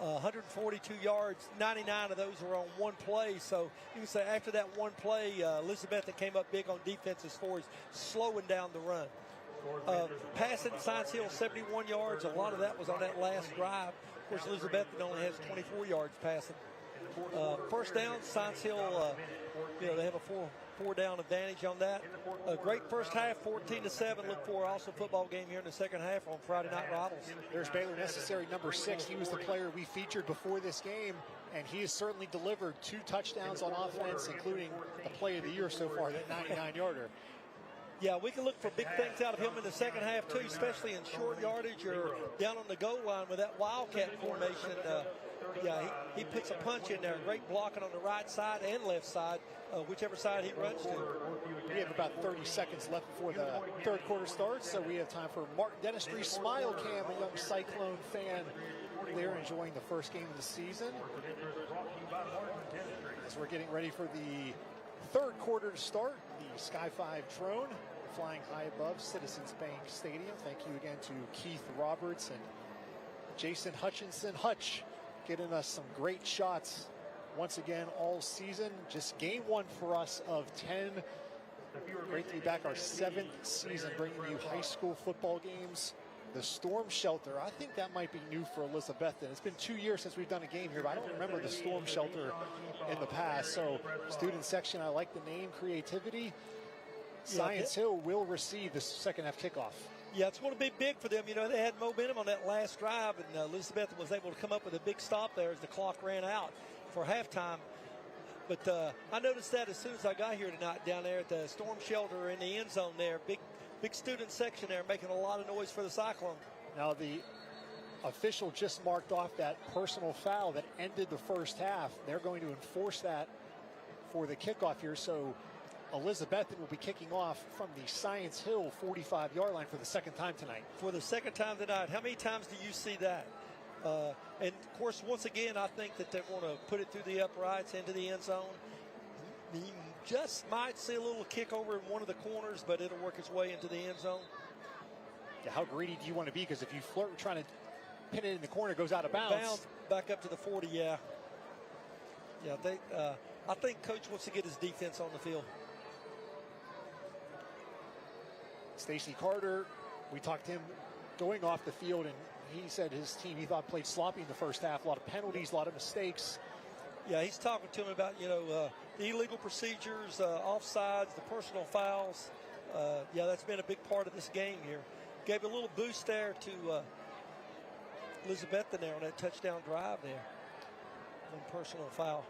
142 yards, 99 of those were on one play. So you can say after that one play, Elizabethton came up big on defense as far as slowing down the run. Passing Science Hill 71 yards, a lot of that was on that last drive. Of course, Elizabethton only has 24 yards passing. First down, Science Hill, they have a four down advantage on that. A great first half, 14-7. Look for also football game here in the second half on Friday Night Rivals. There's Baylor Necessary, number 6. He was the player we featured before this game, and he has certainly delivered 2 touchdowns on offense, including the play of the year so far, that 99-yarder. Yeah, we can look for big things out of him in the second half, too, especially in short yardage or down on the goal line with that Wildcat formation. He puts a punch in there. Great blocking on the right side and left side, whichever side he runs to. We have about 30 seconds left before the third quarter starts, so we have time for Martin Dentistry Smile Cam, a young Cyclone fan there enjoying the first game of the season. As we're getting ready for the third quarter to start, the Sky 5 drone flying high above Citizens Bank Stadium. Thank you again to Keith Roberts and Jason Hutchinson. Hutch getting us some great shots once again all season. Just game one for us of 10. Great to be back, our 7th season, bringing you high school football games. The Storm Shelter, I think that might be new for Elizabethton. It's been 2 years since we've done a game here, but I don't remember the Storm Shelter in the past. So student section, I like the name, creativity. Science Hill will receive the second half kickoff. Yeah, it's going to be big for them. You know, they had momentum on that last drive, and Elizabethton was able to come up with a big stop there as the clock ran out for halftime. But I noticed that as soon as I got here tonight down there at the Storm Shelter in the end zone there. Big student section there making a lot of noise for the Cyclone. Now the official just marked off that personal foul that ended the first half. They're going to enforce that for the kickoff here. So Elizabethton will be kicking off from the Science Hill 45-yard line for the second time tonight. For the second time tonight. How many times do you see that? And, of course, once again, I think that they're going to put it through the uprights into the end zone. You just might see a little kick over in one of the corners, but it'll work its way into the end zone. Yeah, how greedy do you want to be? Because if you flirt with trying to pin it in the corner, it goes out of bounds. Back up to the 40, yeah. Yeah, I think Coach wants to get his defense on the field. Stacey Carter, we talked to him going off the field, and he said his team, he thought, played sloppy in the first half. A lot of penalties, a lot of mistakes. Yeah, he's talking to him about, the illegal procedures, offsides, the personal fouls. Yeah, that's been a big part of this game here. Gave a little boost there to Elizabethton there on that touchdown drive there. One personal foul.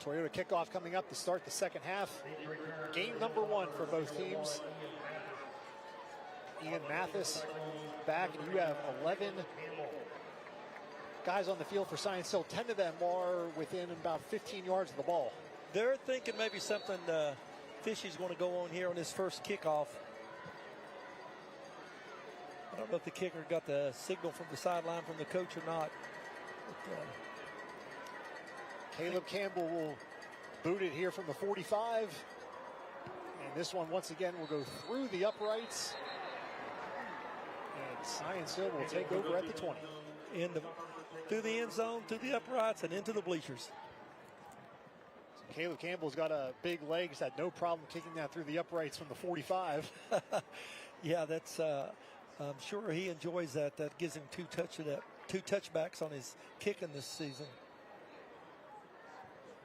Toyota kickoff coming up to start the second half. Game number 1 for both teams. Ian Mathis back, and you have 11 guys on the field for Science Hill. 10 of them are within about 15 yards of the ball. They're thinking maybe something fishy's going to go on here on this first kickoff. I don't know if the kicker got the signal from the sideline from the coach or not. But, Caleb Campbell will boot it here from the 45. And this one, once again, will go through the uprights. And Science Hill will take over at the 20. Through the end zone, through the uprights, and into the bleachers. So Caleb Campbell's got a big leg. He's had no problem kicking that through the uprights from the 45. Yeah, that's. I'm sure he enjoys that. That gives him 2 touches of that 2 touchbacks on his kicking this season.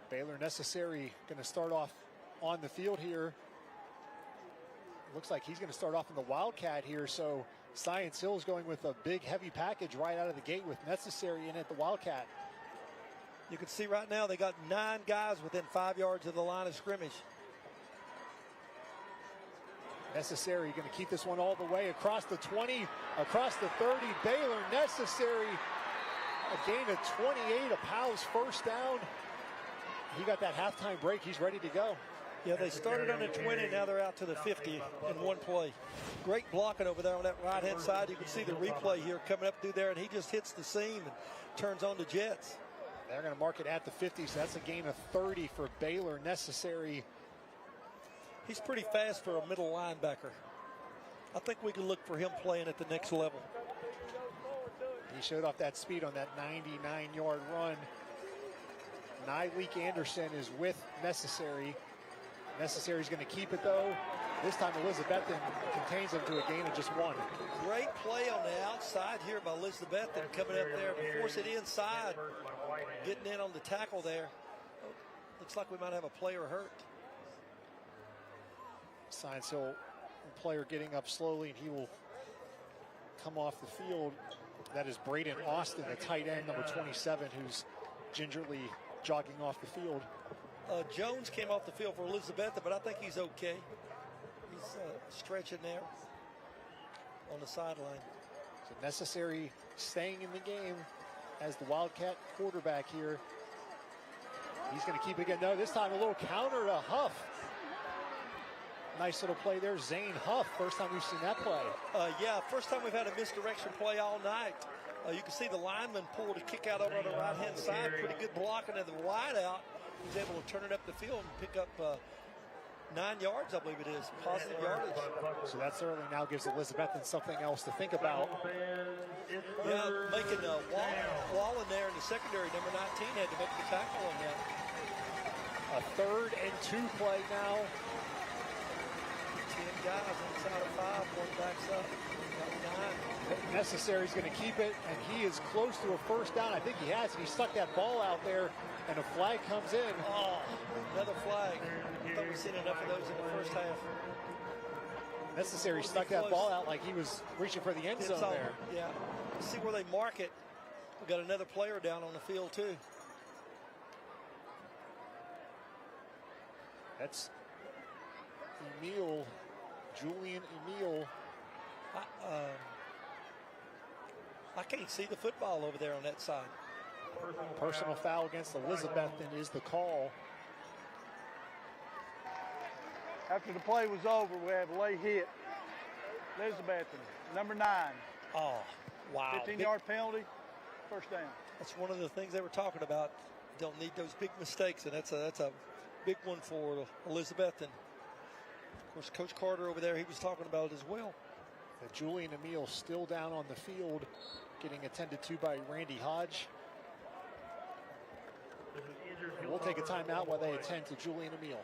Baylor Necessary going to start off on the field here. Looks like he's going to start off in the Wildcat here. So Science Hill is going with a big, heavy package right out of the gate with Necessary in at the Wildcat. You can see right now they got 9 guys within 5 yards of the line of scrimmage. Necessary going to keep this one all the way across the 20, across the 30. Baylor Necessary, a gain of 28, a Powell's first down. He got that halftime break. He's ready to go. Yeah, they started on the 20, now they're out to the 50 in one play. Great blocking over there on that right-hand side. You can see the replay here coming up through there, and he just hits the seam and turns on the Jets. They're going to mark it at the 50, so that's a gain of 30 for Baylor Necessary. He's pretty fast for a middle linebacker. I think we can look for him playing at the next level. He showed off that speed on that 99-yard run. Nyleek Anderson is with Necessary. Necessary's going to keep it, though. This time Elizabethton contains him to a gain of just 1. Great play on the outside here by Elizabethton, coming up there to force it inside, getting in on the tackle there. Looks like we might have a player hurt. Science Hill player getting up slowly, and he will come off the field. That is Braden Austin, the tight end, number 27, who's gingerly jogging off the field. Jones came off the field for Elizabethton, but I think he's okay. He's stretching there on the sideline. So Necessary staying in the game as the Wildcat quarterback here. He's going to keep it again. No, this time a little counter to Huff. Nice little play there. Zane Huff, first time we've seen that play. Yeah, first time we've had a misdirection play all night. You can see the lineman pulled a kick out over on the right-hand side. Pretty good blocking of the wide out. He's able to turn it up the field and pick up 9 yards, I believe it is. Positive yardage. So that certainly now gives Elizabethton something else to think about. Yeah, making Wall in there in the secondary, number 19, had to make the tackle on that. A 3rd and 2 play now. 10 guys inside of 5, one backs up. Necessary is going to keep it, and he is close to a first down. I think he has. He stuck that ball out there, and a flag comes in. Oh, another flag. I thought we'd seen enough of those in the first half. Necessary stuck that ball out like he was reaching for the end zone there. Yeah. See where they mark it. We got another player down on the field, too. That's Julian Emile. I can't see the football over there on that side. Personal foul against Elizabethton is the call. After the play was over, we have a late hit. Elizabethton, number 9. Oh, wow. 15-yard penalty, first down. That's one of the things they were talking about. Don't need those big mistakes, and that's a big one for Elizabethton. Of course, Coach Carter over there, he was talking about it as well. Julian Emile still down on the field, getting attended to by Randy Hodge. We'll take a timeout while they attend to Julian Emile.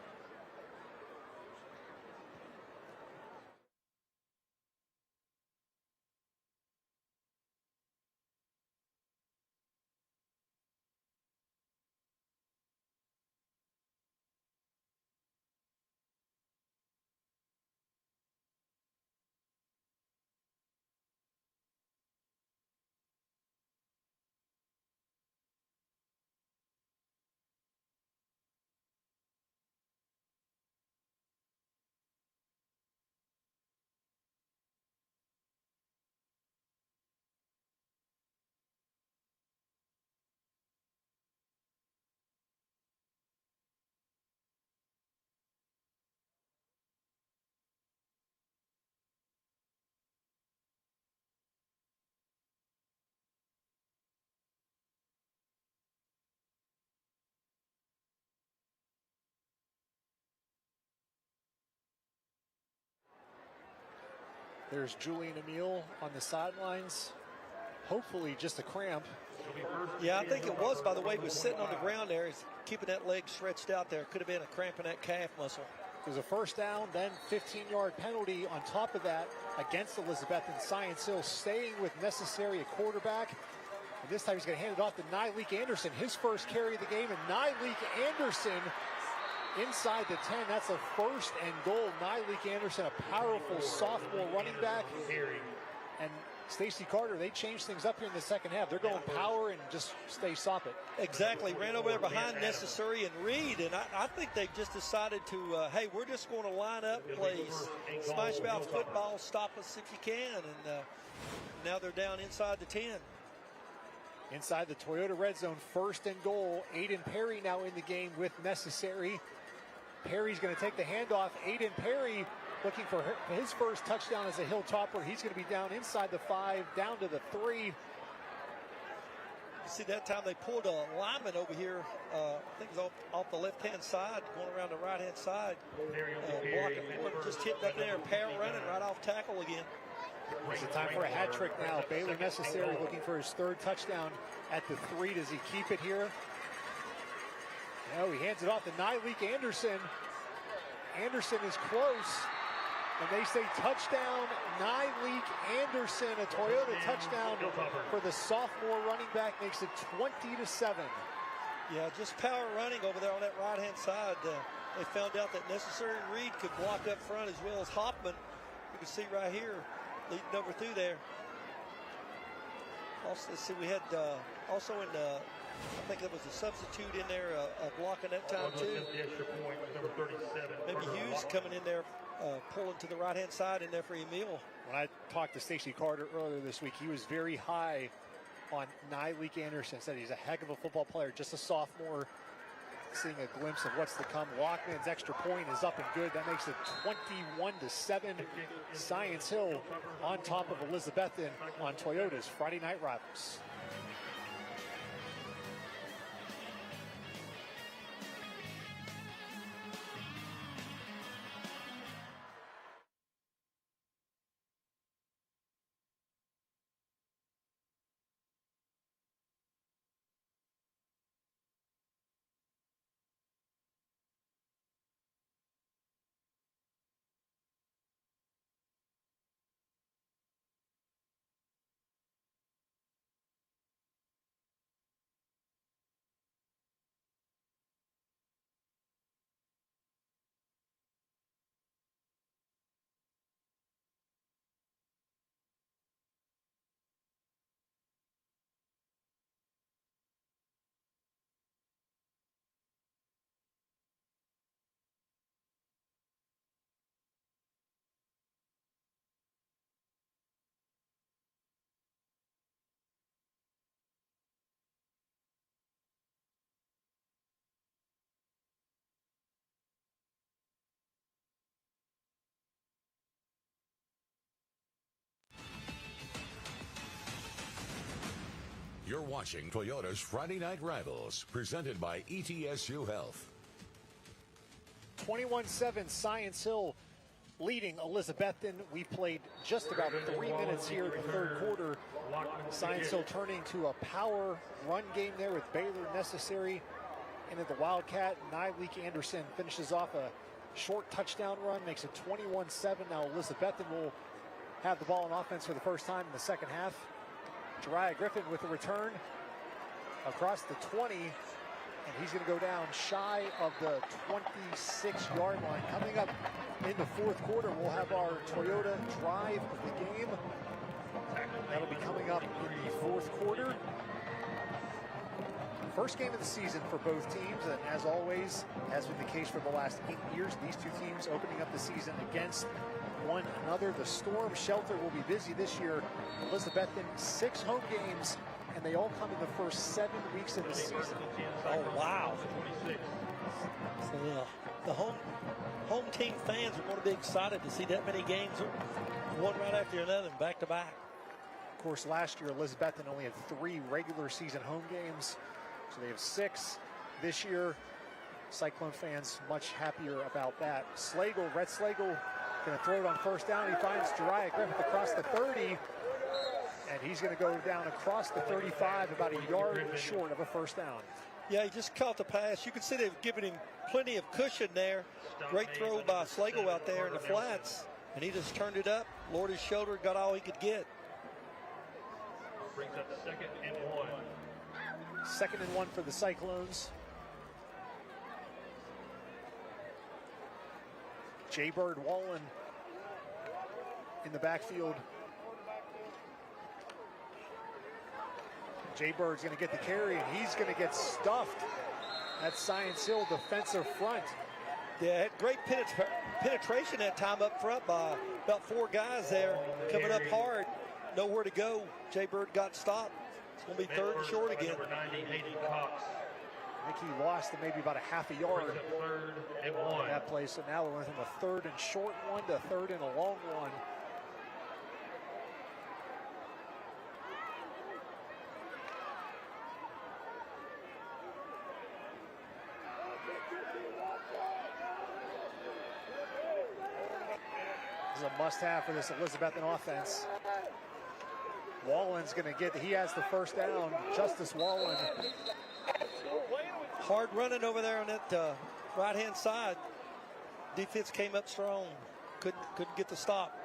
There's Julian Emile on the sidelines. Hopefully just a cramp. Yeah, I think it was, by the way. He was sitting on the ground there. He's keeping that leg stretched out there. Could have been a cramp in that calf muscle. There's a first down, then 15-yard penalty on top of that against Elizabethton. Science Hill staying with Necessary at quarterback. And this time he's going to hand it off to Nyleek Anderson, his first carry of the game. And Nyleek Anderson inside the 10. That's a first and goal. Nyleek Anderson, a powerful sophomore running back. And Stacey Carter, they changed things up here in the second half. They're going power and just stay sopping. Exactly. Ran over there behind Necessary and Reed. And I think they just decided to, hey, we're just going to line up, play smash mouth football, stop us if you can. And now they're down inside the 10. Inside the Toyota red zone, first and goal. Aiden Perry now in the game with Necessary. Perry's going to take the handoff. Aiden Perry looking for his first touchdown as a Hilltopper. He's going to be down inside the 5, down to the 3. You see that time they pulled a lineman over here, I think it was off the left-hand side, going around the right-hand side. Blocking forward, just hit up there, pair running right off tackle again. It's the time for a hat trick now. Baylor Necessary looking for his 3rd touchdown at the 3. Does he keep it here? No, he hands it off to Nyleek Anderson. Anderson is close. And they say touchdown, Nyleek Anderson. A Toyota touchdown for the sophomore running back, makes it 20-7. Yeah, just power running over there on that right-hand side. They found out that Necessary Reed could block up front as well as Hoffman. You can see right here, leading over through there. Also, let's see, we had also in the, I think there was a substitute in there blocking that time too. Maybe Hughes coming in there, pulling to the right-hand side in there for Emil. When I talked to Stacey Carter earlier this week, he was very high on Nyleek Anderson. Said he's a heck of a football player, just a sophomore. Seeing a glimpse of what's to come. Lockman's extra point is up and good. That makes it 21-7. Science Hill on top of Elizabethton on Toyota's Friday Night Rivals. You're watching Toyota's Friday Night Rivals, presented by ETSU Health. 21-7, Science Hill leading Elizabethton. We played just about 3 minutes here in the 3rd quarter. Science Hill turning to a power run game there with Baylor Necessary. And at the Wildcat, Nyleek Anderson finishes off a short touchdown run, makes it 21-7. Now Elizabethton will have the ball on offense for the first time in the second half. Jariah Griffin with the return across the 20, and he's going to go down shy of the 26-yard line. Coming up in the 4th quarter, we'll have our Toyota drive of the game. That'll be coming up in the 4th quarter. First game of the season for both teams, and as always, has been the case for the last 8 years, these two teams opening up the season against one another. The Storm Shelter will be busy this year. Elizabethton, 6 home games, and they all come in the first 7 weeks of the season. Oh, wow. So the home team fans are going to be excited to see that many games, one right after another, back to back. Of course, last year, Elizabethton only had 3 regular season home games, so they have 6 this year. Cyclone fans much happier about that. Slagle, Rhett Slagle, going to throw it on first down. He finds Jariah Griffith across the 30, and he's going to go down across the 35, about a yard short of a first down. Yeah, he just caught the pass. You can see they've given him plenty of cushion there. Great throw by Slagle out there in the flats, and he just turned it up, lowered his shoulder, got all he could get. Brings up 2nd and 1. 2nd and 1 for the Cyclones. Jaybird Wallen in the backfield. Jaybird's going to get the carry, and he's going to get stuffed. That's Science Hill defensive front. Yeah, had great penetration that time up front by about 4 guys there. Coming up hard, nowhere to go. Jaybird got stopped. It's going to be 3rd and short again. Number 90, Hayden Cox. I think he lost to maybe about a half a yard. Brings up 3rd and 1. That play, so now we went from a 3rd and short one to 3rd and a long one. This is a must-have for this Elizabethton offense. Wallen's going to get, he has the first down. Justice Wallen. Hard running over there on that right-hand side. Defense came up strong. Couldn't get the stop.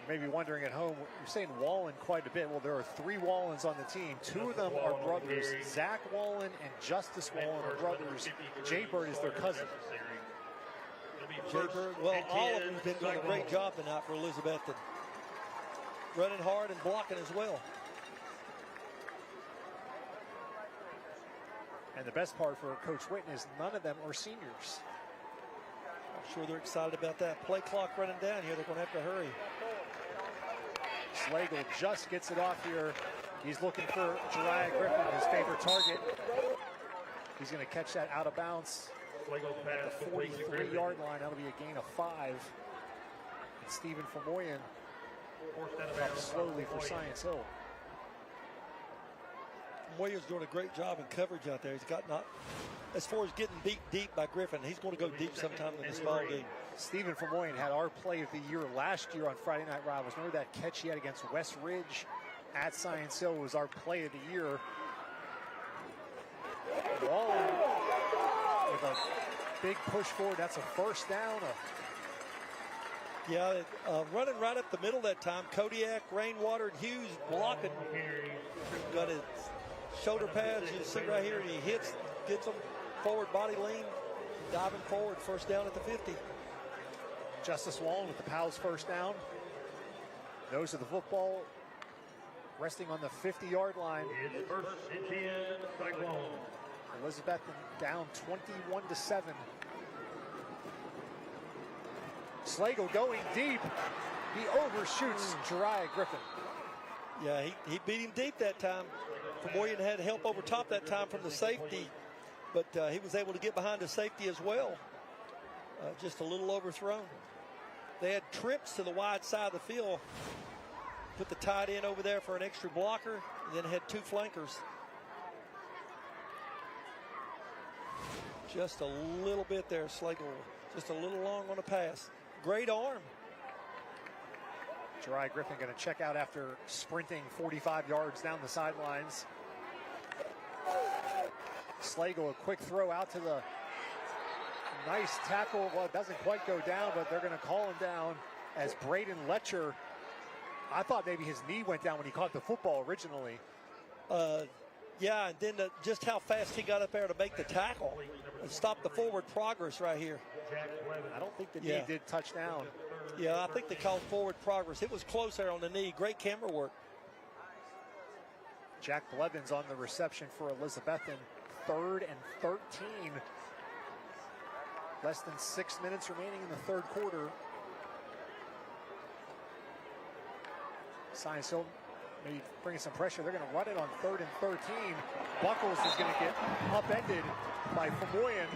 You may be wondering at home, you're saying Wallen quite a bit. Well, there are 3 Wallens on the team. 2 of them are brothers. Zach Wallen and Justice Wallen are brothers. Jaybird is their cousin. Jaybird, well, all of them have been doing a great job tonight for Elizabethton. Running hard and blocking as well. And the best part for Coach Whitten is none of them are seniors. I'm sure they're excited about that. Play clock running down here. They're going to have to hurry. Slagle just gets it off here. He's looking for Jeriah Griffin, his favorite target. He's going to catch that out of bounds at the 43-yard line. That'll be a gain of 5. And Stephen Vermoyen up slowly for Science Hill. Moyer's doing a great job in coverage out there. He's got not, as far as getting beat deep by Griffin, he's going to go deep sometime in this ball game. Stephen Vermoyen had our play of the year last year on Friday Night Rivals. Remember that catch he had against West Ridge at Science Hill was our play of the year. Wallen with a big push forward. That's a first down. Yeah, running right up the middle that time. Kodiak, Rainwater, and Hughes blocking. Got his shoulder pads. You see right here, and he hits, gets them forward, body lean, diving forward. First down at the 50. Justice Wallen with the Pals first down. Nose of the football, resting on the 50-yard line. It's 1st and 10, Cyclone. Elizabethton down 21-7. Slagle going deep. He overshoots Jeriah Griffin. Yeah, he beat him deep that time. Vermoyen had help over top that time from the safety, but he was able to get behind the safety as well. Just a little overthrown. They had trips to the wide side of the field. Put the tight end over there for an extra blocker, and then had 2 flankers. Just a little bit there, Slagle. Just a little long on the pass. Great arm. Jeriah Griffin going to check out after sprinting 45 yards down the sidelines. Slagle, a quick throw out to the nice tackle. Well, it doesn't quite go down, but they're going to call him down as Braden Letcher. I thought maybe his knee went down when he caught the football originally. Yeah, and then just how fast he got up there to make the tackle and stop the forward progress right here. I don't think the knee did touch down. Yeah, I think they called forward progress. It was close there on the knee. Great camera work. Jack Blevins on the reception for Elizabethton. 3rd and 13. Less than 6 minutes remaining in the 3rd quarter. Science Hill maybe bringing some pressure. They're going to run it on 3rd and 13. Buckles is going to get upended by Vermoyen.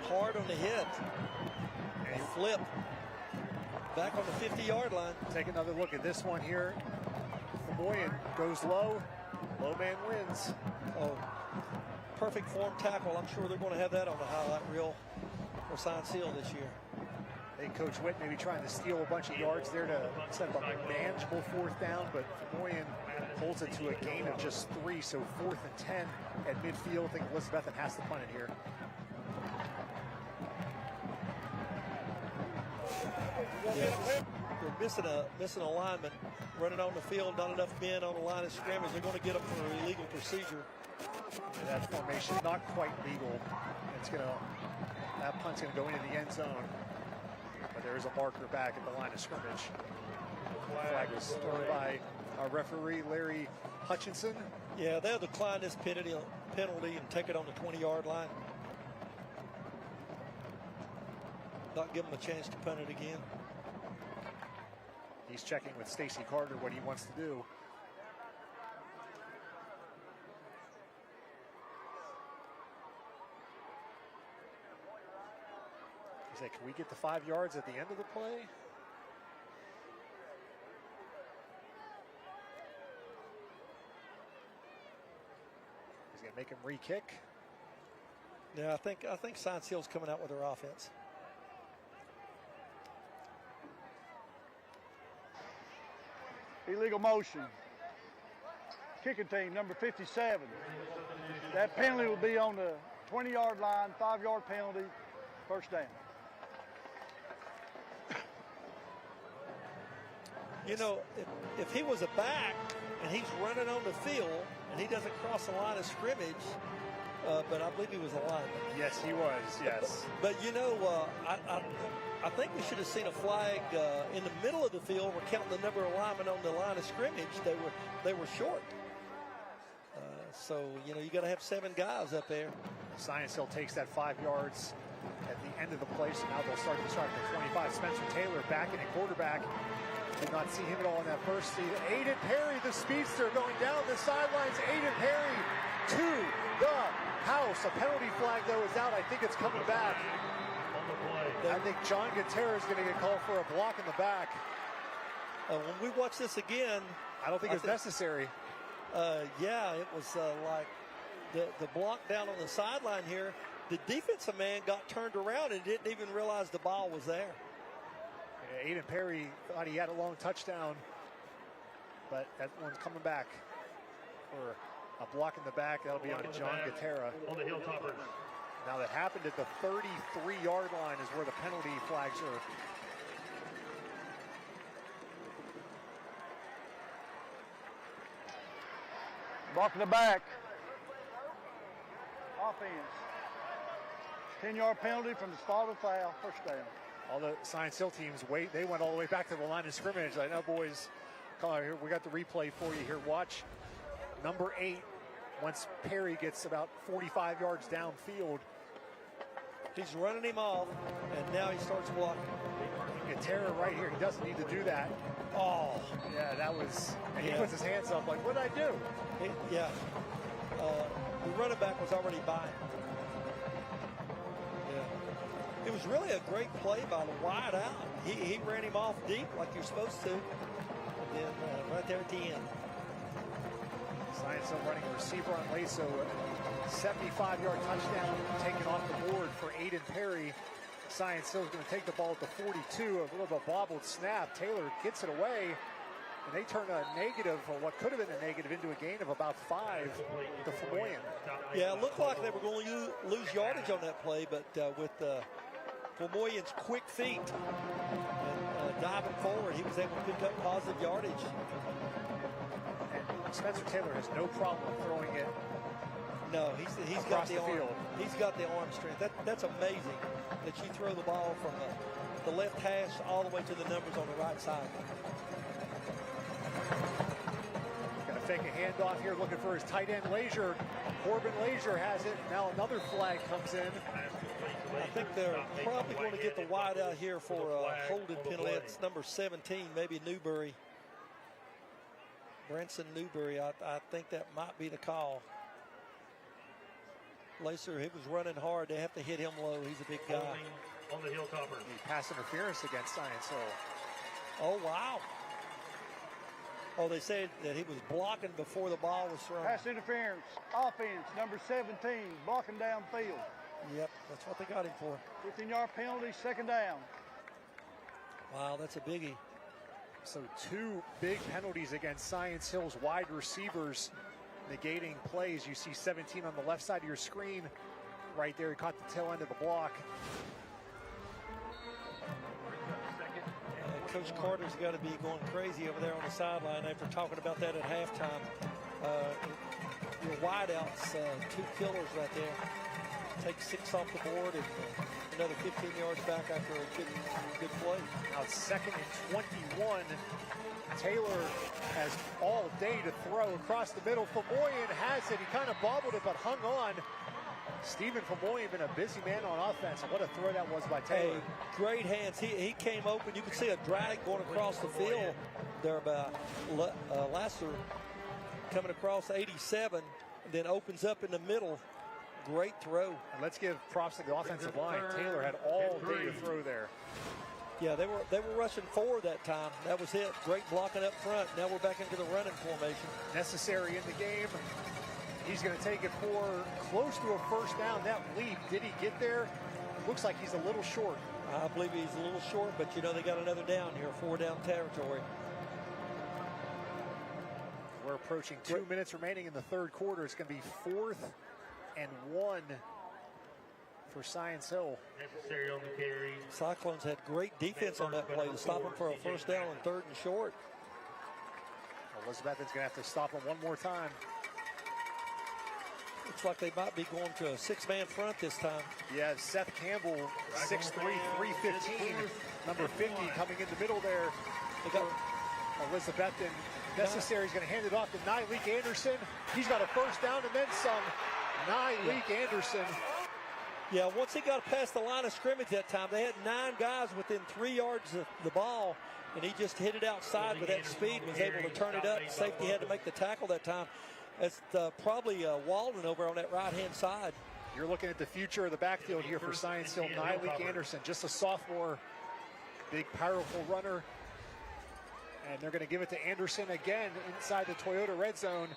Hard on the hit. And flip. Back on the 50-yard line. Take another look at this one here. Vermoyen goes low. Low man wins. Oh, perfect form tackle. I'm sure they're going to have that on the highlight reel for Science Hill this year. I think Coach Whitten maybe trying to steal a bunch of yards there to set up a manageable 4th down, but Vermoyen holds it to a gain of just 3, so 4th and 10 at midfield. I think Elizabethton has to punt it here. Yeah. they're missing a lineman running on the field, not enough men on the line of scrimmage. They're going to get them for illegal procedure. And that formation not quite legal. That punt's going to go into the end zone. But there is a marker back at the line of scrimmage. The flag was thrown by our referee, Larry Hutchinson. Yeah, they'll decline this penalty and take it on the 20-yard line. Not give them a chance to punt it again. He's checking with Stacy Carter what he wants to do. He said, can we get the 5 yards at the end of the play? He's going to make him re-kick. Yeah, I think Science Hill's coming out with their offense. Illegal motion. Kicking team, number 57. That penalty will be on the 20-yard line, 5-yard penalty, first down. You know, if he was a back and he's running on the field and he doesn't cross the line of scrimmage, but I believe he was a lineman. Yes, he was, yes. But you know, I think we should have seen a flag in the middle of the field. We're counting the number of linemen on the line of scrimmage. They were short. So, you know, you got to have 7 guys up there. Science Hill takes that 5 yards at the end of the play, so now they'll start at the 25. Spencer Taylor back in at quarterback. Did not see him at all in that first seed. Aiden Perry, the speedster, going down the sidelines. Aiden Perry to the house. A penalty flag, though, is out. I think it's coming back. I think John Gutierrez is going to get called for a block in the back. When we watch this again, I don't think it's necessary. Yeah, it was like the block down on the sideline here. The defensive man got turned around and didn't even realize the ball was there. Yeah, Aiden Perry thought he had a long touchdown, but that one's coming back for a block in the back. That'll be on John Gutierrez. On the Hilltoppers. Now that happened at the 33-yard line is where the penalty flags are. Block in the back. Offense. 10-yard penalty from the spot of foul, first down. All the Science Hill teams they went all the way back to the line of scrimmage. I know, boys, come on here. We got the replay for you here. Watch number 8. Once Perry gets about 45 yards downfield, he's running him off, and now he starts blocking. Gutierrez right here. He doesn't need to do that. Oh, yeah, that was. And he puts his hands up like, what did I do? The running back was already by him. Yeah, it was really a great play by the wide out. He ran him off deep like you're supposed to, and then right there at the end. Science Hill running receiver on Laso. 75-yard touchdown taken off the board for Aiden Perry. Science Hill is going to take the ball at the 42. A little bit of a bobbled snap. Taylor gets it away. And they turn a negative, or what could have been a negative, into a gain of about 5 to Flamboyant. Yeah, it looked like they were going to lose yardage on that play, but with Flamboyant's quick feet and diving forward, he was able to pick up positive yardage. And Spencer Taylor has no problem throwing it. No, he's got the arm. Field. He's got the arm strength. That's amazing that you throw the ball from the left hash all the way to the numbers on the right side. Going to fake a handoff here, looking for his tight end Leisure. Corbin Leisure has it. Now another flag comes in. I think they're probably going to get the wide out here for a holding penalty. It's number 17, maybe Newberry. Branson Newberry, I think that might be the call. Lacer, he was running hard. They have to hit him low. He's a big guy. On the Hilltoppers. Pass interference against Science Hill. Oh, wow. Oh, they said that he was blocking before the ball was thrown. Pass interference. Offense, number 17, blocking downfield. Yep, that's what they got him for. 15-yard penalty, second down. Wow, that's a biggie. So 2 big penalties against Science Hill's wide receivers, negating plays. You see 17 on the left side of your screen. Right there, he caught the tail end of the block. Coach Carter's got to be going crazy over there on the sideline after talking about that at halftime. Your wideouts, 2 killers right there. Take 6 off the board and another 15 yards back after a good play. Now it's 2nd and 21. Taylor has all day to throw across the middle. Famoyan has it. He kind of bobbled it, but hung on. Stephen Famoyan been a busy man on offense. And what a throw that was by Taylor. Hey, great hands. He came open. You could see a drag going across the field there about Lasser coming across 87, and then opens up in the middle. Great throw. And let's give props to the offensive line. Taylor had all day to throw there. Yeah, they were rushing forward that time. That was it. Great blocking up front. Now we're back into the running formation. Necessary in the game. He's going to take it for close to a first down. That leap, did he get there? Looks like he's a little short. I believe he's a little short, but you know they got another down here, 4-down territory. We're approaching 2 minutes remaining in the third quarter. It's going to be 4th and 1 for Science Hill. Necessary on the carry. Cyclones had great defense on that play to stop him for a first down on 3rd and short. Elizabethton's going to have to stop him one more time. Looks like they might be going to a 6-man front this time. Yeah, Seth Campbell, 6'3", 315. Number 50 coming in the middle there. They got Elizabethton. Necessary's going to hand it off to Nyleek Anderson. He's got a first down and then some. Nyleek Anderson. Yeah, once he got past the line of scrimmage that time, they had 9 guys within 3 yards of the ball, and he just hit it outside with that speed and was able to turn it up. Safety had to make the tackle that time. That's probably Walden over on that right-hand side. You're looking at the future of the backfield here for Science Hill. Nyleek Anderson, just a sophomore, big, powerful runner. And they're going to give it to Anderson again inside the Toyota red zone.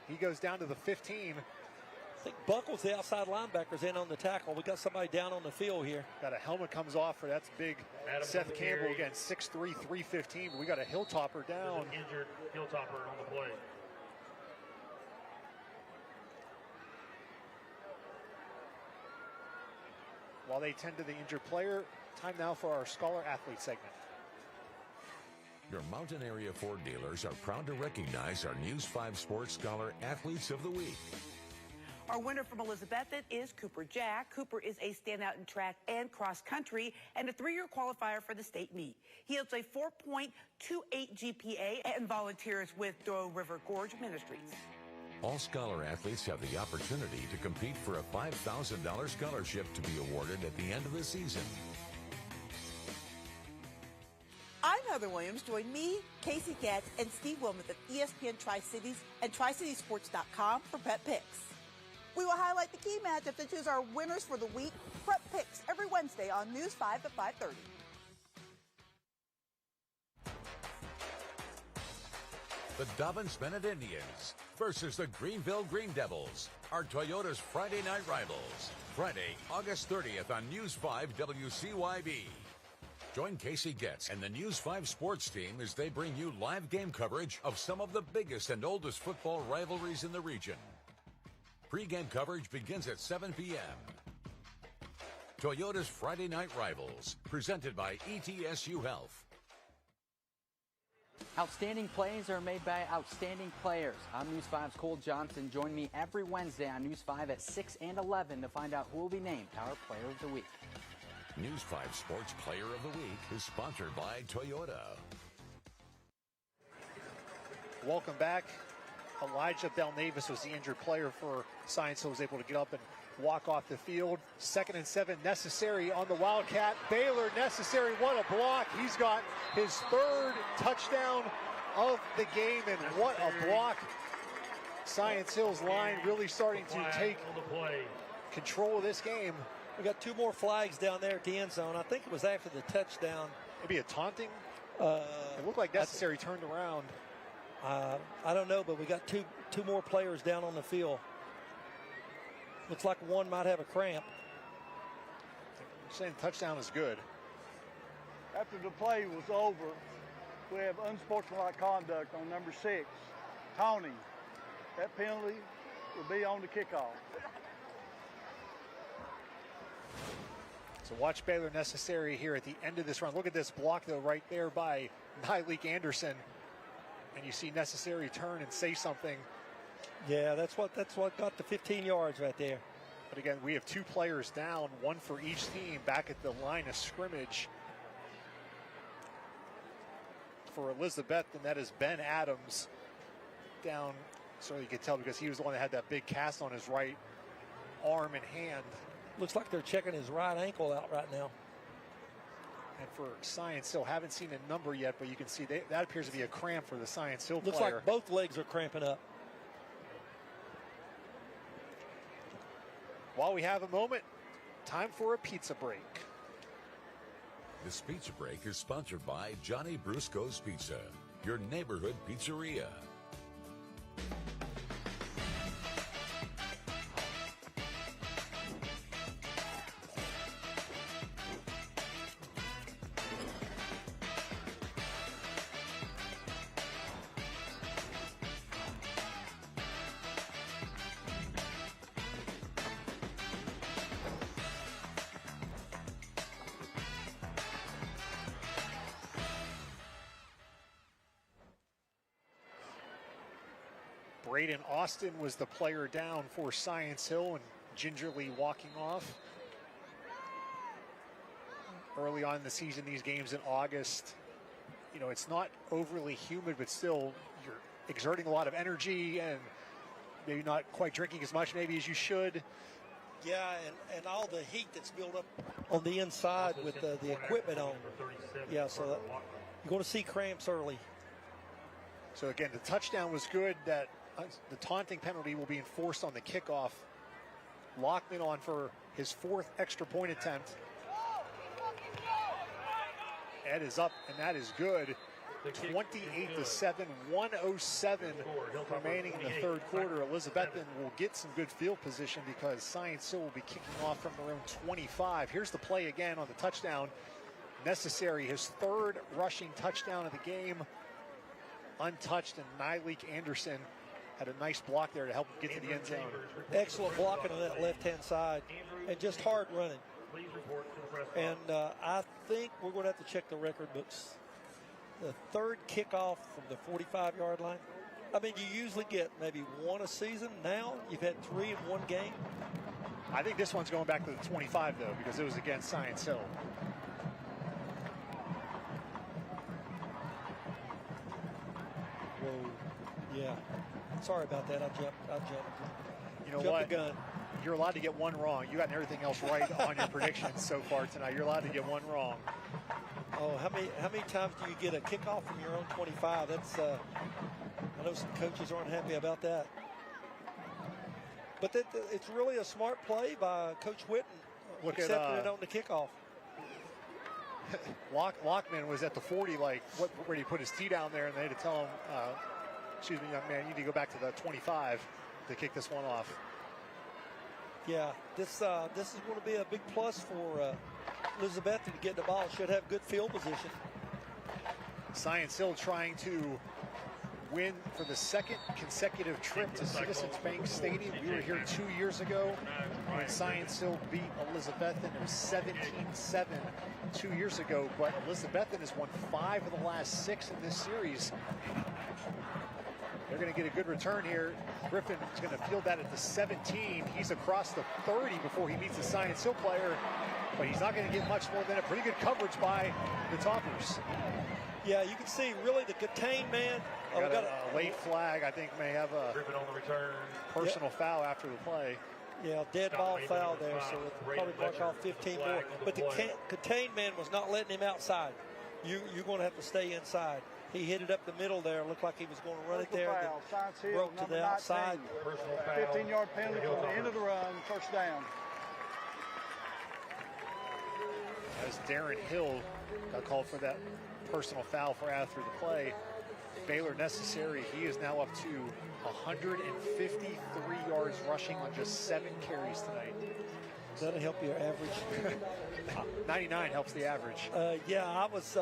He goes down to the 15. I think Buckles, the outside linebacker's in on the tackle. We got somebody down on the field here. Got a helmet comes off for that's big. Seth Campbell again, 6'3", 315. But we got a Hilltopper down. Injured Hilltopper on the play. While they tend to the injured player, time now for our Scholar Athlete segment. Your Mountain Area Ford dealers are proud to recognize our News 5 Sports Scholar Athletes of the Week. Our winner from Elizabethton is Cooper Jack. Cooper is a standout in track and cross country and a 3-year qualifier for the state meet. He has a 4.28 GPA and volunteers with Doe River Gorge Ministries. All Scholar athletes have the opportunity to compete for a $5,000 scholarship to be awarded at the end of the season. I'm Heather Williams. Join me, Casey Getz, and Steve Wilmoth of ESPN Tri-Cities and TriCitiesSports.com for Prep Picks. We will highlight the key matchups and choose our winners for the week. Prep Picks every Wednesday on News 5 at 5:30. The Dobbins-Bennett Indians versus the Greenville Green Devils are Toyota's Friday night rivals. Friday, August 30th on News 5 WCYB. Join Casey Getz and the News 5 sports team as they bring you live game coverage of some of the biggest and oldest football rivalries in the region. Pre-game coverage begins at 7 p.m. Toyota's Friday Night Rivals, presented by ETSU Health. Outstanding plays are made by outstanding players. I'm News 5's Cole Johnson. Join me every Wednesday on News 5 at 6 and 11 to find out who will be named our Player of the Week. News 5 Sports Player of the Week is sponsored by Toyota. Welcome back. Elijah Belnavis was the injured player for Science Hill, was able to get up and walk off the field. 2nd and 7 Necessary on the Wildcat. Baylor Necessary, what a block. He's got his 3rd touchdown of the game, and what a block. Science Hill's line really starting to take control of this game. We got 2 more flags down there at the end zone. I think it was after the touchdown. Maybe a taunting? It looked like Necessary turned around. I don't know, but we got two more players down on the field. Looks like one might have a cramp. You're saying touchdown is good. After the play was over, we have unsportsmanlike conduct on number 6, Tony. That penalty will be on the kickoff. So So watch Baylor Necessary here at the end of this run. Look at this block, though, right there by Nyleek Anderson. And you see Necessary turn and say something. Yeah, that's what got the 15 yards right there. But again, we have 2 players down, 1 for each team back at the line of scrimmage. For Elizabethton, that is Ben Adams down, so you could tell because he was the one that had that big cast on his right arm and hand. Looks like they're checking his right ankle out right now. And for Science Hill, haven't seen a number yet, but you can see that appears to be a cramp for the Science Hill Looks player. like both legs are cramping up. While we have a moment, time for a pizza break. This pizza break is sponsored by Johnny Brusco's Pizza, your neighborhood pizzeria. Braden Austin was the player down for Science Hill and gingerly walking off. Early on in the season, these games in August, you know, it's not overly humid, but still you're exerting a lot of energy and maybe not quite drinking as much maybe as you should. Yeah, and all the heat that's built up on the inside with the equipment on. Yeah, so you're going to see cramps early. So again, the touchdown was good. That the taunting penalty will be enforced on the kickoff. Lockman on for his 4th extra point attempt. Ed is up, and that is good. 28-7, 1:07 remaining in the 3rd quarter. Elizabethton will get some good field position because Science Hill will be kicking off from their own 25. Here's the play again on the touchdown. Necessary, his 3rd rushing touchdown of the game. Untouched, and Nyleek Anderson had a nice block there to help him get to the end zone. Excellent blocking on that left-hand side, and just hard running. And I think we're going to have to check the record books. The 3rd kickoff from the 45-yard line. I mean, you usually get maybe 1 a season. Now you've had 3 in 1 game. I think this one's going back to the 25, though, because it was against Science Hill. Whoa, yeah. Sorry about that. I jumped. You know what? The gun. You're allowed to get 1 wrong. You got everything else right on your predictions so far tonight. You're allowed to get 1 wrong. Oh, how many times do you get a kickoff from your own 25? That's I know some coaches aren't happy about that. But it's really a smart play by Coach Whitten, accepting it on the kickoff. Lockman was at the 40, like, where he put his tee down there, and they had to tell him, excuse me, young man, you need to go back to the 25 to kick this one off. Yeah, this is going to be a big plus for Elizabethton to get the ball. Should have good field position. Science Hill trying to win for the 2nd consecutive trip to Citizens Bank Stadium. We were here 2 years ago when Science Hill beat Elizabethton. It was 17-7 2 years ago, but Elizabethton has won 5 of the last 6 in this series. They're going to get a good return here. Griffin is going to field that at the 17. He's across the 30 before he meets the Science Hill player, but he's not going to get much more than a pretty good coverage by the Toppers. Yeah, you can see really the contained man. Got a late flag, I think, may have a Griffin on the return. Personal foul after the play. Yeah, dead ball foul there, so we'll probably mark off 15 more. But the contained man was not letting him outside. You're going to have to stay inside. He hit it up the middle there. Looked like he was going to run it there. Broke to the outside. 15-yard penalty from the end of the run, 1st down. As Darren Hill got called for that personal foul for after the play. Baylor Necessary, he is now up to 153 yards rushing on just 7 carries tonight. That'll help your average. 99 helps the average. Yeah, I was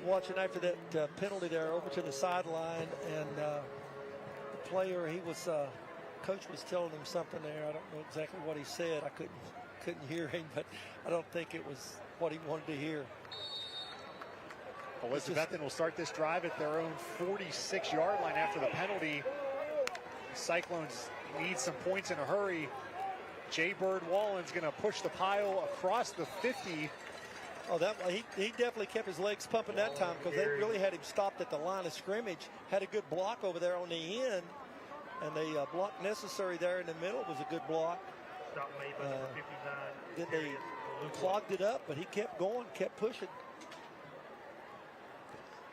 watching after that penalty there over to the sideline, and the player, coach was telling him something there. I don't know exactly what he said. I couldn't hear him, but I don't think it was what he wanted to hear. Elizabethton will start this drive at their own 46-yard line after the penalty. Cyclones need some points in a hurry. Jay Bird Wallen's going to push the pile across the 50. Oh, he definitely kept his legs pumping that time because they really had him stopped at the line of scrimmage. Had a good block over there on the end, and the block necessary there in the middle was a good block. Then they clogged it up, but he kept going, kept pushing.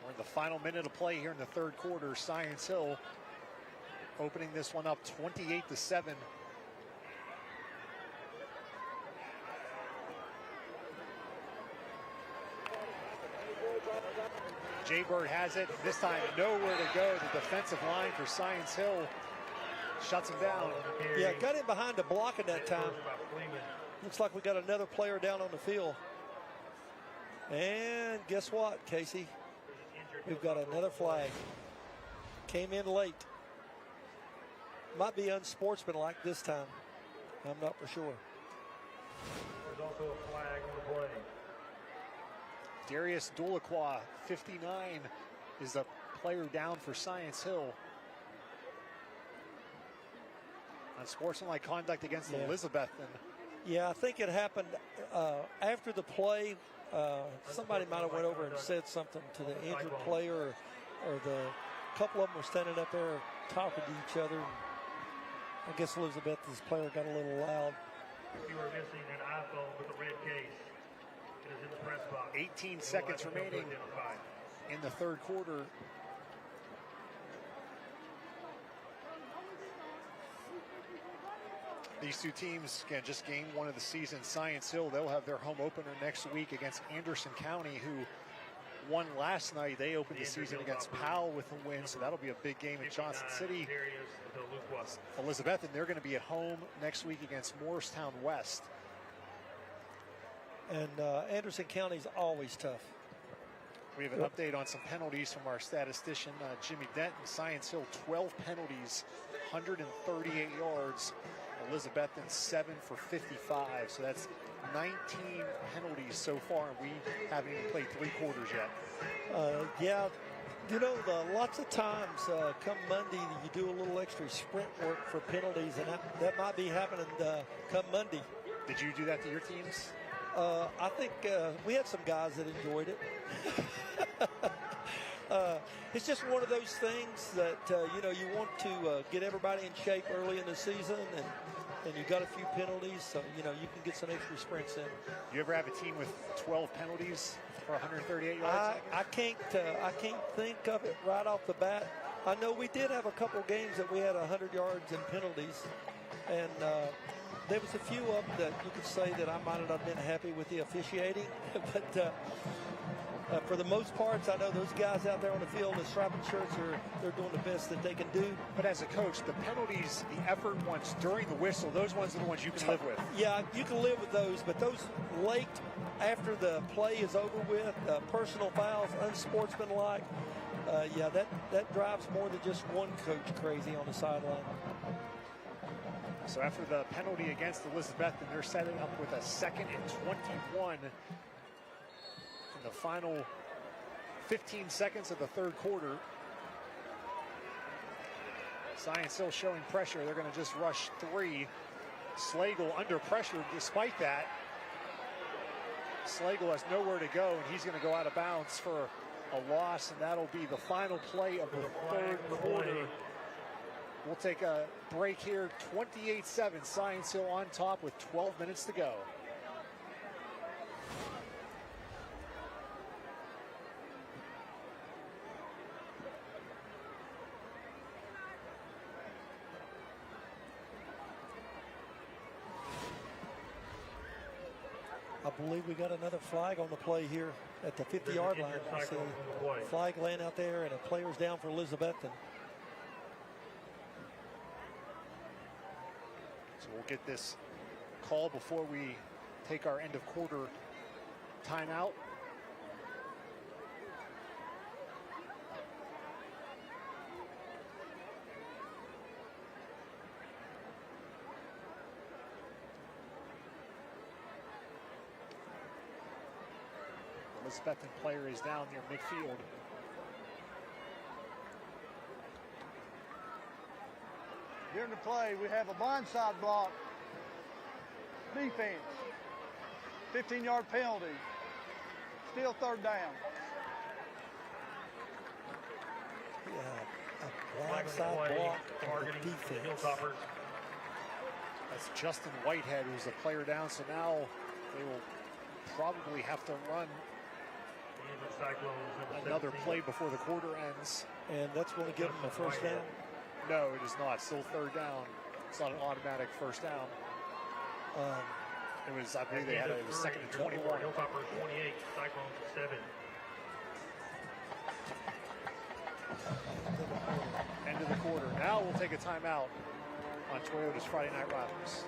We're in the final minute of play here in the third quarter. Science Hill opening this one up 28-7. Jay Bird has it. This time nowhere to go. The defensive line for Science Hill shuts him down. Yeah, got him behind the block at that time. Looks like we got another player down on the field. And guess what, Casey? We've got another flag. Came in late. Might be unsportsmanlike this time. I'm not for sure. There's also a flag on the play. Darius Dulacqua, 59, is the player down for Science Hill. Unsportsmanlike conduct against Elizabethton. Yeah, I think it happened after the play. Somebody might have went over and said something to the injured player, or the couple of them were standing up there talking to each other. I guess Elizabethton's player got a little loud. You are missing an iPhone with a red case. It is in the press box. 18 seconds remaining in the third quarter. These two teams can just game one of the season. Science Hill, they'll have their home opener next week against Anderson County, who won last night. They opened the season against Powell with a win, so that'll be a big game in Johnson City. Elizabethton, they're going to be at home next week against Morristown West. And Anderson County's always tough. We have an update on some penalties from our statistician, Jimmy Denton. Science Hill, 12 penalties, 138 yards. Elizabethton, 7 for 55. So that's 19 penalties so far, and we haven't even played 3 quarters yet. Yeah, you know, lots of times come Monday, you do a little extra sprint work for penalties, and that might be happening come Monday. Did you do that to your teams? I think we had some guys that enjoyed it. It's just one of those things that, you know, you want to get everybody in shape early in the season, and you got a few penalties, so, you know, you can get some extra sprints in. You ever have a team with 12 penalties for 138 yards? I can't think of it right off the bat. I know we did have a couple games that we had 100 yards in penalties, and there was a few of them that you could say that I might not have been happy with the officiating, but for the most parts, I know those guys out there on the field, the striped shirts, they're doing the best that they can do. But as a coach, the penalties, the effort ones during the whistle, those ones are the ones you can live with. Yeah, you can live with those, but those late after the play is over with, personal fouls, unsportsmanlike, yeah, that drives more than just one coach crazy on the sideline. So after the penalty against Elizabethton, they're setting up with a 2nd and 21 in the final 15 seconds of the third quarter. Science Hill showing pressure. They're going to just rush 3. Slagle under pressure despite that. Slagle has nowhere to go, and he's going to go out of bounds for a loss, and that'll be the final play of the third quarter. We'll take a break here. 28-7, Science Hill on top with 12 minutes to go. I believe we got another flag on the play here at the 50-yard line. I see a flag laying out there, and a player's down for Elizabethton. So we'll get this call before we take our end of quarter timeout. Elizabethton player is down near midfield. During the play, we have a blindside block defense. 15-yard penalty. Still third down. Yeah, a blindside block on the defense. That's Justin Whitehead, who's the player down. So now they will probably have to run another play before the quarter ends. And that's going to give them a first down? No, it is not. Still third down. It's not an automatic first down. It was, I believe they had it was second and 21. Hilltoppers 28, Cyclones 7. End of the quarter. Now we'll take a timeout on Toyota's Friday Night Rivals.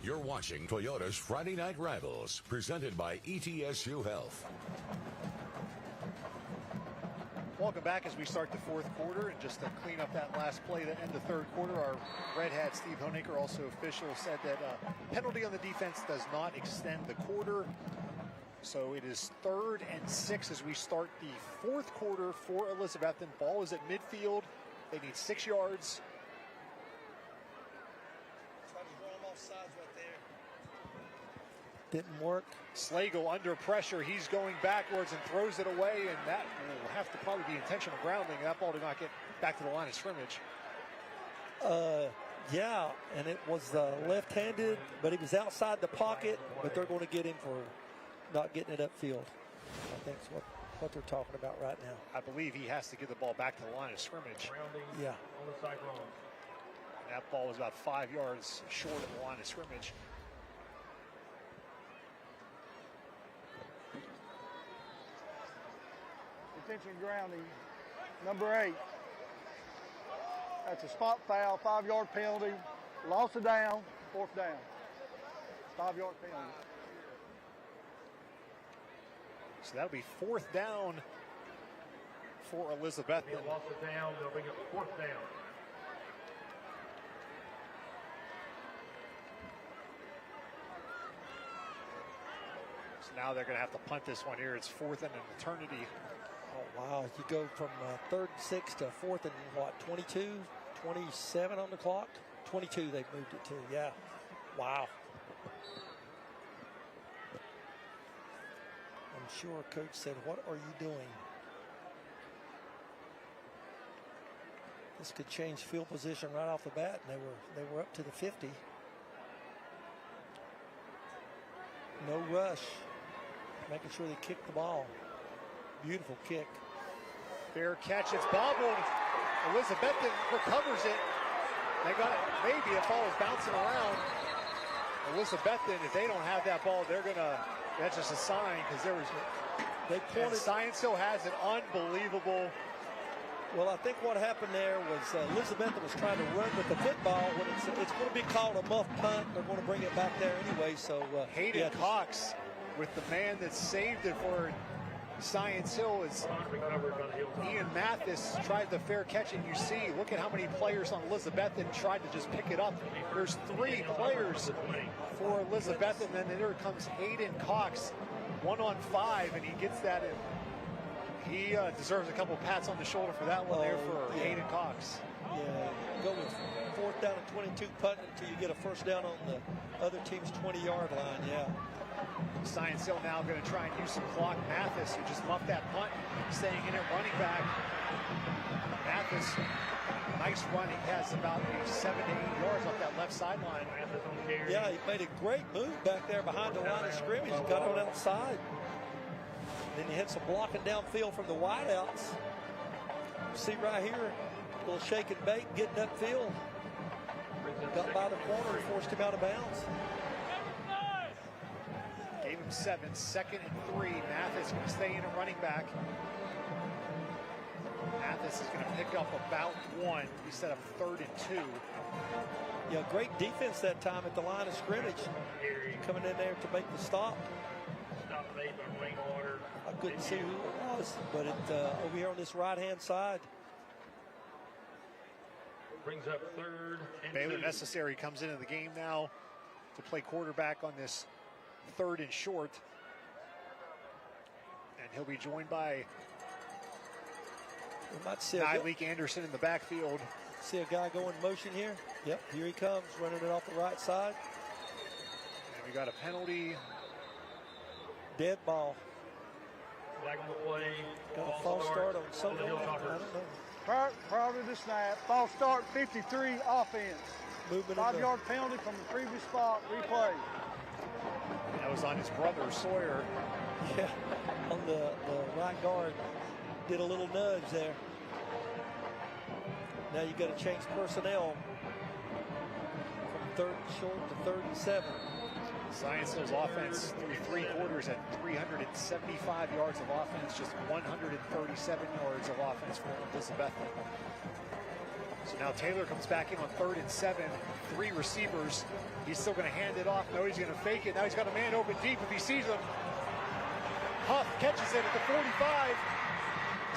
You're watching Toyota's Friday Night Rivals, presented by ETSU Health. Welcome back as we start the fourth quarter. And just to clean up that last play to end the third quarter, our Red Hat Steve Honaker, also official, said that penalty on the defense does not extend the quarter. So it is 3rd and 6 as we start the fourth quarter for Elizabethton. Ball is at midfield. They need 6 yards. Didn't work. Slagle under pressure. He's going backwards and throws it away, and that will have to probably be intentional grounding. That ball did not get back to the line of scrimmage. Yeah, and it was left-handed, but he was outside the pocket, but they're going to get him for not getting it upfield. I think that's what they're talking about right now. I believe he has to get the ball back to the line of scrimmage. Yeah. On the Cyclones. That ball was about 5 yards short of the line of scrimmage. Intention grounding, number 8. That's a spot foul, 5-yard penalty, loss of down, 4th down. 5-yard penalty. So that'll be 4th down for Elizabethton. They'll loss of down, they'll bring it 4th down. So now they're going to have to punt this one here. It's 4th and an eternity. Oh, wow. You go from 3rd and 6 to 4th and, 22, 27 on the clock? 22 they've moved it to, yeah. Wow. I'm sure Coach said, what are you doing? This could change field position right off the bat, and they were up to the 50. No rush. Making sure they kick the ball. Beautiful kick. Fair catch. It's bobbled. Elizabethton recovers it. They got it. Maybe a ball is bouncing around. Elizabethton, if they don't have that ball, they're gonna. That's just a sign because there was. They pointed. Science Hill has an unbelievable. Well, I think what happened there was Elizabethton was trying to run with the football. When it's going to be called a muff punt. They're going to bring it back there anyway. So Hayden Cox with the man that saved it for Science Hill is Ian Mathis tried the fair catch, and you see, look at how many players on Elizabethton tried to just pick it up. There's 3 players for Elizabethton, and then there comes Hayden Cox, 1-on-5, and he gets that in. He deserves a couple pats on the shoulder for that one there for Hayden Cox. Yeah, go with 4th down and 22 punt until you get a first down on the other team's 20-yard line, yeah. Science Hill now going to try and use some clock. Mathis, who just muffed that punt, staying in at running back. Mathis, nice run. He has about 7 to 8 yards off that left sideline. Yeah, he made a great move back there behind the line of scrimmage. Got on outside. Then he had some blocking downfield from the wideouts. See right here, a little shake and bake, getting upfield. Got by the corner and forced him out of bounds. Gave him 7, 2nd and 3. Mathis going to stay in at running back. Mathis is going to pick up about 1 instead of 3rd and 2. Yeah, great defense that time at the line of scrimmage. Coming in there to make the stop. I couldn't see who it was, but over here on this right-hand side. Brings up 3rd and Baylor 2. Necessary comes into the game now to play quarterback on this 3rd and short. And he'll be joined by Nyleek Anderson in the backfield. See a guy go in motion here. Yep, here he comes, running it off the right side. And we got a penalty. Dead ball. Flag on the play. Got a false start on something. I don't know. Prior to the snap, false start, 53 offense. 5-yard penalty from the previous spot, replay. That was on his brother, Sawyer. Yeah, on the right guard. Did a little nudge there. Now you got to change personnel from 3rd and short to 3rd and 7. Science Hill's offense through 3 quarters at 375 yards of offense, just 137 yards of offense for Elizabethton. So now Taylor comes back in on 3rd and 7, 3 receivers. He's still going to hand it off. No, he's going to fake it. Now he's got a man open deep if he sees him. Huff catches it at the 45.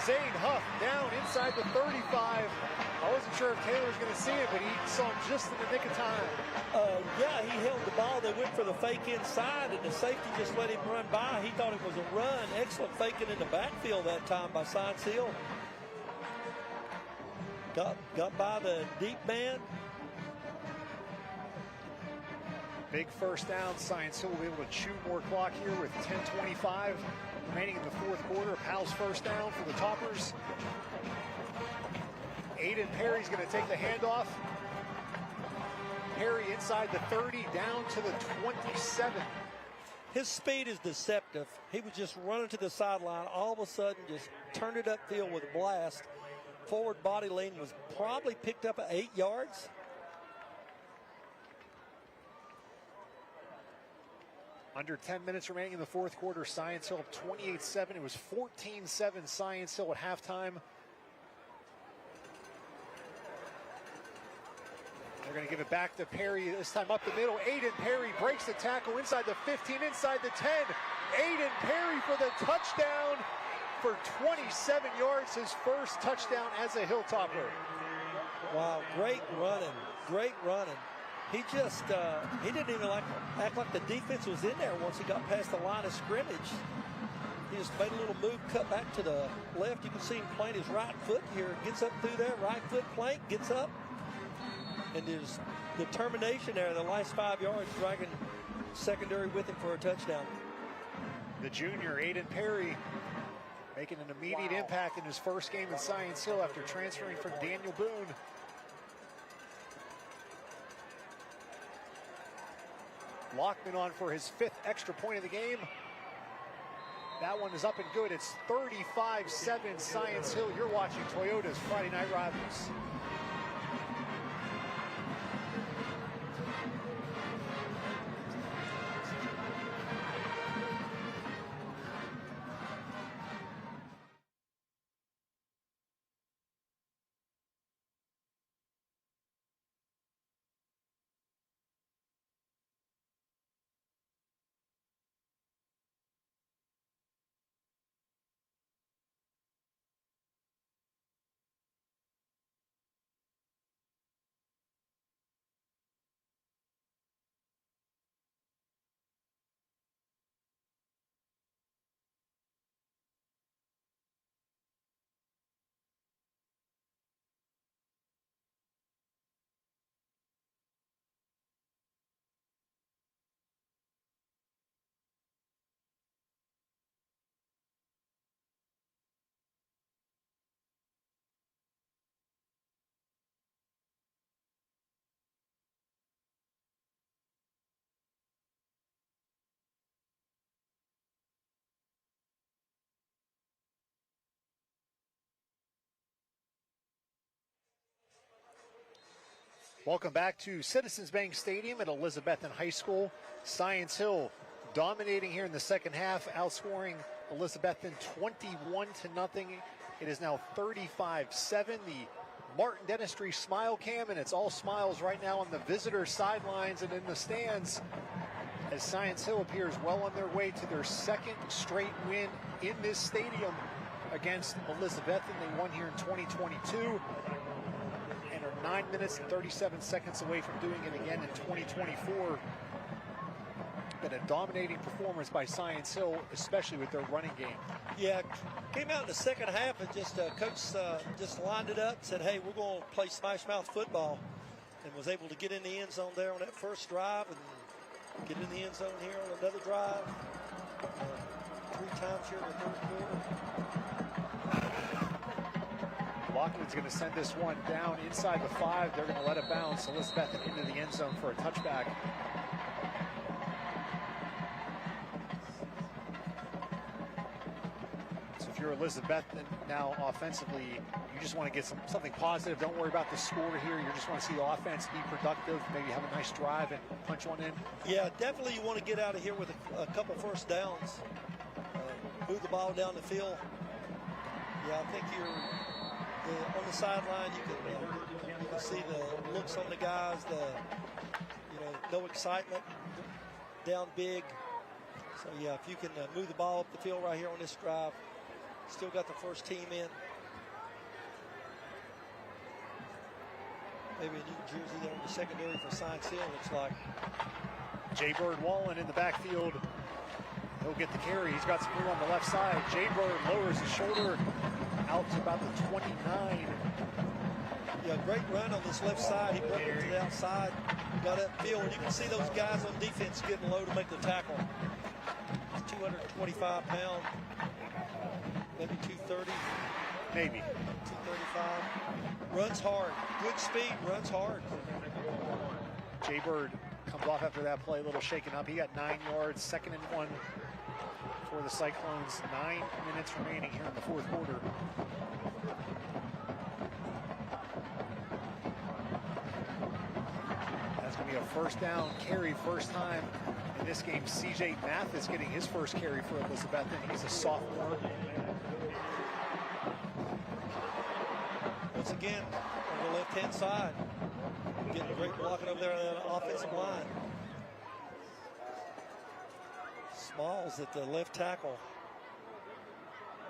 Zane Huff down inside the 35. I wasn't sure if Taylor was going to see it, but he saw him just in the nick of time. Yeah, he held the ball. They went for the fake inside, and the safety just let him run by. He thought it was a run. Excellent faking in the backfield that time by Science Hill. Got by the deep man. Big first down. Science Hill will be able to chew more clock here with 10:25 remaining in the 4th quarter. Powell's first down for the Toppers. Aiden Perry's going to take the handoff. Perry inside the 30, down to the 27. His speed is deceptive. He was just running to the sideline. All of a sudden, just turned it upfield with a blast. Forward body lean was probably picked up at 8 yards. Under 10 minutes remaining in the 4th quarter. Science Hill 28-7. It was 14-7 Science Hill at halftime. They're going to give it back to Perry, this time up the middle. Aiden Perry breaks the tackle inside the 15, inside the 10. Aiden Perry for the touchdown for 27 yards, his first touchdown as a Hilltopper. Wow, great running, great running. He just, he didn't even act like the defense was in there once he got past the line of scrimmage. He just made a little move, cut back to the left. You can see him playing his right foot here. Gets up through there, right foot plank, gets up. And there's determination there in the last 5 yards, dragging secondary with him for a touchdown. The junior, Aiden Perry, making an immediate impact in his first game in Science Hill after transferring from Daniel Boone. Lockman on for his 5th extra point of the game. That one is up and good. It's 35-7 Science Hill. You're watching Toyota's Friday Night Rivals. Welcome back to Citizens Bank Stadium at Elizabethton High School. Science Hill dominating here in the second half, outscoring Elizabethton 21-0. It is now 35-7. The Martin Dentistry Smile Cam, and it's all smiles right now on the visitor sidelines and in the stands as Science Hill appears well on their way to their 2nd straight win in this stadium against Elizabethton. They won here in 2022. 9 minutes and 37 seconds away from doing it again in 2024. Been a dominating performance by Science Hill, especially with their running game. Yeah, came out in the second half and just coach just lined it up, said, hey, we're going to play smash mouth football, and was able to get in the end zone there on that first drive and get in the end zone here on another drive. 3 times here in the third quarter. Lockwood's going to send this one down inside the 5. They're going to let it bounce. Elizabethton into the end zone for a touchback. So if you're Elizabethton now offensively, you just want to get something positive. Don't worry about the score here. You just want to see the offense be productive, maybe have a nice drive and punch one in. Yeah, definitely you want to get out of here with a couple first downs. Move the ball down the field. Yeah, I think you're... on the sideline, you can see the looks on the guys, no excitement, down big. So, yeah, if you can move the ball up the field right here on this drive, still got the first team in. Maybe a new jersey there in the secondary for Science Hill, looks like. Jay Bird Wallen in the backfield. He'll get the carry. He's got some room on the left side. Jay Bird lowers his shoulder out to about the 29. Yeah, great run on this left side. He broke it to the outside, got upfield. And you can see those guys on defense getting low to make the tackle. He's 225 pounds, maybe 230. Maybe. 235. Runs hard. Good speed, runs hard. Jay Bird comes off after that play, a little shaken up. He got 9 yards, 2nd and 1 for the Cyclones. 9 minutes remaining here in the 4th quarter. That's going to be a first down carry, first time in this game. CJ Mathis getting his first carry for Elizabethton. He's a sophomore. Once again, on the left-hand side, getting great blocking over there on the offensive line. Smalls at the left tackle,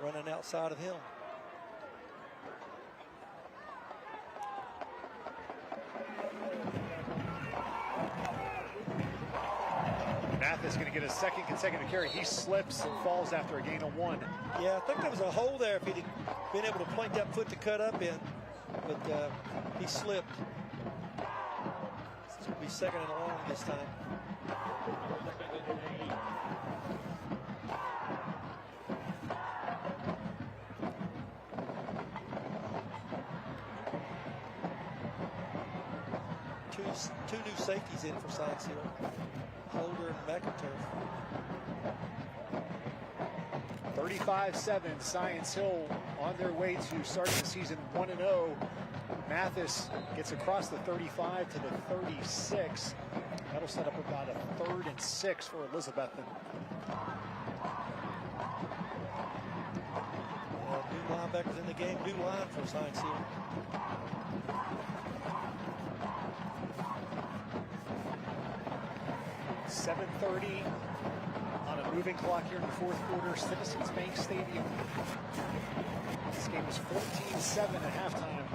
running outside of him. Mathis going to get a 2nd consecutive carry. He slips and falls after a gain of 1. Yeah, I think there was a hole there if he'd been able to point that foot to cut up in, but he slipped. It's going to be 2nd and long this time. two new safeties in for Science Hill, Holder and McIntyre. 35-7, Science Hill on their way to starting the season 1-0. Mathis gets across the 35 to the 36. That'll set up about a 3rd and 6 for Elizabethton. New linebackers in the game, new line for Science Hill. .7:30 on a moving clock here in the 4th quarter, Citizens Bank Stadium. This game is 14-7 at halftime.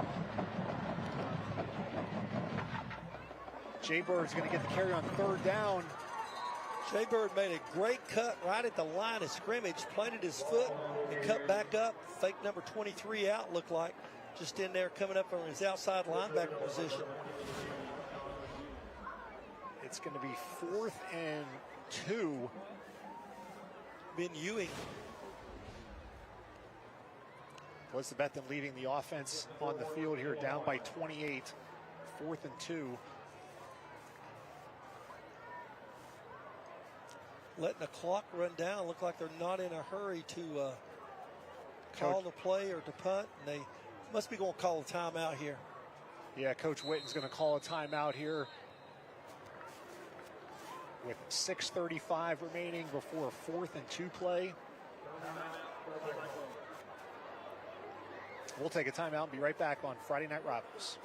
Jay Bird's going to get the carry on 3rd down. Jay Bird made a great cut right at the line of scrimmage, planted his foot and cut back up. Fake number 23 out, looked like, just in there coming up from his outside linebacker position. It's going to be 4th and 2. Ben Ewing. Elizabethton leaving the offense on the field here, down by 28. 4th and 2. Letting the clock run down. Look like they're not in a hurry to call the play or to punt. And they must be going to call a timeout here. Yeah, Coach Witten's going to call a timeout here with 6:35 remaining before a 4th and 2 play. We'll take a timeout and be right back on Friday Night Rivals.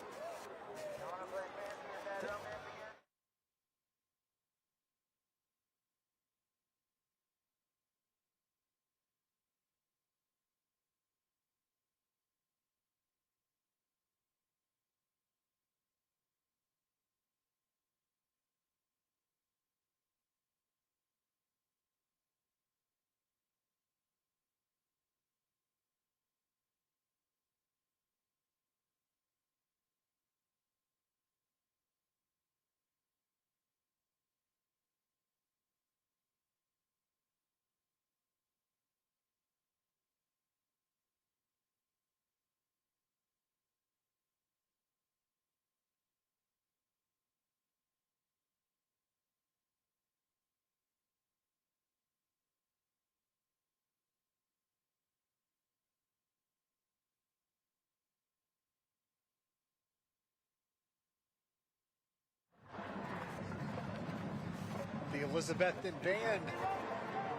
The Elizabethton band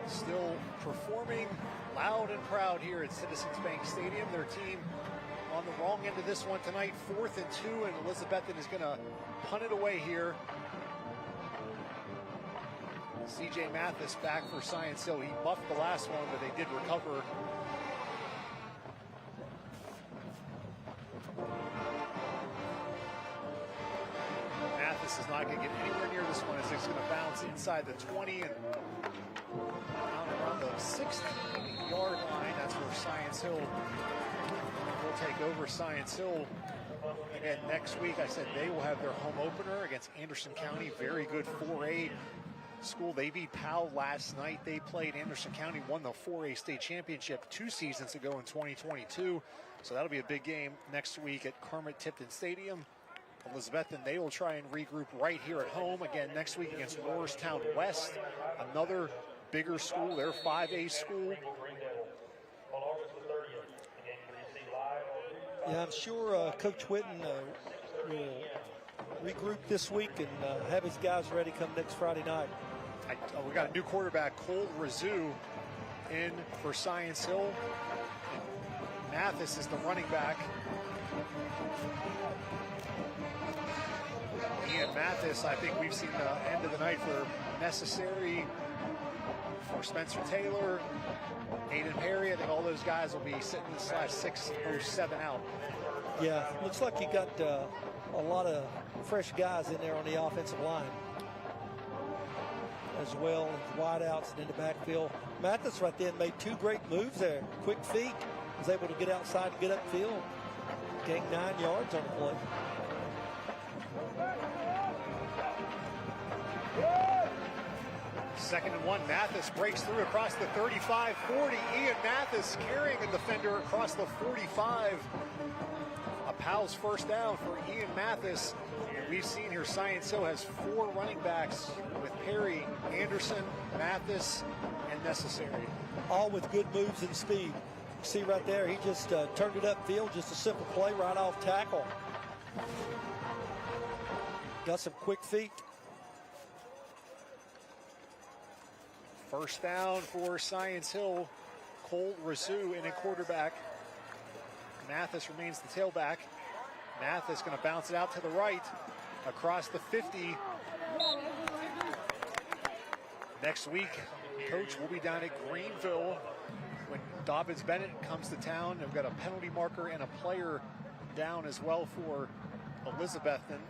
still performing loud and proud here at Citizens Bank Stadium. Their team on the wrong end of this one tonight, 4th and 2, and Elizabethton is going to punt it away here. CJ Mathis back for Science Hill. He muffed the last one, but they did recover. Mathis is not going to get anywhere near this one as it's going to bounce inside the 20 and down around the 16-yard line. That's where Science Hill will take over. Science Hill, again, next week, I said they will have their home opener against Anderson County. Very good 4A school. They beat Powell last night. They played Anderson County, won the 4A state championship 2 seasons ago in 2022. So that'll be a big game next week at Kermit-Tipton Stadium. Elizabethton, they will try and regroup right here at home again next week against Morristown West, another bigger school, their 5A school. Yeah, I'm sure Coach Witten will regroup this week and have his guys ready come next Friday night. We got a new quarterback, Cole Razoo, in for Science Hill. And Mathis is the running back. Ian Mathis, I think we've seen the end of the night for Necessary, for Spencer Taylor, Aiden Perry. I think all those guys will be sitting /607 out. Yeah, looks like you got a lot of fresh guys in there on the offensive line as well as wideouts and in the backfield. Mathis right then made 2 great moves there. Quick feet, was able to get outside and get upfield. Gained 9 yards on the play. 2nd and 1. Mathis breaks through across the 35-40. Ian Mathis carrying a defender across the 45. A Powell's first down for Ian Mathis. We've seen here Science Hill has 4 running backs with Perry, Anderson, Mathis, and Necessary. All with good moves and speed. You see right there, he just turned it upfield, just a simple play right off tackle. Got some quick feet. First down for Science Hill. Cole Razoo in a quarterback. Mathis remains the tailback. Mathis going to bounce it out to the right across the 50. Next week, Coach will be down at Greenville when Dobbins Bennett comes to town. They've got a penalty marker and a player down as well for Elizabethton.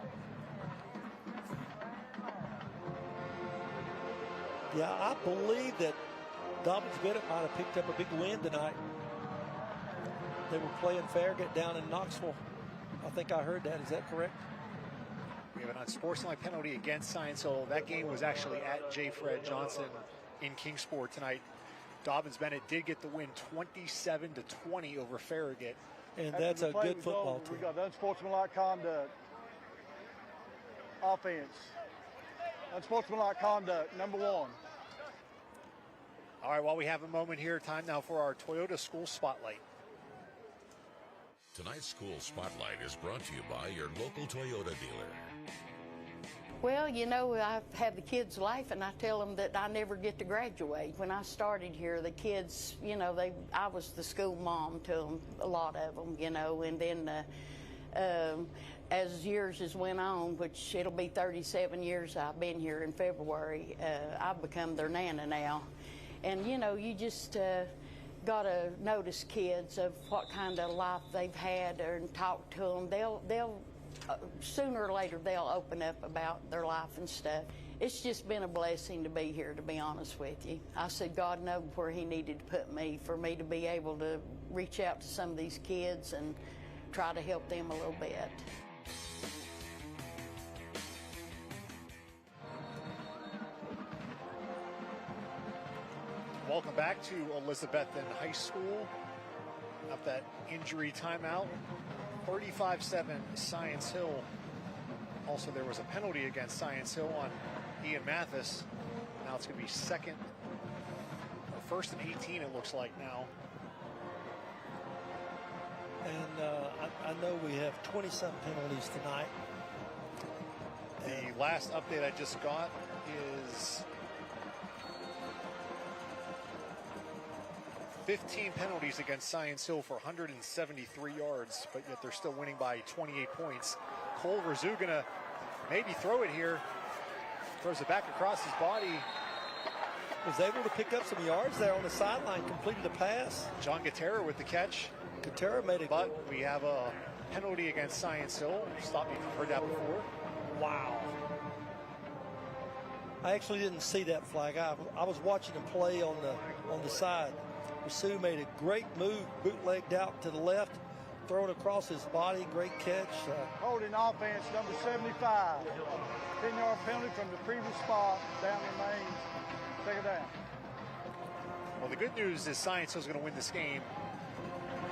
Yeah, I believe that Dobbins Bennett might have picked up a big win tonight. They were playing Farragut down in Knoxville. I think I heard that. Is that correct? We have an unsportsmanlike penalty against Science Hill. That game was actually at J. Fred Johnson in Kingsport tonight. Dobbins Bennett did get the win 27-20 over Farragut. And that's a good football team. We got unsportsmanlike conduct. Offense. Unsportsmanlike conduct, number 1. All right, while we have a moment here, time now for our Toyota School Spotlight. Tonight's School Spotlight is brought to you by your local Toyota dealer. Well, you know, I've had the kids' life, and I tell them that I never get to graduate. When I started here, the kids, you know, I was the school mom to them, a lot of them, you know, and then as years has went on, which it'll be 37 years I've been here in February, I've become their nana now. And, you know, you just got to notice kids of what kind of life they've had and talk to them. They'll sooner or later, they'll open up about their life and stuff. It's just been a blessing to be here, to be honest with you. I said God knew where he needed to put me for me to be able to reach out to some of these kids and try to help them a little bit. Welcome back to Elizabethton High School. Up that injury timeout. 35-7 Science Hill. Also, there was a penalty against Science Hill on Ian Mathis. Now it's going to be first and 18, it looks like now. And I know we have 20-some penalties tonight. The last update I just got is 15 penalties against Science Hill for 173 yards, but yet they're still winning by 28 points. Cole Razoo gonna maybe throw it here. Throws it back across his body. Was able to pick up some yards there on the sideline, completed a pass. John Gutierrez with the catch. Gutierrez made it. But we have a penalty against Science Hill. Stop me if you've heard that before. Wow. I actually didn't see that flag. I was watching him play on the side. Razoo made a great move, bootlegged out to the left, thrown across his body, great catch. Holding offense, number 75. 10-yard penalty from the previous spot, down in Maine. Take it down. Well, the good news is Science Hill is going to win this game.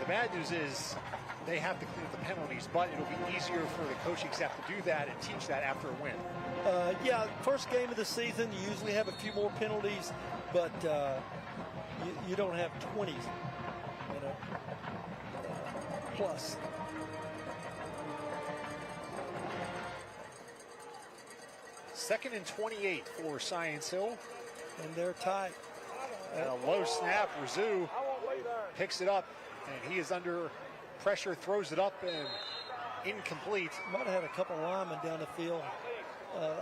The bad news is they have to clean up the penalties, but it'll be easier for the coaching staff to do that and teach that after a win. Yeah, first game of the season, you usually have a few more penalties, but you don't have 20s, you know, plus. Second and 28 for Science Hill. And they're tight. And a low snap. Razoo picks it up, and he is under pressure, throws it up, and incomplete. Might have had a couple linemen down the field.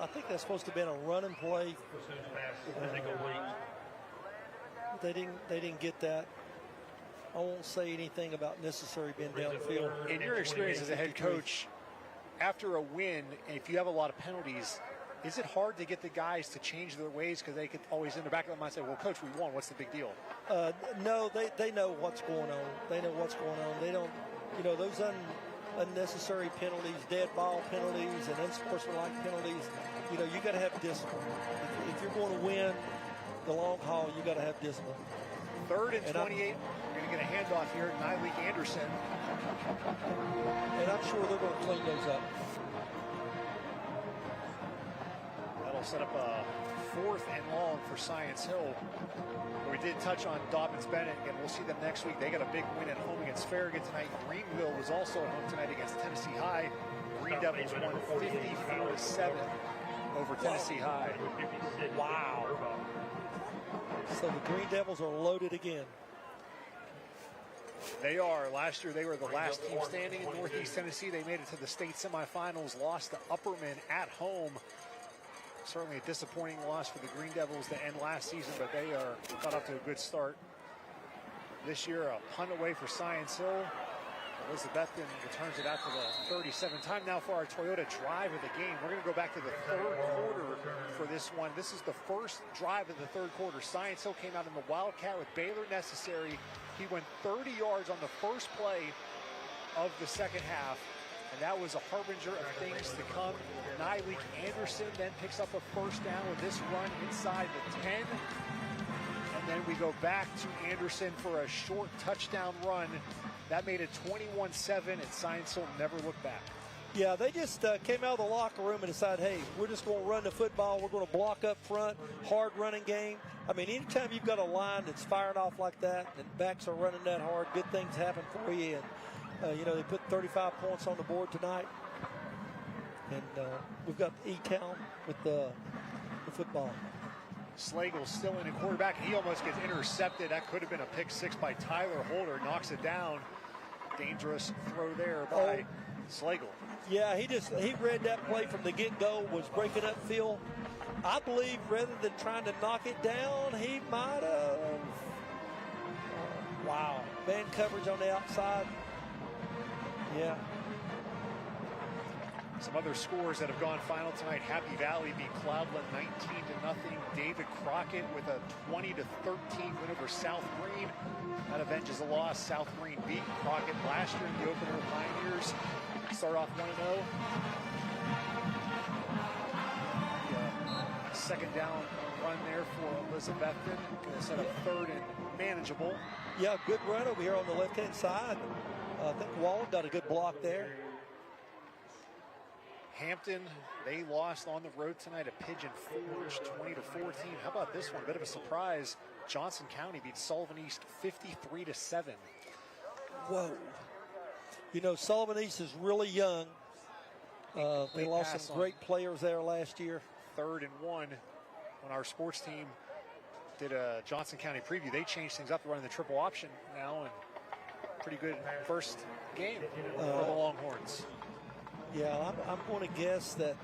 I think that's supposed to have been a running play. They didn't get that. I won't say anything about Necessary being down the field. In your experience as a head coach, after a win, and if you have a lot of penalties, is it hard to get the guys to change their ways because they could always in the back of their mind say, well, coach, we won. What's the big deal? No, they know what's going on. They know what's going on. They don't, you know, those unnecessary penalties, dead ball penalties, and unsportsmanlike penalties, you know, you got to have discipline. If you're going to win, the long haul, you got to have discipline. 3rd and 28. We're going to get a handoff here. Nyleek Anderson. And I'm sure they're going to clean those up. That'll set up a 4th and long for Science Hill. We did touch on Dobbins Bennett, and we'll see them next week. They got a big win at home against Farragut tonight. Greenville was also at home tonight against Tennessee High. Green Devils won 54-7 over Tennessee High. Wow. So the Green Devils are loaded again. They are. Last year, they were the last team standing in Northeast Tennessee. They made it to the state semifinals, lost to Upperman at home. Certainly a disappointing loss for the Green Devils to end last season, but they got off to a good start. This year, a punt away for Science Hill. Elizabethton returns it out to the 37. Time now for our Toyota drive of the game. We're going to go back to the 3rd quarter for this one. This is the first drive of the 3rd quarter. Science Hill came out in the Wildcat with Baylor necessary. He went 30 yards on the first play of the second half, and that was a harbinger of things to come. Nyleek Anderson then picks up a first down with this run inside the 10. And then we go back to Anderson for a short touchdown run. That made it 21-7, and Science Hill never looked back. Yeah, they just came out of the locker room and decided, hey, we're just going to run the football. We're going to block up front, hard running game. I mean, anytime you've got a line that's firing off like that and backs are running that hard, good things happen for you. And, they put 35 points on the board tonight. And we've got E-Town with the football. Slagle still in a quarterback. He almost gets intercepted. That could have been a pick 6 by Tyler Holder. Knocks it down. Dangerous throw there by Slagle. Yeah, he read that play from the get-go, was breaking up field. I believe rather than trying to knock it down, he might have. Wow. Man coverage on the outside. Yeah. Some other scores that have gone final tonight. Happy Valley beat Cloudland 19-0. David Crockett with a 20-13 win over South Green. That avenges a loss. South Green beat Crockett last year in the opener. Pioneers start off 1-0. Second down run there for Elizabethton. Going to set up 3rd and manageable. Yeah, good run over here on the left-hand side. I think Wall got a good block there. Hampton, they lost on the road tonight at Pigeon Forge, 20-14. How about this one? A bit of a surprise. Johnson County beat Sullivan East 53-7. Whoa. Sullivan East is really young. They lost some great players there last year. 3rd and 1 when our sports team did a Johnson County preview. They changed things up. They're running the triple option now, and pretty good first game for the Longhorns. Yeah, I'm going to guess that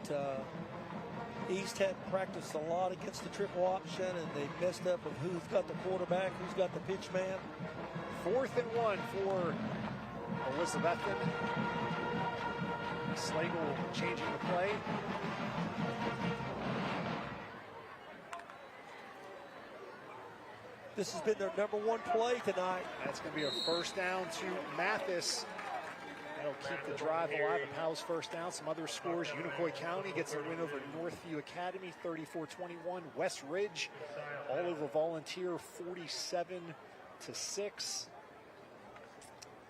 East had practiced a lot against the triple option, and they messed up with who's got the quarterback, who's got the pitch man. 4th and 1 for Elizabethton. Slagle changing the play. This has been their number 1 play tonight. That's going to be a first down to Mathis. That'll keep the drive alive. The Powell's first down. Some other scores. Unicoi County gets a win over Northview Academy, 34-21. West Ridge all over Volunteer, 47-6.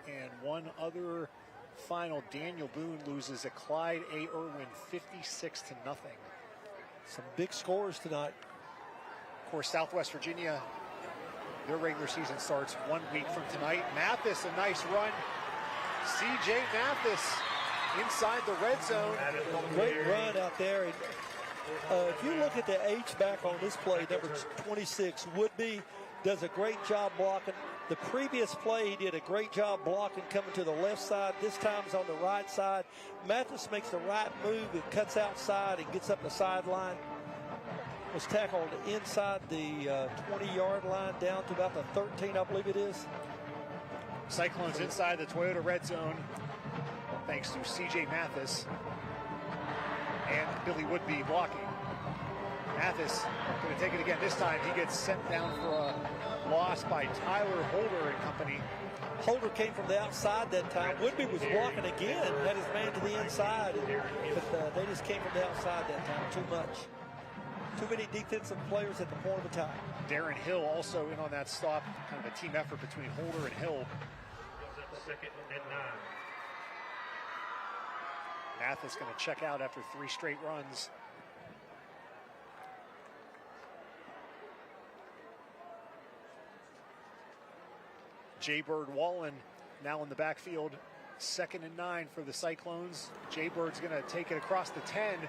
And one other final, Daniel Boone loses at Clyde A. Irwin, 56-0. Some big scores tonight. Of course, Southwest Virginia, their regular season starts 1 week from tonight. Mathis, a nice run. C.J. Mathis inside the red zone. Great run out there. If you look at the H-back on this play, number 26, Woodby does a great job blocking. The previous play, he did a great job blocking coming to the left side. This time it's on the right side. Mathis makes the right move. It cuts outside and gets up the sideline. Was tackled inside the 20-yard line down to about the 13, I believe it is. Cyclones inside the Toyota red zone, thanks to C.J. Mathis and Billy Woodby blocking. Mathis going to take it again. This time he gets sent down for a loss by Tyler Holder and company. Holder came from the outside that time. Woodby was blocking again, had his man to the inside, but they just came from the outside that time too much. Too many defensive players at the point of attack. Darren Hill also in on that stop. Kind of a team effort between Holder and Hill. Second and 9. Mathis going to check out after 3 straight runs. Jaybird Wallen now in the backfield. 2nd and 9 for the Cyclones. Jaybird's going to take it across the 10,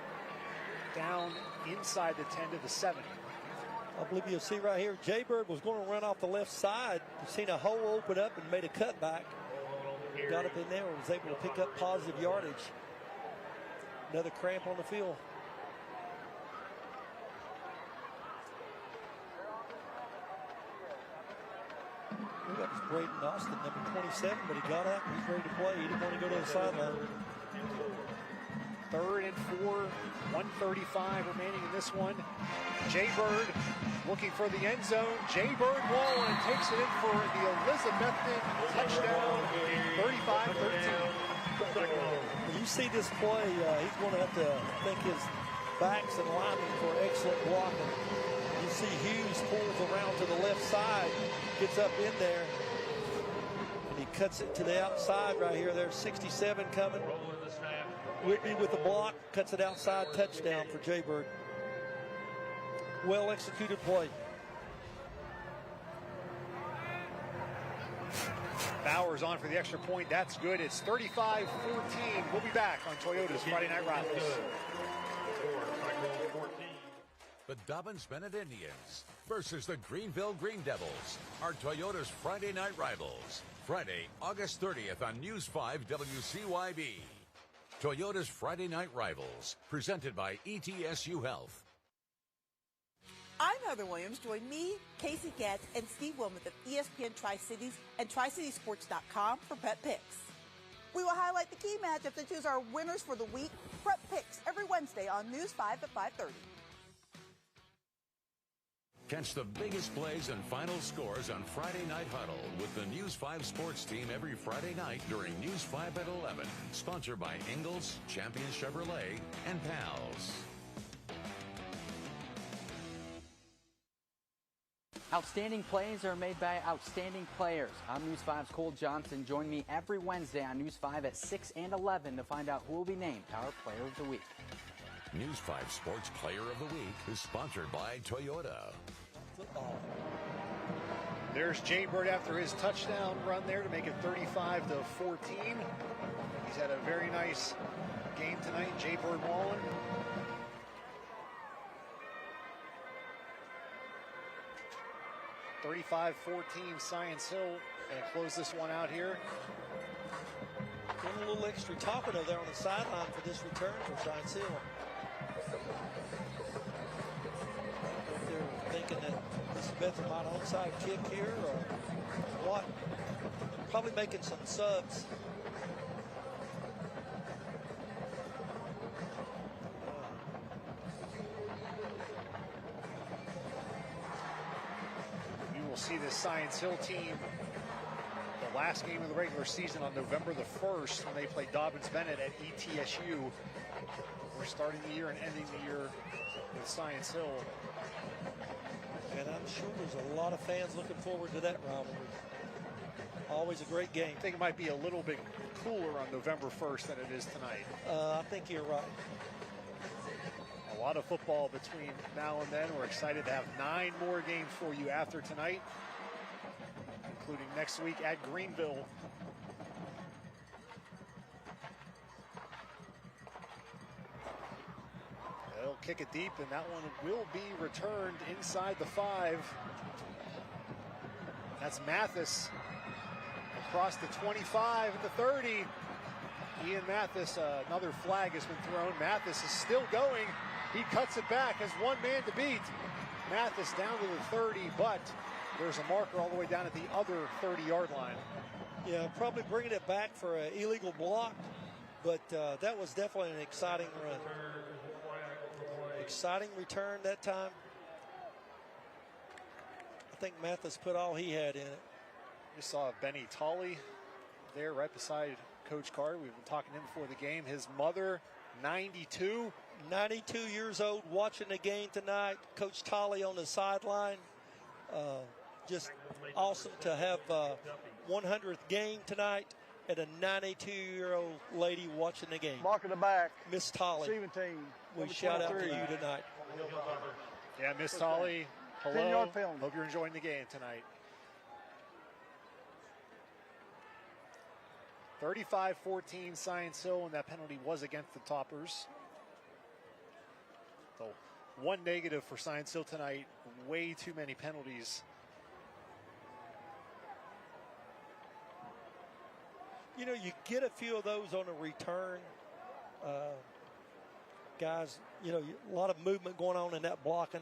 down inside the 10 to the 7. I believe you'll see right here, Jaybird was going to run off the left side. You've seen a hole open up and made a cutback. Got up in there and was able to pick up positive yardage. Another cramp on the field. That was Braden Austin, number 27, but he got up. He's ready to play. He didn't want to go to the sideline. 3rd and 4, 1:35 remaining in this one. Jaybird looking for the end zone. Jaybird Wallen takes it in for the Elizabethton touchdown, 35-13. You see this play, he's going to have to thank his backs and linemen for excellent blocking. You see Hughes pulls around to the left side, gets up in there, and he cuts it to the outside right here. There's 67 coming. Whitney with the block, cuts it outside, touchdown for Jaybird. Well executed play. Bowers on for the extra point. That's good. It's 35-14. We'll be back on Toyota's Friday Night Rivals. The Dobbins-Bennett Indians versus the Greenville Green Devils are Toyota's Friday Night Rivals. Friday, August 30th on News 5 WCYB. Toyota's Friday Night Rivals, presented by ETSU Health. I'm Heather Williams. Join me, Casey Katz, and Steve Wilmoth of ESPN Tri-Cities and TriCitiesSports.com for Prep Picks. We will highlight the key matchups and choose our winners for the week. Prep Picks every Wednesday on News 5 at 5:30. Catch the biggest plays and final scores on Friday Night Huddle with the News 5 sports team every Friday night during News 5 at 11. Sponsored by Ingalls, Champion Chevrolet, and Pals. Outstanding plays are made by outstanding players. I'm News 5's Cole Johnson. Join me every Wednesday on News 5 at 6 and 11 to find out who will be named our Player of the Week. News 5 Sports Player of the Week is sponsored by Toyota. Football. There's Jaybird after his touchdown run there to make it 35-14. He's had a very nice game tonight, Jaybird Wallen. $35-14 Science Hill, and close this one out here. Doing a little extra talking over there on the sideline for this return for Science Hill. They're thinking that Elizabethton might onside kick here or what. Probably making some subs. You will see this Science Hill team the last game of the regular season on November the 1st when they play Dobbins-Bennett at ETSU. We're starting the year and ending the year with Science Hill. And I'm sure there's a lot of fans looking forward to that rivalry. Always a great game. I think it might be a little bit cooler on November 1st than it is tonight. I think you're right. A lot of football between now and then. We're excited to have 9 more games for you after tonight, including next week at Greenville. They'll kick it deep, and that one will be returned inside the 5. That's Mathis across the 25 and the 30. Ian Mathis, another flag has been thrown. Mathis is still going. He cuts it back, has one man to beat. Mathis down to the 30, but there's a marker all the way down at the other 30-yard line. Yeah, probably bringing it back for an illegal block, but that was definitely an exciting run. Exciting return that time. I think Mathis put all he had in it. We saw Benny Tolley there right beside Coach Carter. We've been talking to him before the game. His mother, 92. 92 years old watching the game tonight. Coach Tolley on the sideline. Just awesome to have 100th game tonight and a 92-year-old lady watching the game. Mark in the back. Miss Tolley. 17. We shout out to you tonight. Yeah, Miss Tolley, hello. 10-yard penalty. Hope you're enjoying the game tonight. 35-14 Science Hill, and that penalty was against the Toppers. So one negative for Science Hill tonight. Way too many penalties. You know, you get a few of those on a return. Guys, you know, a lot of movement going on in that blocking.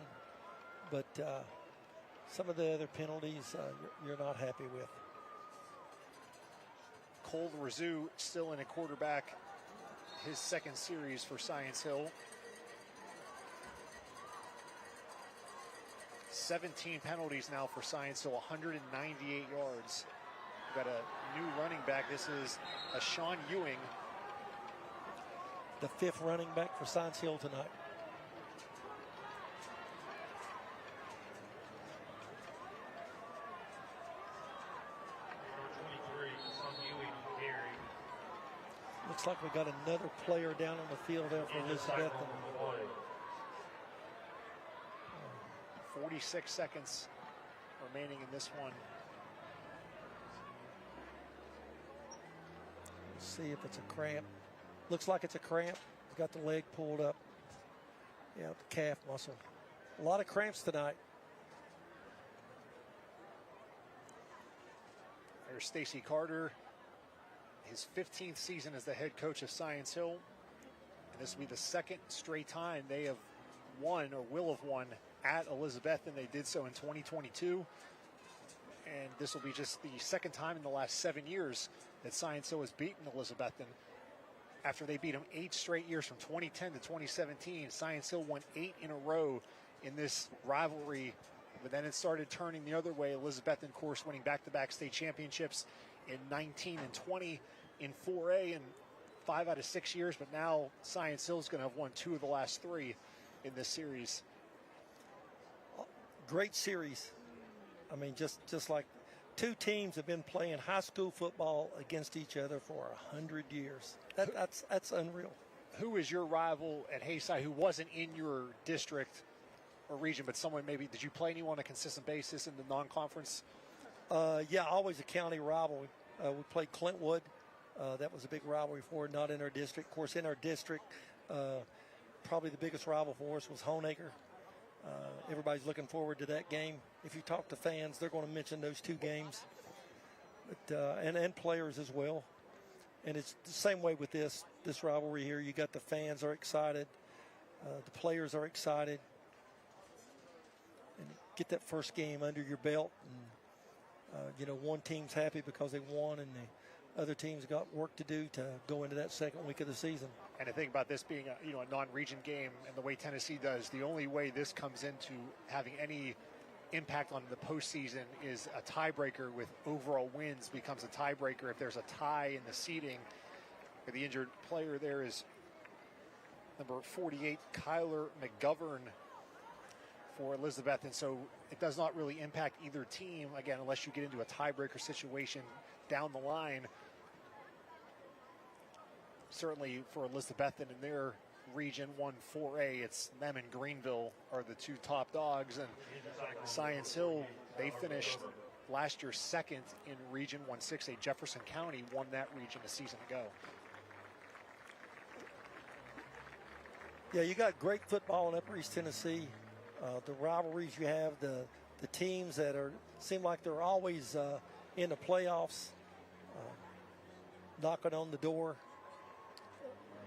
But some of the other penalties you're not happy with. Cole Razoo still in a quarterback. His second series for Science Hill. 17 penalties now for Science Hill, 198 yards. We've got a new running back. This is a Sean Ewing. The fifth running back for Science Hill tonight. Looks like we got another player down on the field there for Elizabethton. 46 seconds remaining in this one. Let's see if it's a cramp. Looks like it's a cramp. He's got the leg pulled up. Yeah, the calf muscle. A lot of cramps tonight. There's Stacy Carter. His 15th season as the head coach of Science Hill. And this will be the second straight time they have won or will have won at Elizabethton. They did so in 2022. And this will be just the second time in the last 7 years that Science Hill has beaten Elizabethton. After they beat them 8 straight years from 2010 to 2017, Science Hill won 8 in a row in this rivalry. But then it started turning the other way. Elizabethton, of course, winning back-to-back state championships in 19 and 20 in 4A in 5 out of 6 years. But now Science Hill is going to have won 2 of the last 3 in this series. Great series. I mean, just like two teams have been playing high school football against each other for 100 years. That's unreal. Who is your rival at Hayside who wasn't in your district or region, but someone maybe, did you play anyone on a consistent basis in the non-conference? Yeah, always a county rival. We played Clintwood. That was a big rivalry for it, not in our district. Of course, in our district, probably the biggest rival for us was Honeacre. Everybody's looking forward to that game. If you talk to fans, they're going to mention those 2 games, but, and players as well. And it's the same way with this rivalry here. You got the fans are excited, the players are excited, and get that first game under your belt. And, you know, one team's happy because they won, and the other team's got work to do to go into that second week of the season. And the thing about this being a non-region game and the way Tennessee does, the only way this comes into having any impact on the postseason is a tiebreaker with overall wins becomes a tiebreaker if there's a tie in the seeding. The injured player there is number 48, Kyler McGovern for Elizabethton. So it does not really impact either team, again, unless you get into a tiebreaker situation down the line. Certainly for Elizabethton in their region 1-4A, it's them and Greenville are the 2 top dogs. And Science Hill, they finished last year second in region 1-6A. Jefferson County won that region a season ago. Yeah, you got great football in Upper East Tennessee. The rivalries you have, the teams that seem like they're always in the playoffs, knocking on the door.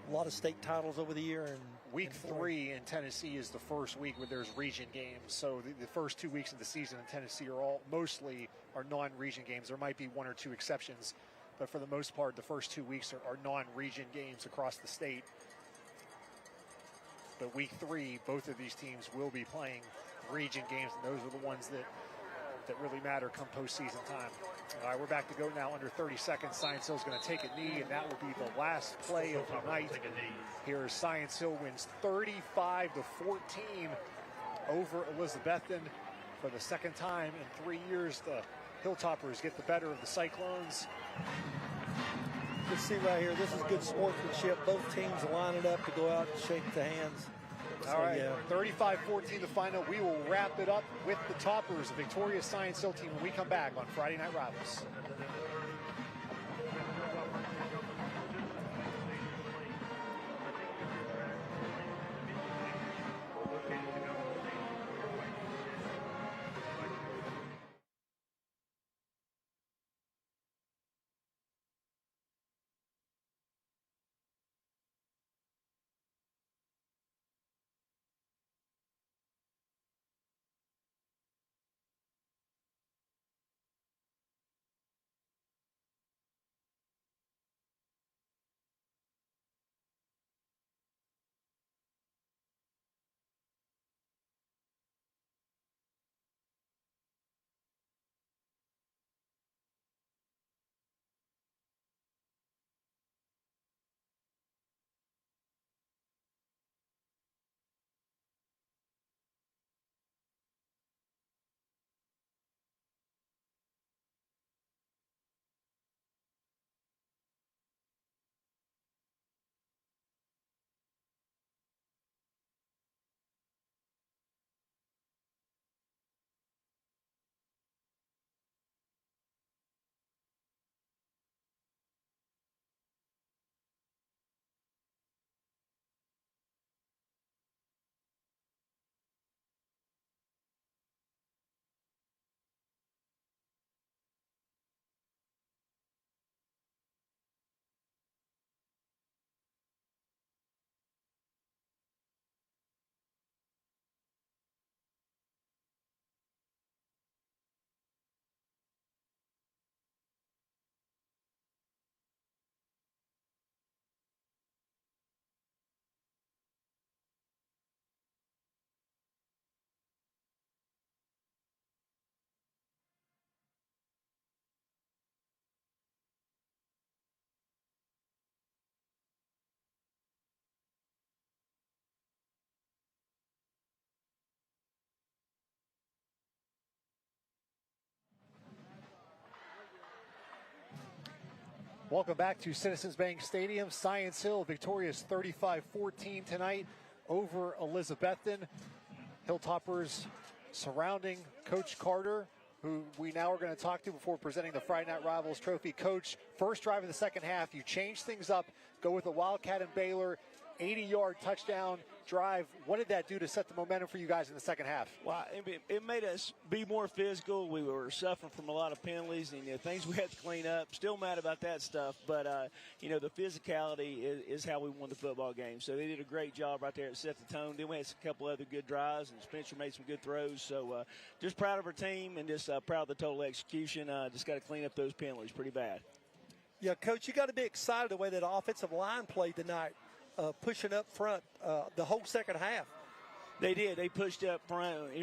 A lot of state titles over the year. And week 3 in Tennessee is the first week where there's region games. So the first 2 weeks of the season in Tennessee are mostly non-region games. There might be 1 or 2 exceptions, but for the most part, the first 2 weeks are non-region games across the state. But week 3, both of these teams will be playing region games, and those are the ones that really matter come postseason time. All right, we're back to go now under 30 seconds. Science Hill's going to take a knee, and that will be the last play of the night. Here, Science Hill wins 35-14 over Elizabethton. For the second time in 3 years, the Hilltoppers get the better of the Cyclones. You can see right here, this is good sportsmanship. Both teams lining up to go out and shake the hands. All right, 35-14 the final. We will wrap it up with the toppers, the victorious Science Hill team, when we come back on Friday Night Rivals. Welcome back to Citizens Bank Stadium. Science Hill victorious 35-14 tonight over Elizabethton. Hilltoppers surrounding Coach Carter, who we now are going to talk to before presenting the Friday Night Rivals trophy. Coach, first drive of the second half, you change things up, go with a Wildcat and Baylor, 80-yard touchdown drive. What did that do to set the momentum for you guys in the second half? Well, it made us be more physical. We were suffering from a lot of penalties and things we had to clean up. Still mad about that stuff, but the physicality is how we won the football game. So they did a great job right there to set the tone. Then we had a couple other good drives, and Spencer made some good throws. So just proud of our team and just proud of the total execution. Just got to clean up those penalties pretty bad. Yeah, Coach, you got to be excited the way that offensive line played tonight. Pushing up front the whole second half. They did. They pushed up front.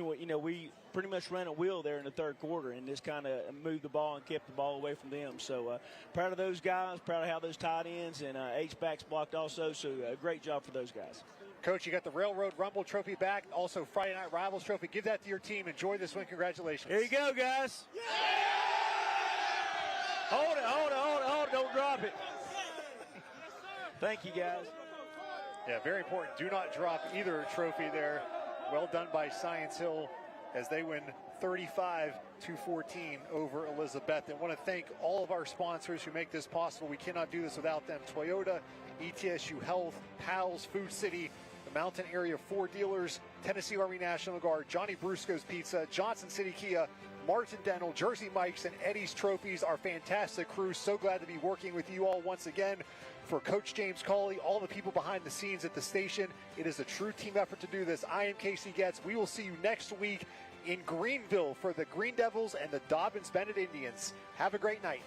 We pretty much ran a wheel there in the third quarter and just kind of moved the ball and kept the ball away from them. So proud of those guys, proud of how those tight ends and H-backs blocked also. So great job for those guys. Coach, you got the Railroad Rumble trophy back, also Friday Night Rivals trophy. Give that to your team. Enjoy this win. Congratulations. Here you go, guys. Yeah! Hold it. Don't drop it. Thank you, guys. Yeah, very important. Do not drop either trophy there. Well done by Science Hill as they win 35-14 over Elizabethton. I want to thank all of our sponsors who make this possible. We cannot do this without them. Toyota, ETSU Health, PALS, Food City, the Mountain Area Ford Dealers, Tennessee Army National Guard, Johnny Brusco's Pizza, Johnson City Kia, Martin Dental, Jersey Mike's, and Eddie's Trophies, our fantastic crew. So glad to be working with you all once again. For Coach James Cawley, all the people behind the scenes at the station, it is a true team effort to do this. I am Casey Getz. We will see you next week in Greenville for the Green Devils and the Dobbins-Bennett Indians. Have a great night.